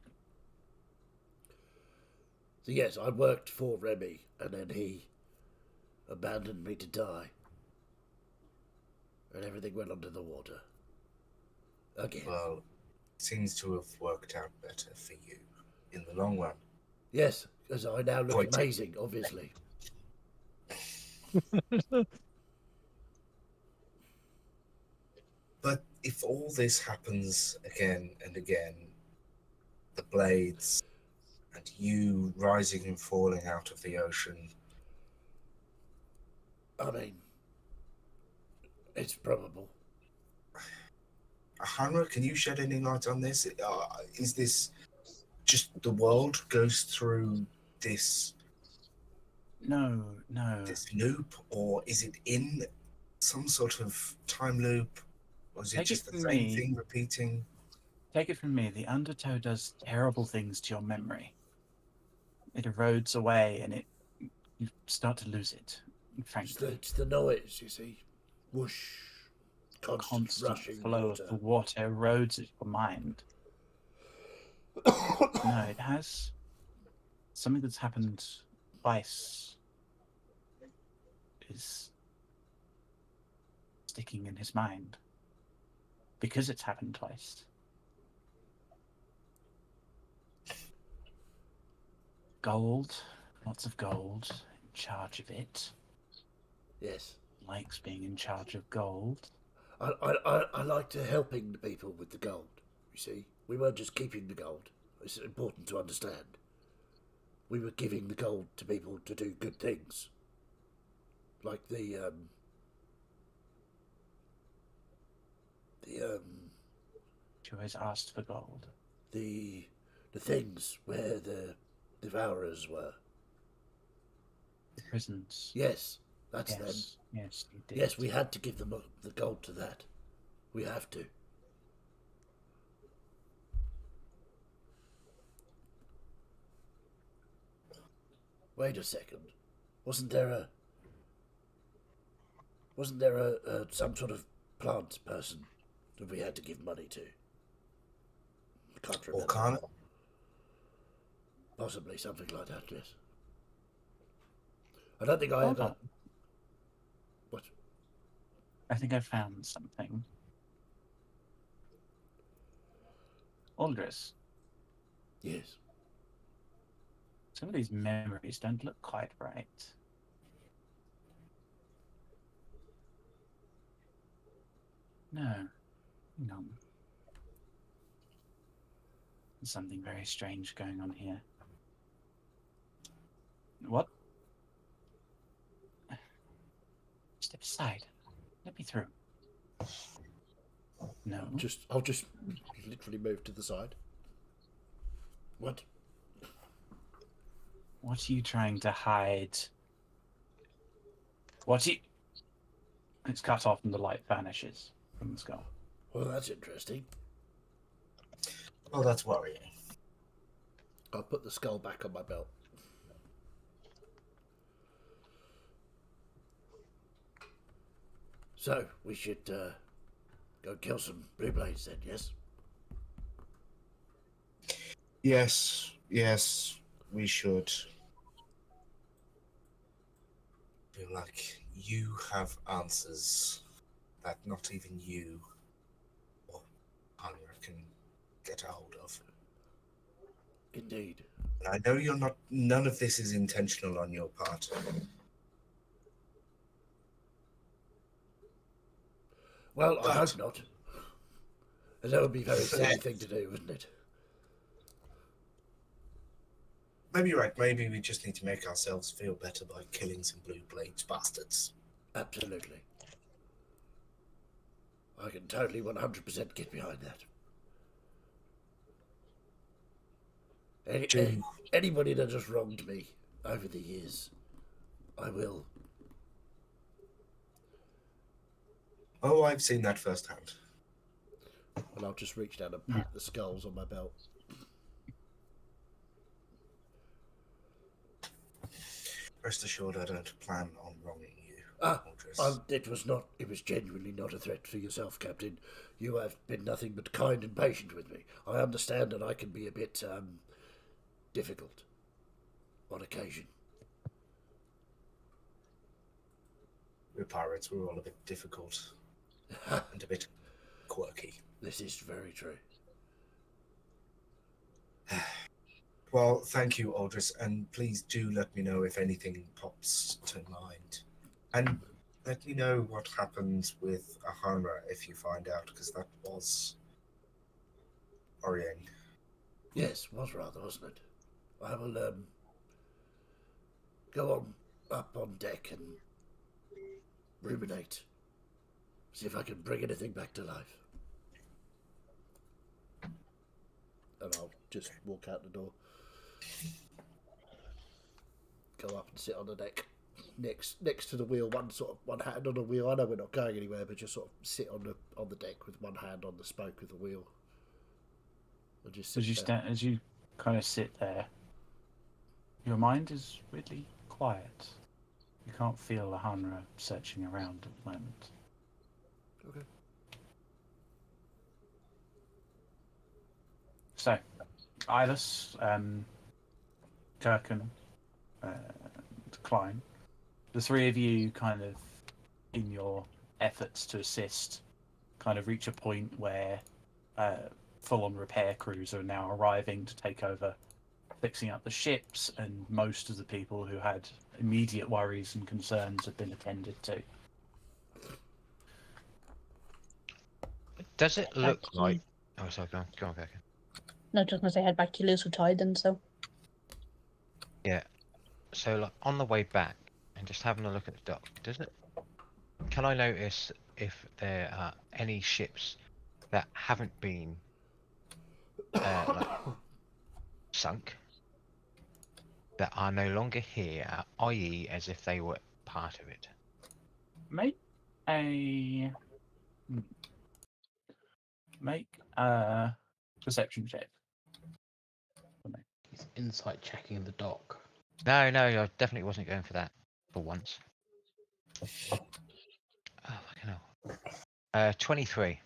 A: So yes, I worked for Remy, and then he abandoned me to die. And everything went under the water. Again.
D: Well, it seems to have worked out better for you in the long run.
A: Yes, because I now look
D: Quite.
A: amazing, obviously.
D: But if all this happens again and again, the Blades and you rising and falling out of the ocean,
A: I mean, it's probable.
D: Hanra, can you shed any light on this? Is this just the world goes through this
B: No.
D: this loop, or is it in some sort of time loop, or is it
B: Take it
D: just the
B: from
D: same
B: me.
D: thing repeating?
B: Take it from me, the undertow does terrible things to your memory. It erodes away and you start to lose it, frankly.
A: It's the noise, you see. Whoosh. Constant rushing
B: flow
A: water.
B: of the water erodes your mind. No, it has something that's happened twice is sticking in his mind because it's happened twice. Gold, lots of gold, in charge of it.
A: Yes.
B: Likes being in charge of gold.
A: I like to helping the people with the gold, you see. We weren't just keeping the gold. It's important to understand. We were giving the gold to people to do good things. Like
B: You always asked for gold.
A: the things where the devourers were.
B: The prisons.
A: Yes, that's them.
B: Yes, you did.
A: Yes, we had to give them the gold to that. We have to. Wait a second. Wasn't there a some sort of plant person that we had to give money to? I can't remember.
D: Orkana?
A: Possibly something like that, yes. I don't think I
B: Hold
A: ever...
B: on.
A: What?
B: I think I found something. Aldris,
A: Yes.
B: some of these memories don't look quite right. No. Hang on. There's something very strange going on here. What? Step aside. Let me through. No.
A: I'll just literally move to the side. What?
B: What are you trying to hide? What are you... It's cut off and the light vanishes from the skull.
A: Well, that's interesting.
D: Well, that's worrying.
A: I'll put the skull back on my belt. So, we should go kill some blue blades then, yes?
D: Yes, we should. I feel like you have answers that not even you or Hunter can get a hold of.
A: Indeed.
D: And I know you're not. None of this is intentional on your part.
A: Well, I
D: But-
A: hope not. And that would be a very silly thing to do, wouldn't it?
D: Maybe you're right. Maybe we just need to make ourselves feel better by killing some blue blades bastards.
A: Absolutely. I can totally 100% get behind that. Anybody that has wronged me over the years, I will.
D: Oh, I've seen that firsthand.
A: And I'll just reach down and pat the skulls on my belt.
D: Rest assured, I don't plan on wronging you.
A: Aldris. It was genuinely not a threat for yourself, Captain. You have been nothing but kind and patient with me. I understand that I can be a bit, difficult on occasion.
D: We're pirates. We're all a bit difficult and a bit quirky.
A: This is very true.
D: Well, thank you, Aldris, and please do let me know if anything pops to mind. And let me know what happens with Ahara if you find out, because that was worrying.
A: Yes, was rather, wasn't it? I will, go on up on deck and ruminate. See if I can bring anything back to life. And I'll just walk out the door. Go up and sit on the deck. Next to the wheel, one hand on the wheel. I know we're not going anywhere, but just sort of sit on the deck with one hand on the spoke of the wheel. And just sit there.
B: As you kind of sit there, your mind is really quiet. You can't feel the Hanra searching around at the moment.
A: Okay.
B: So, Ilis, Kirken, and Klein, the three of you kind of, in your efforts to assist, kind of reach a point where full-on repair crews are now arriving to take over fixing up the ships, and most of the people who had immediate worries and concerns have been attended to.
F: Does it look
E: Back to-
F: like? Oh, sorry. Go on, Becca.
E: No, just gonna say head back to Elusive Tide then. So
F: Yeah. So, like on the way back, and just having a look at the dock, does it? Can I notice if there are any ships that haven't been like, sunk, that are no longer here, i.e., as if they were part of it?
B: Make a perception check.
I: He's insight checking the dock.
F: No, I definitely wasn't going for that for once. Oh, fucking hell. 23.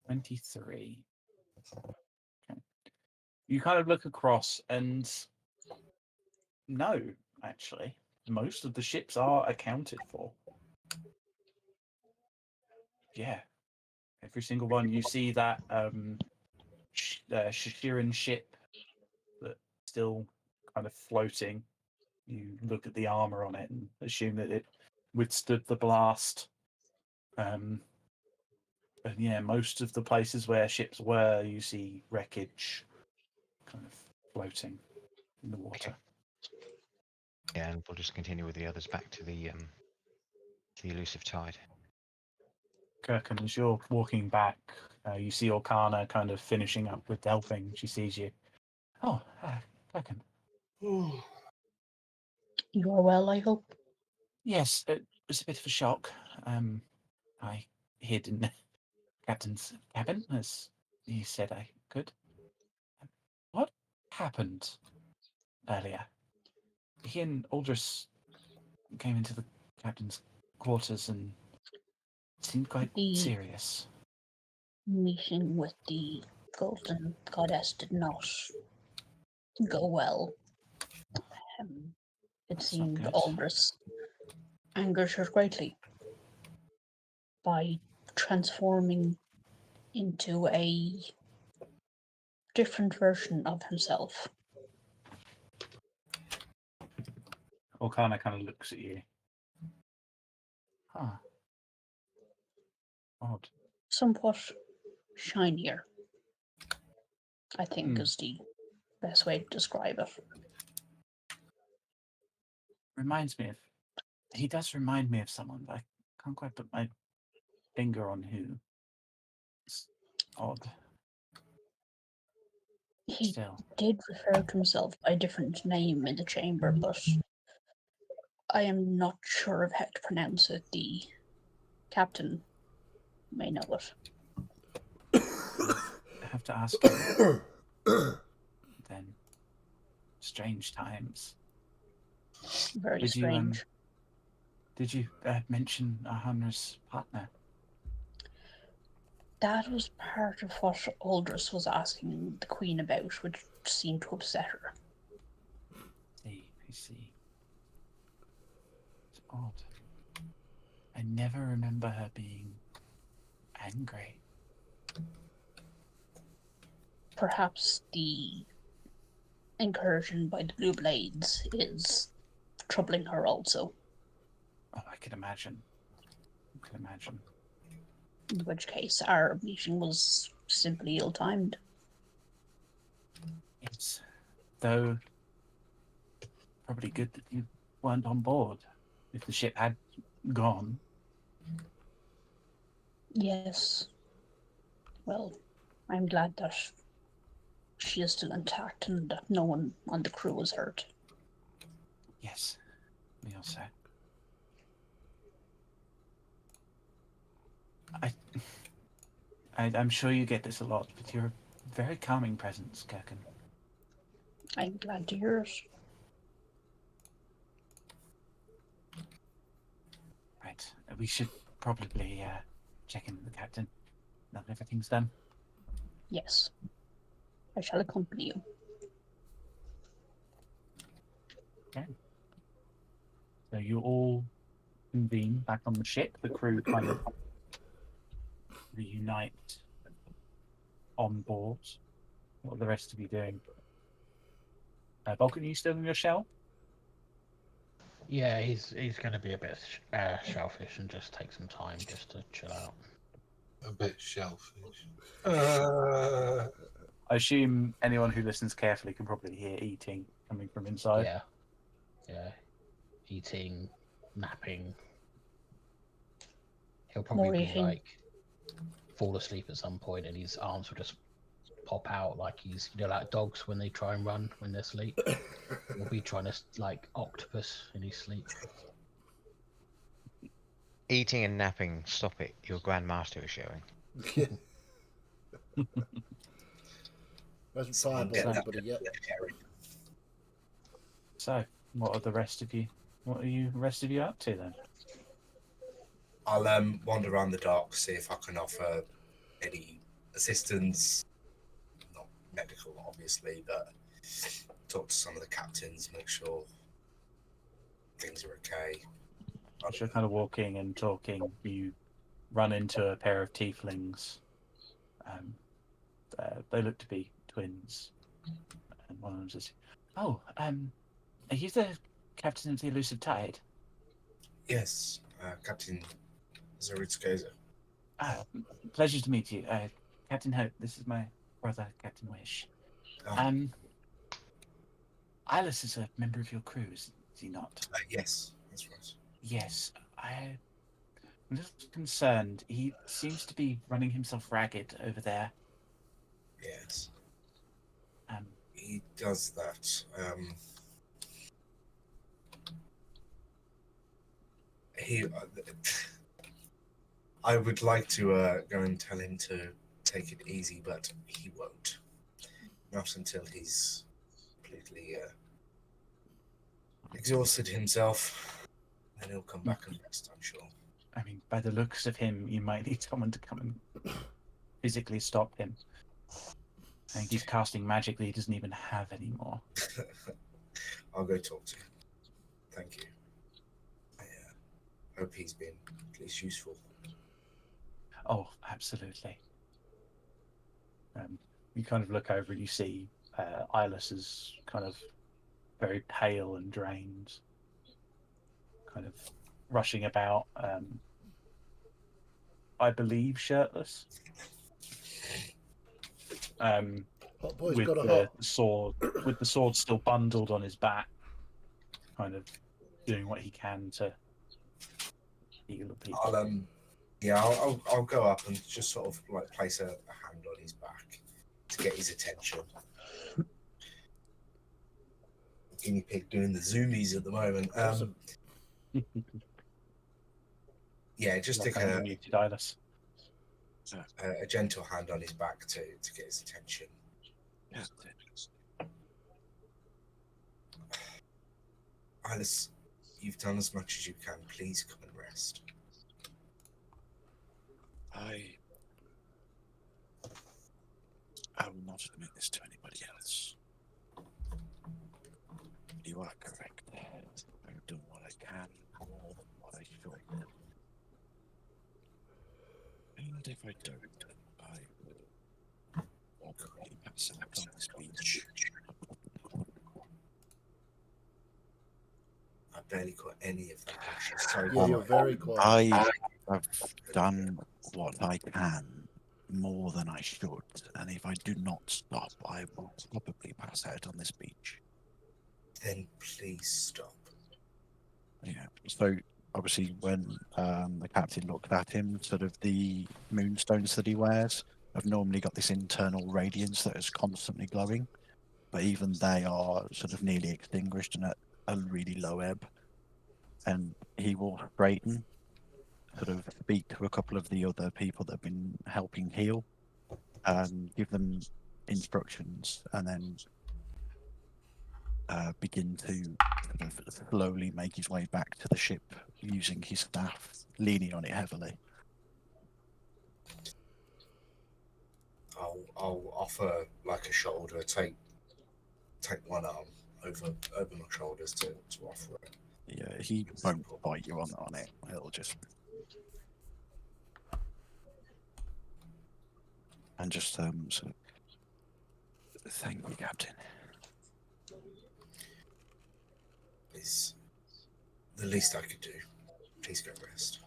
B: 23. Okay. You kind of look across, and no, actually, most of the ships are accounted for. Yeah, every single one. You see that Shishiran ship that's still kind of floating. You look at the armor on it and assume that it withstood the blast. And yeah, most of the places where ships were, you see wreckage kind of floating in the water.
F: Yeah, and we'll just continue with the others back to the Elusive Tide.
B: Kirk, as you're walking back, you see Orkana kind of finishing up with Delphine. She sees you. Oh, Kirk.
E: you are well, I hope.
B: Yes, it was a bit of a shock. I hid in captain's cabin, as he said I could. What happened earlier? He and Aldous came into the captain's quarters and seemed quite
E: The
B: serious.
E: meeting with the Golden Goddess did not go well. It
B: That's not
E: seemed
B: good.
E: Aldous angered her greatly by transforming into a different version of himself.
B: Orkana kind of looks at you. Huh. Odd.
E: Somewhat shinier, I think, is the best way to describe it.
B: Reminds me of. He does remind me of someone, but I can't quite put my finger on who. It's odd.
E: He
B: Still.
E: did refer to himself by a different name in the chamber, but I am not sure of how to pronounce it. The captain may know it.
B: I have to ask you. Then. Strange times.
E: Very
B: Did
E: strange.
B: Did you mention Ahana's partner?
E: That was part of what Aldous was asking the Queen about, which seemed to upset her.
B: I see. It's odd. I never remember her being angry.
E: Perhaps the incursion by the Blue Blades is troubling her also.
B: Oh, I can imagine.
E: In which case, our meeting was simply ill-timed.
B: It's though probably good that you weren't on board. If the ship had gone.
E: Yes. Well, I'm glad that she is still intact and that no one on the crew was hurt.
B: Yes, we also. I'm sure you get this a lot, but you're a very calming presence, Kirkin.
E: I'm glad to hear it.
B: Right, we should probably check in with the captain. Now that everything's done.
E: Yes. I shall accompany you.
B: Okay. So you all convene back on the ship. The crew kind of reunite on board. What are the rest of you doing? Vulcan, are you still in your shell?
I: Yeah, he's going to be a bit shellfish and just take some time just to chill out.
C: A bit shellfish.
B: I assume anyone who listens carefully can probably hear eating coming from inside.
I: Yeah. Eating, napping. He'll probably
E: More
I: be
E: eating.
I: like fall asleep at some point and his arms will just pop out like he's, like dogs when they try and run when they're asleep. He'll be trying to like octopus in his sleep.
F: Eating and napping, stop it. Your grandmaster is showing.
A: Yeah. Hasn't
D: Someone
A: fireballed
D: get that
A: anybody yet.
D: vegetarian.
B: So, what are the rest of you? What are you rest of you up to then?
D: I'll wander around the dock, see if I can offer any assistance. Not medical, obviously, but talk to some of the captains, make sure things are okay.
B: As you're kind of walking and talking, you run into a pair of tieflings. They look to be twins. And one of them says, "Oh, are you the captain of the Elusive Tide?"
D: Yes, Captain Zaritskoza.
B: Pleasure to meet you. Captain Hope, this is my brother, Captain Wish.
D: Oh.
B: Ilis is a member of your crew, is he not?
D: Yes, that's right.
B: Yes, I'm a little concerned. He seems to be running himself ragged over there.
D: Yes. He does that. I would like to go and tell him to take it easy, but he won't. Not until he's completely exhausted himself. Then he'll come back and rest, I'm sure.
B: I mean, by the looks of him, you might need someone to come and physically stop him. I think he's casting magic that he doesn't even have anymore.
D: I'll go talk to him. Thank you. I hope he's been at least useful.
B: Oh, absolutely. You kind of look over and you see Eyeless is kind of very pale and drained, kind of rushing about. I believe shirtless.
A: Hot boy's
B: With
A: got a
B: the
A: hot.
B: sword, with the sword still bundled on his back, kind of doing what he can to heal the people.
D: I'll go up and just sort of like place a hand on his back to get his attention. Guinea pig doing the zoomies at the moment.
A: Awesome.
D: Yeah, just take
B: Kind of muted Eyeless.
D: a gentle hand on his back to get his attention. Alice, you've done as much as you can. Please come and rest.
H: I will not admit this to anybody else. You are correct. I've done what I can, more than what I should. And if I don't, I will probably pass out on this beach.
D: I barely caught any of that. Actually, sorry.
A: Yeah, you're very quiet.
H: I have done what I can, more than I should, and if I do not stop, I will probably pass out on this beach.
D: Then please stop.
H: Yeah. So obviously, when the captain looked at him, sort of the moonstones that he wears have normally got this internal radiance that is constantly glowing, but even they are sort of nearly extinguished and at a really low ebb. And he will straighten, sort of speak to a couple of the other people that have been helping heal, give them instructions, and then begin to sort of slowly make his way back to the ship using his staff, leaning on it heavily.
D: I'll offer like a shoulder, take one arm over my shoulders to offer it.
H: Yeah, he won't bite you on it. He'll just and just sort of thank you, Captain.
D: It's the least I could do. Please go rest.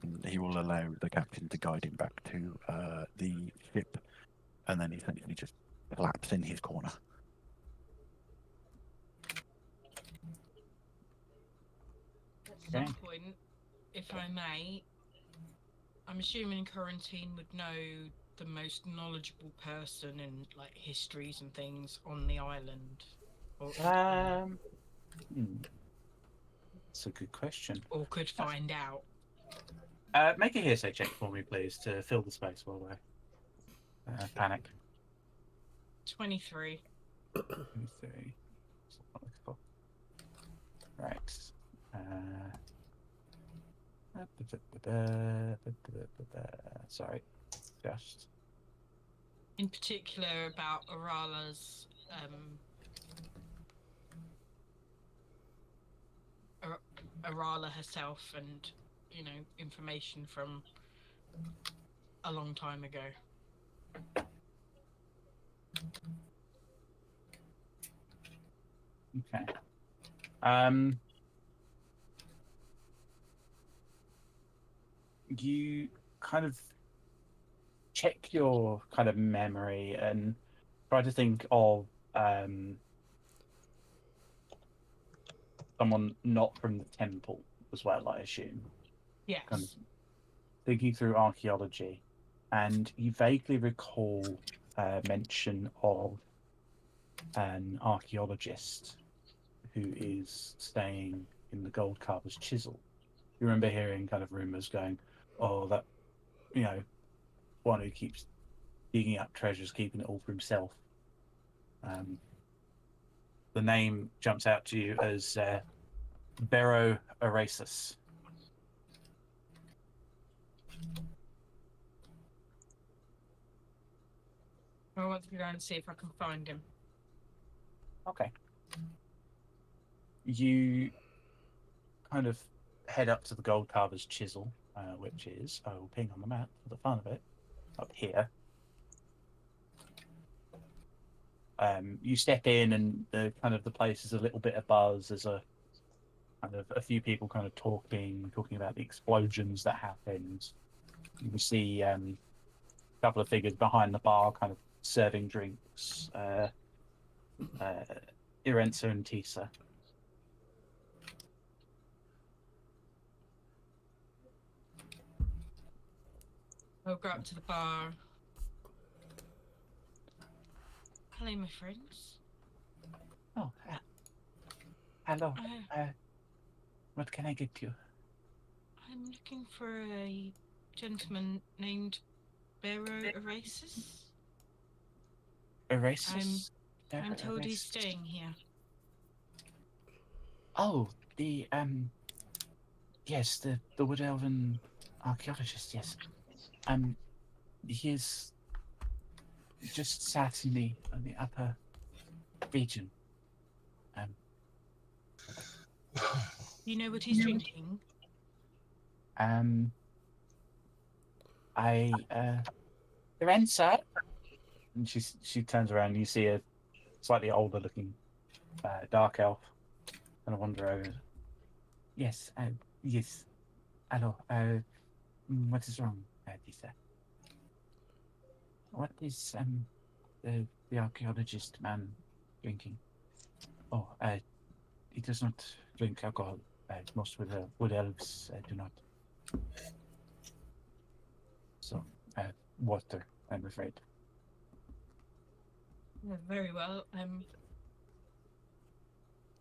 H: And he will allow the captain to guide him back to the ship, and then he essentially just collapses in his corner.
G: At some point, if I may, I'm assuming Quarantine would know the most knowledgeable person in like histories and things on the island. Or,
B: That's a good question.
G: or could find out.
B: Make a hearsay check for me, please, to fill the space while we're panic.
G: 23.
B: 23. Right. Sorry. Just.
G: In particular about Arala's Arala herself and, you know, information from a long time ago.
B: Okay. You kind of check your kind of memory and try to think of someone not from the temple as well, I assume.
G: Yes.
B: Kind of thinking through archaeology, and you vaguely recall mention of an archaeologist who is staying in the Gold Carver's Chisel. You remember hearing kind of rumors going, oh, that, one who keeps digging up treasures, keeping it all for himself. The name jumps out to you as Bero Erasus.
G: I want to go and see if I can find him.
B: Okay. You kind of head up to the Gold Carver's Chisel, which is, I will ping on the map for the fun of it, up here. You step in, and the place is a little bit abuzz. There's a few people kind of talking about the explosions that happened. You can see a couple of figures behind the bar, kind of serving drinks. Irenza and Tisa.
G: I'll go up to the bar. Hello, my friends.
B: Oh, hello. What can I get you?
G: I'm looking for a gentleman named Bero Erasus.
B: Erasus?
G: I'm told he's
B: Erasus.
G: staying here.
B: Oh, yes, the Wood Elven archaeologist, yes. He is just sat in the upper region.
G: You know what he's drinking?
B: Irenza. And she turns around, and you see a slightly older looking dark elf kind of wander over. Yes, yes. Hello. What is wrong, Tisa? What is the archaeologist man drinking? Oh, he does not drink alcohol. Most wood elves do not. So, water, I'm afraid.
G: Very well.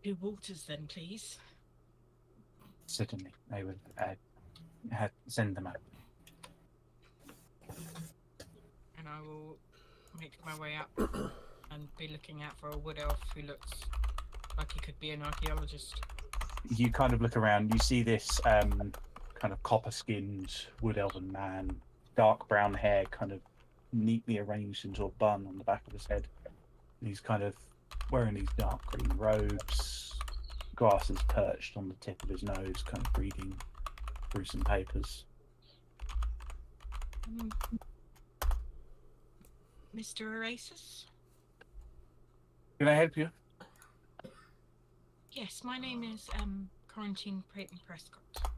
G: 2 waters then, please.
B: Certainly, I will send them out.
G: And I will make my way up and be looking out for a wood elf who looks like he could be an archaeologist.
B: You kind of look around, you see this kind of copper-skinned wood elven man, dark brown hair kind of neatly arranged into a bun on the back of his head. He's kind of wearing these dark green robes, glasses perched on the tip of his nose, kind of reading through some papers.
G: Mr. Erasus?
B: Can I help you?
G: Yes, my name is Quarantine Prayton Prescott.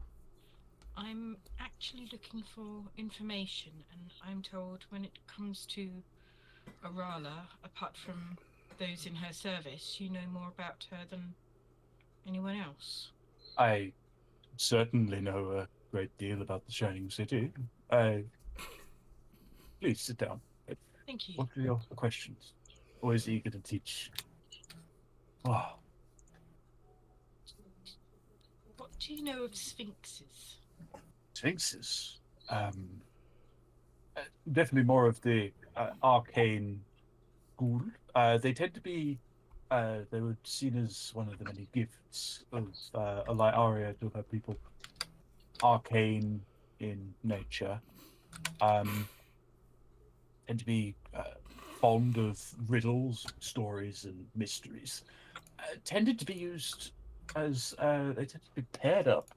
G: I'm actually looking for information, and I'm told when it comes to Arala, apart from those in her service, you know more about her than anyone else.
B: I certainly know a great deal about the Shining City. Please sit down.
G: Thank you.
B: What are your questions? Always eager to teach. Oh.
G: What do you know of sphinxes?
B: Sphinxes? Definitely more of the arcane school. They tend to be, they were seen as one of the many gifts of Aria to her people. Arcane in nature. Tend to be fond of riddles, stories, and mysteries. Tended to be used as, they tend to be paired up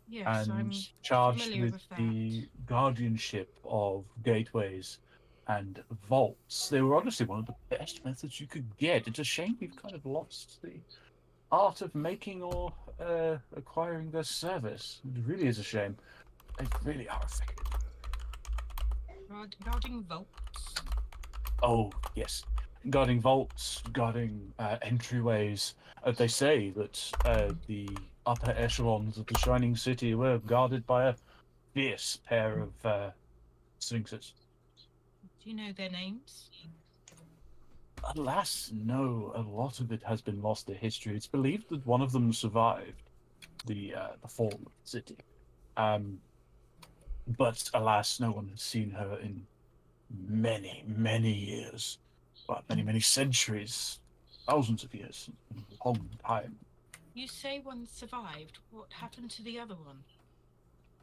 G: Yes, I'm
B: and charged
G: familiar
B: with
G: with that.
B: the guardianship of gateways and vaults. They were honestly one of the best methods you could get. It's a shame we've kind of lost the art of making or acquiring their service. It really is a shame. They really are effective.
G: Guarding vaults?
B: Oh, yes. Guarding vaults, guarding entryways. They say that the upper echelons of the Shining City were guarded by a fierce pair of sphinxes.
G: Do you know their names?
B: Alas, no. A lot of it has been lost to history. It's believed that one of them survived the fall of the city. But alas, no one has seen her in many, many years. Well, many, many centuries. Thousands of years. A long time.
G: You say one survived. What happened to the other one?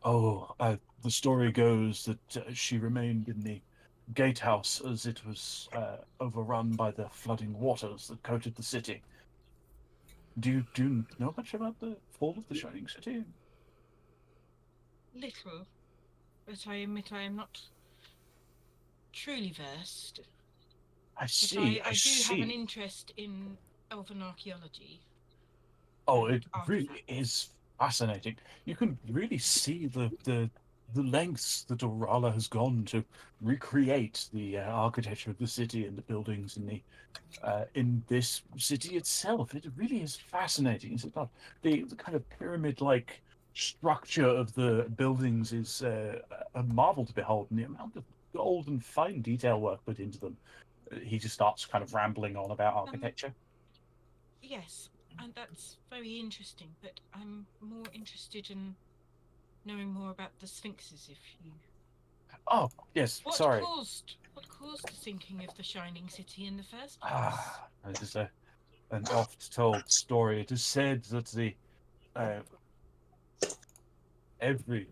B: Oh, the story goes that she remained in the gatehouse as it was overrun by the flooding waters that coated the city. Do you know much about the fall of the Shining City?
G: Little, but I admit I am not truly versed.
B: I
G: But
B: see, I
G: I do have an
B: see.
G: interest in elven archaeology
B: Oh,
G: and
B: it really
G: artifacts.
B: is fascinating. You can really see the lengths that Orala has gone to recreate the architecture of the city and the buildings in this city itself. It really is fascinating, is it not? The kind of pyramid-like structure of the buildings is a marvel to behold, and the amount of gold and fine detail work put into them. He just starts kind of rambling on about architecture.
G: Yes, and that's very interesting, but I'm more interested in knowing more about the sphinxes if you
B: Oh, yes, sorry.
G: what caused the sinking of the Shining City in the first place?
B: This is an oft-told story. It is said that uh, every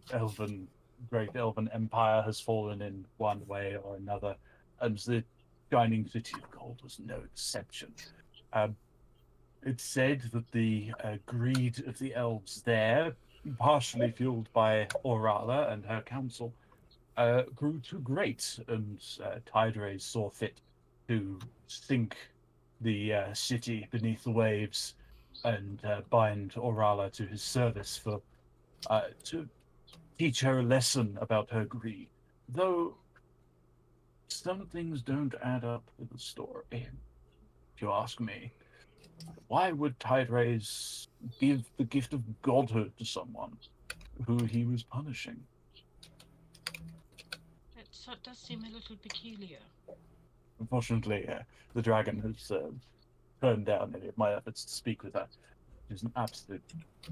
B: great elven empire has fallen in one way or another, and the Shining City of Gold was no exception. Um, it's said that the greed of the elves there, partially fueled by Orala and her council, grew too great, and Tiderace saw fit to sink the city beneath the waves and bind Orala to his service to teach her a lesson about her greed. Though some things don't add up with the story, if you ask me. Why would Tiderace give the gift of godhood to someone who he was punishing?
G: That does seem a little peculiar.
B: Unfortunately, the dragon has turned down any of my efforts to speak with her. It's an absolute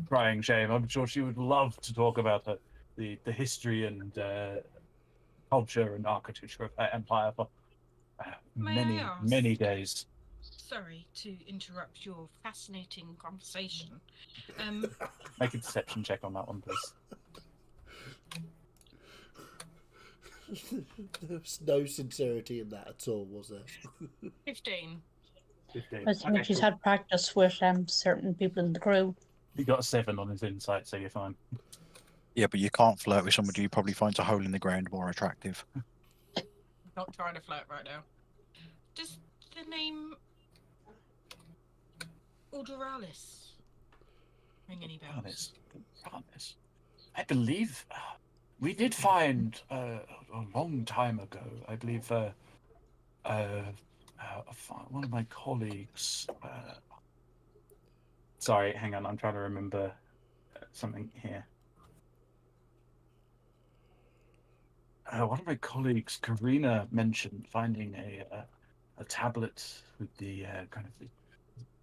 B: crying shame. I'm sure she would love to talk about the history and culture and architecture of her empire for
G: May I
B: many,
G: ask?
B: many days.
G: Sorry to interrupt your fascinating conversation.
B: Make a deception check on that one, please.
A: There was no sincerity in that at all, was there?
G: 15.
B: 15.
E: I think
B: Okay,
E: she's
B: cool.
E: had practice with certain people in the crew.
B: He got a 7 on his insight, so you're fine.
H: Yeah, but you can't flirt with somebody who probably finds a hole in the ground more attractive.
G: Not trying to flirt right now. Does the name Aldoralis ring any bells?
B: Honest. I believe we did find a long time ago. I believe one of my colleagues. Sorry, hang on. I'm trying to remember something here. One of my colleagues, Karina, mentioned finding a tablet with the kind of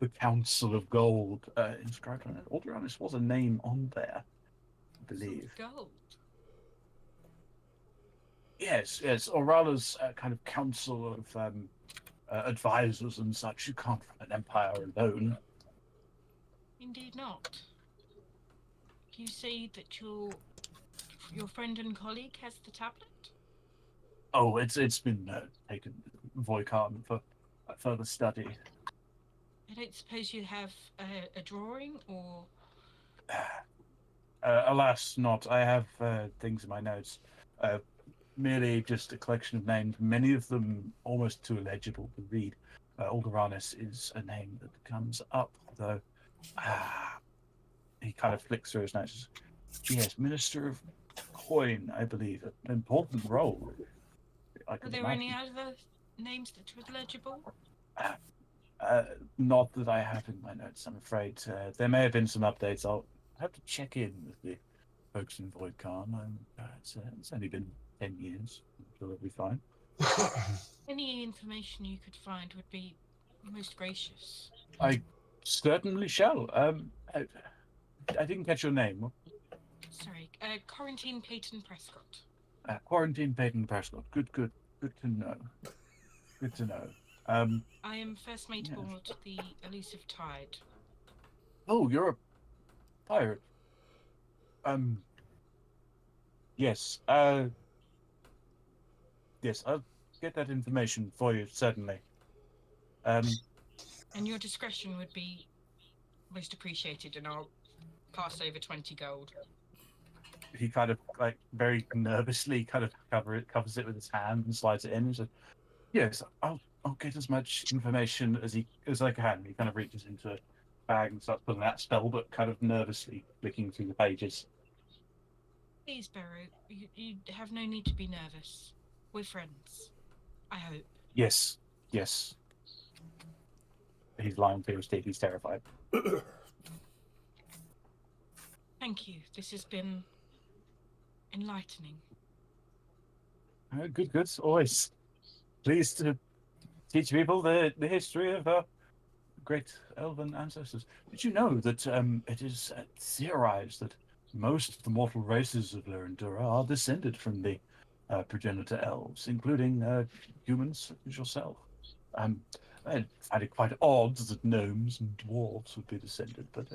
B: the Council of Gold inscribed on it. Aldoranis was a name on there, I believe.
G: Gold.
B: Yes. Orala's kind of council of advisors and such. You can't run an empire alone.
G: Indeed not. You say that your friend and colleague has the tablet?
B: Oh, it's been taken to Voicarn for further study.
G: I don't suppose you have a drawing or...
B: Alas, not. I have things in my notes. Merely just a collection of names, many of them almost too illegible to read. Aldoranis is a name that comes up, though. He kind of flicks through his notes. Yes, Minister of Coin, I believe. An important role. I
G: Are
B: can
G: there any
B: imagine.
G: other names that were legible?
B: Not that I have in my notes, I'm afraid. There may have been some updates. I'll have to check in with the folks in Voidcarn. It's only been 10 years. I'm sure they'll be fine.
G: Any information you could find would be most gracious.
B: I certainly shall. I didn't catch your name.
G: Sorry, Quarantine Peyton Prescott.
B: Quarantine Peyton Prescott. Good to know. Good to know.
G: I am first mate
B: Yes.
G: aboard the Elusive Tide.
B: Oh, you're a pirate. Yes. Yes, I'll get that information for you, certainly.
G: And your discretion would be most appreciated, and I'll pass over 20 gold.
B: He kind of like very nervously kind of covers it with his hand and slides it in and says, "Yes, I'll get as much information as I can." He kind of reaches into a bag and starts pulling out a spell book, kind of nervously flicking through the pages.
G: Please, Barrow, you have no need to be nervous. We're friends. I hope.
B: Yes. He's lying through his teeth. He's terrified.
G: Thank you. This has been enlightening.
B: Good. Always pleased to teach people the history of our great elven ancestors. Did you know that it is theorized that most of the mortal races of Lurendura are descended from the progenitor elves, including humans such as yourself? I find it quite odd that gnomes and dwarves would be descended, but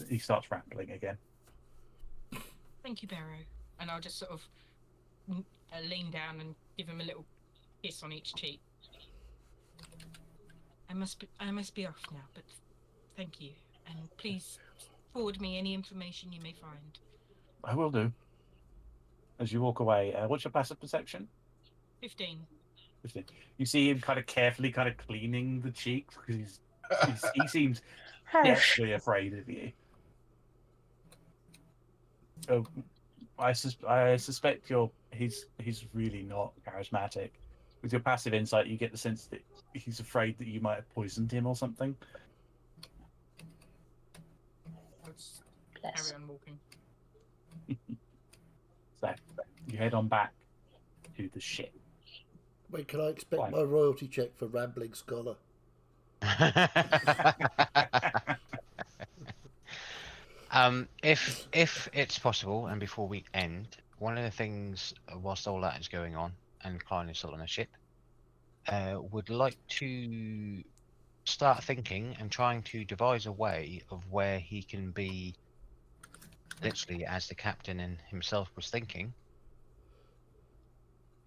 B: he starts rambling again.
G: Thank you, Barrow. And I'll just sort of lean down and give him a little kiss on each cheek. I must be off now, but thank you. And please forward me any information you may find.
B: I will do. As you walk away, what's your passive perception?
G: 15.
B: You see him kind of carefully kind of cleaning the cheeks because he seems desperately afraid of you. Oh, I suspect he's really not charismatic. With your passive insight, you get the sense that he's afraid that you might have poisoned him or something.
G: Let's
E: Bless.
G: carry on walking.
B: So you head on back to the ship.
A: When can I expect
B: Fine.
A: my royalty check for Rambling Scholar?
F: If it's possible, and before we end, one of the things whilst all that is going on, and Klein is still on the ship, would like to start thinking and trying to devise a way of where he can be, literally as the captain and himself was thinking,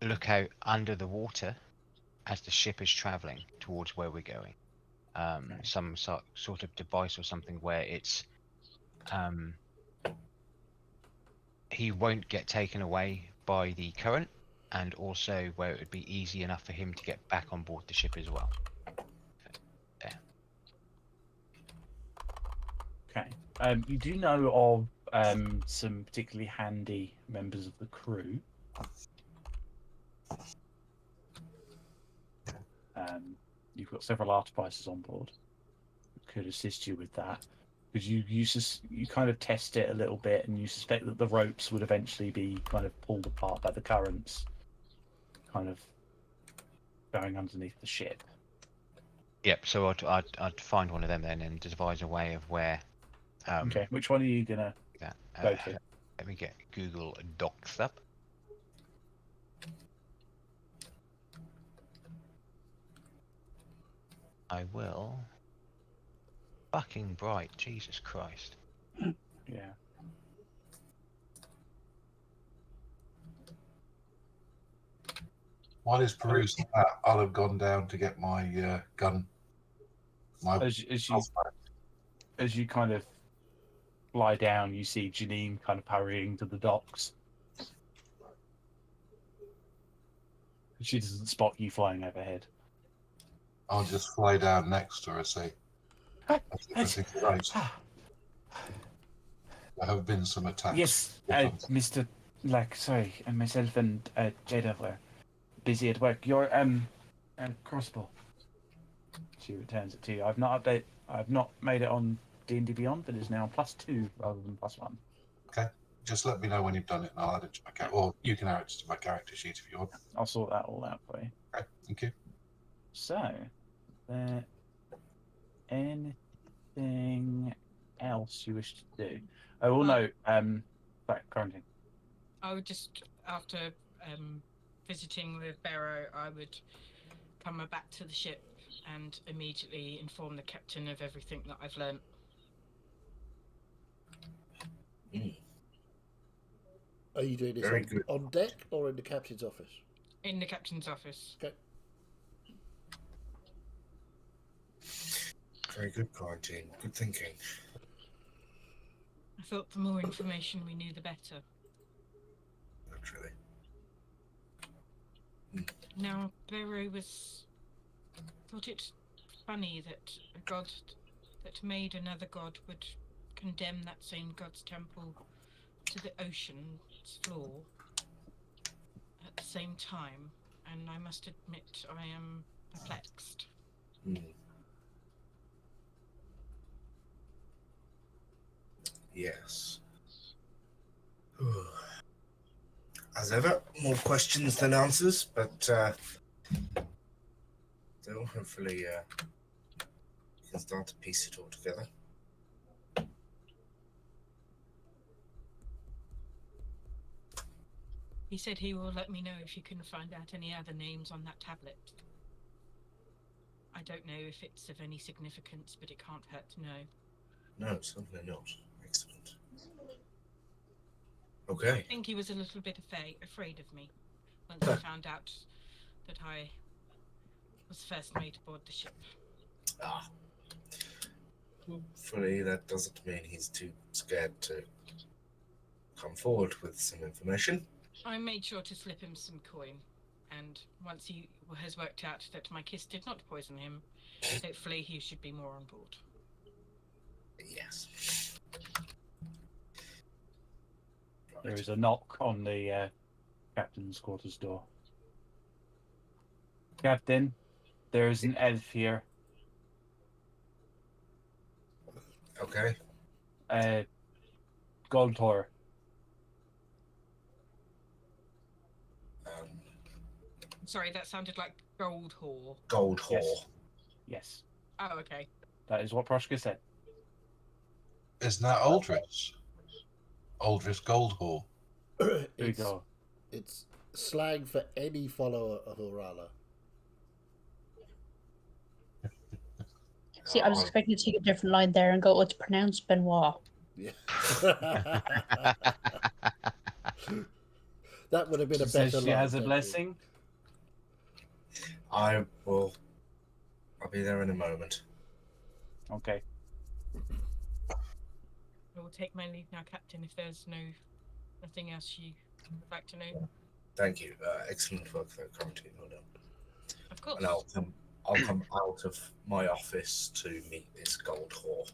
F: look out under the water as the ship is traveling towards where we're going. Some sort of device or something where it's he won't get taken away by the current, and also where it would be easy enough for him to get back on board the ship as well. There.
B: Okay. You do know of some particularly handy members of the crew. You've got several artificers on board who could assist you with that. Because you kind of test it a little bit, and you suspect that the ropes would eventually be kind of pulled apart by the currents, kind of going underneath the ship.
F: Yep. So I'd find one of them then and devise a way of where.
B: Okay. Which one are you gonna go to?
F: Let me get Google Docs up. I will. Fucking bright, Jesus Christ.
B: Yeah.
C: While he's perusing that, I'll have gone down to get my gun.
B: As you kind of lie down, you see Janine kind of hurrying to the docks. She doesn't spot you flying overhead.
C: I'll just fly down next to her and say, everything's right. There have been some attacks.
B: Yes, Mr. Sorry, myself and Jada were busy at work. Your crossbow. She returns it to you. I've not made it on D&D Beyond, but it's now +2 rather than +1.
C: Okay, Just let me know when you've done it, and I'll add it to my character. Or you can add it to my character sheet if you want.
B: I'll sort that all out for you.
C: Okay, thank you.
B: So, anything else you wish to do? Oh, well, no. Sorry, quarantine.
G: I would just, after visiting with Barrow, I would come back to the ship and immediately inform the captain of everything that I've learnt.
A: Are you doing this
D: Very good.
A: on deck or in the captain's office?
G: In the captain's office.
A: Okay.
D: Very good, Quarantine. Good thinking.
G: I thought the more information we knew, the better.
D: Naturally.
G: Now, Barrow thought it funny that a god that made another god would condemn that same god's temple to the ocean's floor at the same time, and I must admit I am perplexed.
D: Yes. As ever, more questions than answers, but still, hopefully, you can start to piece it all together.
G: He said he will let me know if you can find out any other names on that tablet. I don't know if it's of any significance, but it can't hurt to know.
D: No, certainly not. Excellent. Okay.
G: I think he was a little bit afraid of me once he found out that I was first mate aboard the ship.
D: Ah. Hopefully that doesn't mean he's too scared to come forward with some information.
G: I made sure to slip him some coin, and once he has worked out that my kiss did not poison him, hopefully he should be more on board.
D: Yes.
B: There is a knock on the captain's quarters door. Captain, there is an elf here.
D: Okay.
B: Goldtor.
G: Sorry, that sounded like gold whore.
D: Gold whore.
B: Yes. Yes.
G: Oh, okay.
B: That is what Proshka said.
C: Isn't that Aldris? Aldris Goldhall.
B: There you go.
A: It's slang for any follower of Orala.
E: See, I was expecting to take a different line there and go, it's pronounced Benoit.
A: Yeah. That would have been a
B: She
A: better
B: says she
A: line.
B: has a
A: thank you.
B: blessing.
D: I'll be there in a moment.
B: Okay.
G: I will take my leave now, Captain, if there's nothing else you would like to know.
D: Thank you. Excellent work there, Quarantine. Well done.
G: Of course.
D: And I'll come out of my office to meet this gold whore.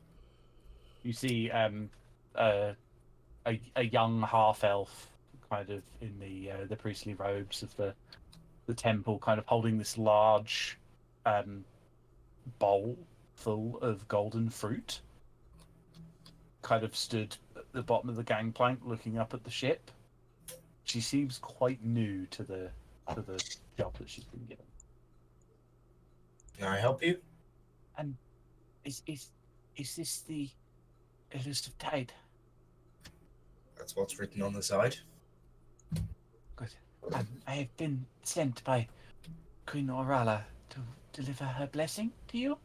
B: You see a young half elf kind of in the priestly robes of the temple, kind of holding this large bowl full of golden fruit, kind of stood at the bottom of the gangplank looking up at the ship. She seems quite new to the job that she's been given.
D: Can I help you?
B: And is this the Elusive Tide?
D: That's what's written on the side.
B: Good. I have been sent by Queen Orala to deliver her blessing to you.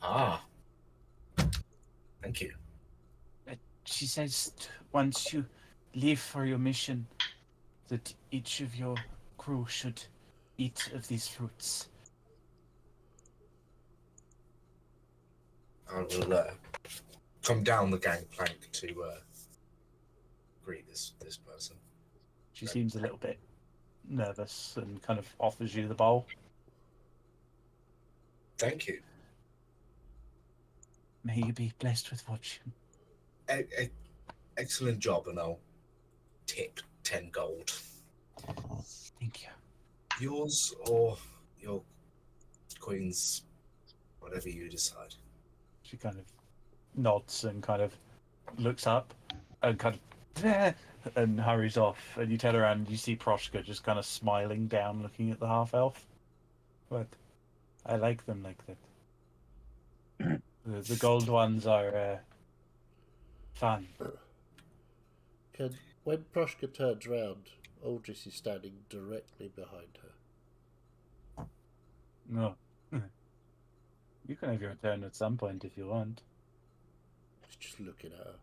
D: Ah. Thank you.
B: She says once you leave for your mission, that each of your crew should eat of these fruits.
D: I will come down the gangplank to greet this person.
B: She seems a little bit nervous and kind of offers you the bowl.
D: Thank you.
B: May you be blessed with fortune.
D: Excellent job, and I'll tip 10 gold.
B: Thank you.
D: Yours or your queen's, whatever you decide.
B: She kind of nods and kind of looks up and kind of and hurries off. And you turn around and you see Proshka just kind of smiling down, looking at the half-elf. But I like them like that. The gold ones are fun.
A: When Proshka turns round, Aldris is standing directly behind her.
B: No. You can have your turn at some point if you want.
A: He's just looking at her.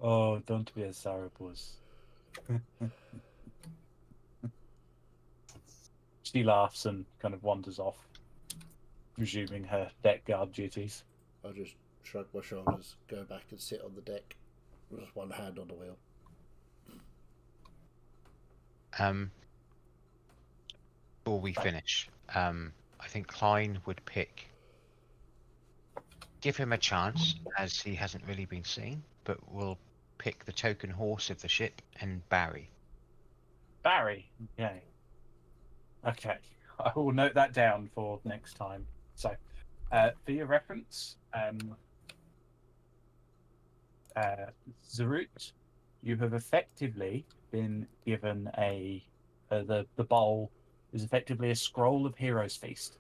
B: Oh, don't be a sourpuss. She laughs and kind of wanders off, resuming her deck guard duties.
A: I just shrug my shoulders, go back and sit on the deck with one hand on the wheel.
F: Before we finish, I think Klein would give him a chance, as he hasn't really been seen, but we'll pick the token horse of the ship and Barry.
B: Barry, okay. Okay, I will note that down for next time. So, for your reference, Zarut, you have effectively been given the bowl is effectively a scroll of Heroes Feast.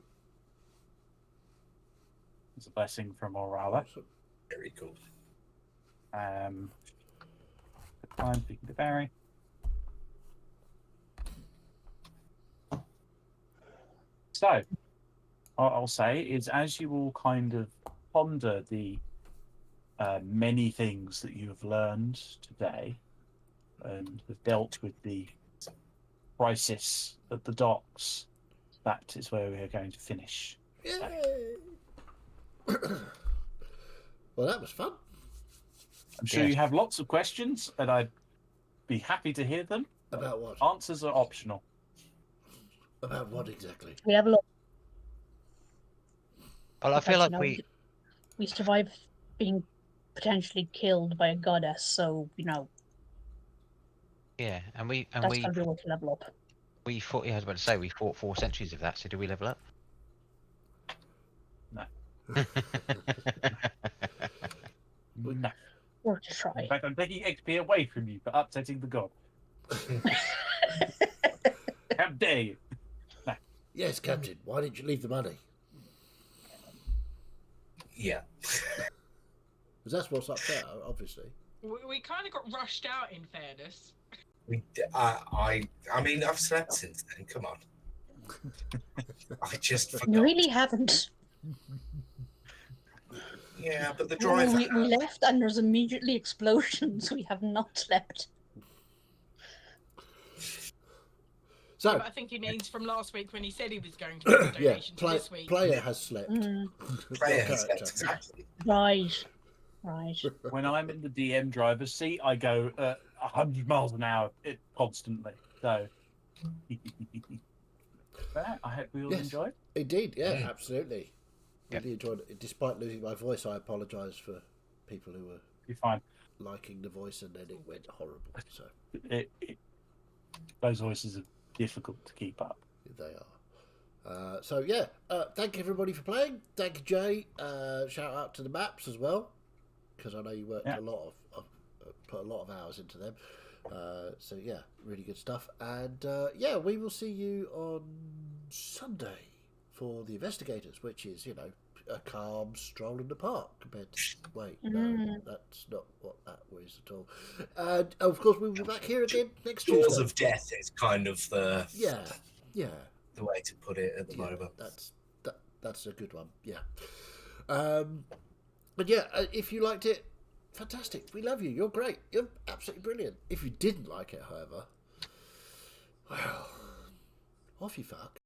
B: It's a blessing from Orala.
A: Awesome.
D: Very cool.
B: I'm speaking to Barry. So, I'll say is as you all kind of ponder the many things that you have learned today and have dealt with the crisis at the docks, that is where we are going to finish.
A: Yay! Well, that was fun.
B: I'm sure you have lots of questions, and I'd be happy to hear them.
A: About what?
B: Answers are optional.
A: About what exactly?
E: We have a lot.
F: Well, I feel like
E: we survived being potentially killed by a goddess, so
F: yeah, and we
E: that's gonna be a way to level up.
F: we fought. Yeah, I was about to say we fought 4 centuries of that. So do we level up?
B: No.
A: We-
B: No.
E: Or to try.
B: In fact, I'm taking XP away from you for upsetting the god. How dare you?
A: Yes, Captain. Why didn't you leave the money?
D: Yeah.
A: Because that's what's up there, obviously.
G: We kind of got rushed out, in fairness.
D: I mean, I've slept since then. Come on. I just forgot.
E: You really haven't.
D: Yeah, but the driver.
E: We left and there's immediately explosions. We have not slept.
A: So,
G: But I think he means from last week when he said he was going to make a
A: yeah,
G: donation to this week.
A: player has slept.
D: Player
A: Not
D: has
A: character.
D: slept, exactly.
E: Right.
B: When I'm in the DM driver's seat, I go 100 miles an hour constantly. So, but I hope we all
A: Yes.
B: enjoyed.
A: Indeed, yeah,
D: Mm.
A: absolutely. Really enjoyed it. Despite losing my voice, I apologise for people who were
B: You're fine.
A: liking the voice and then it went horrible. So
B: Those voices are difficult to keep up.
A: they are. So yeah, thank you everybody for playing. Thank you, Jay. Shout out to the maps as well, because I know you worked a lot of put a lot of hours into them. So yeah, really good stuff. And yeah, we will see you on Sunday for the Investigators, which is a calm stroll in the park compared to. Wait, no, that's not what that was at all. And of course, we'll be back here again next
D: Jaws
A: Tuesday.
D: of Death is kind of the way to put it at the moment.
A: That's a good one. Yeah. But yeah, if you liked it, fantastic. We love you. You're great. You're absolutely brilliant. If you didn't like it, however, well, off you fuck.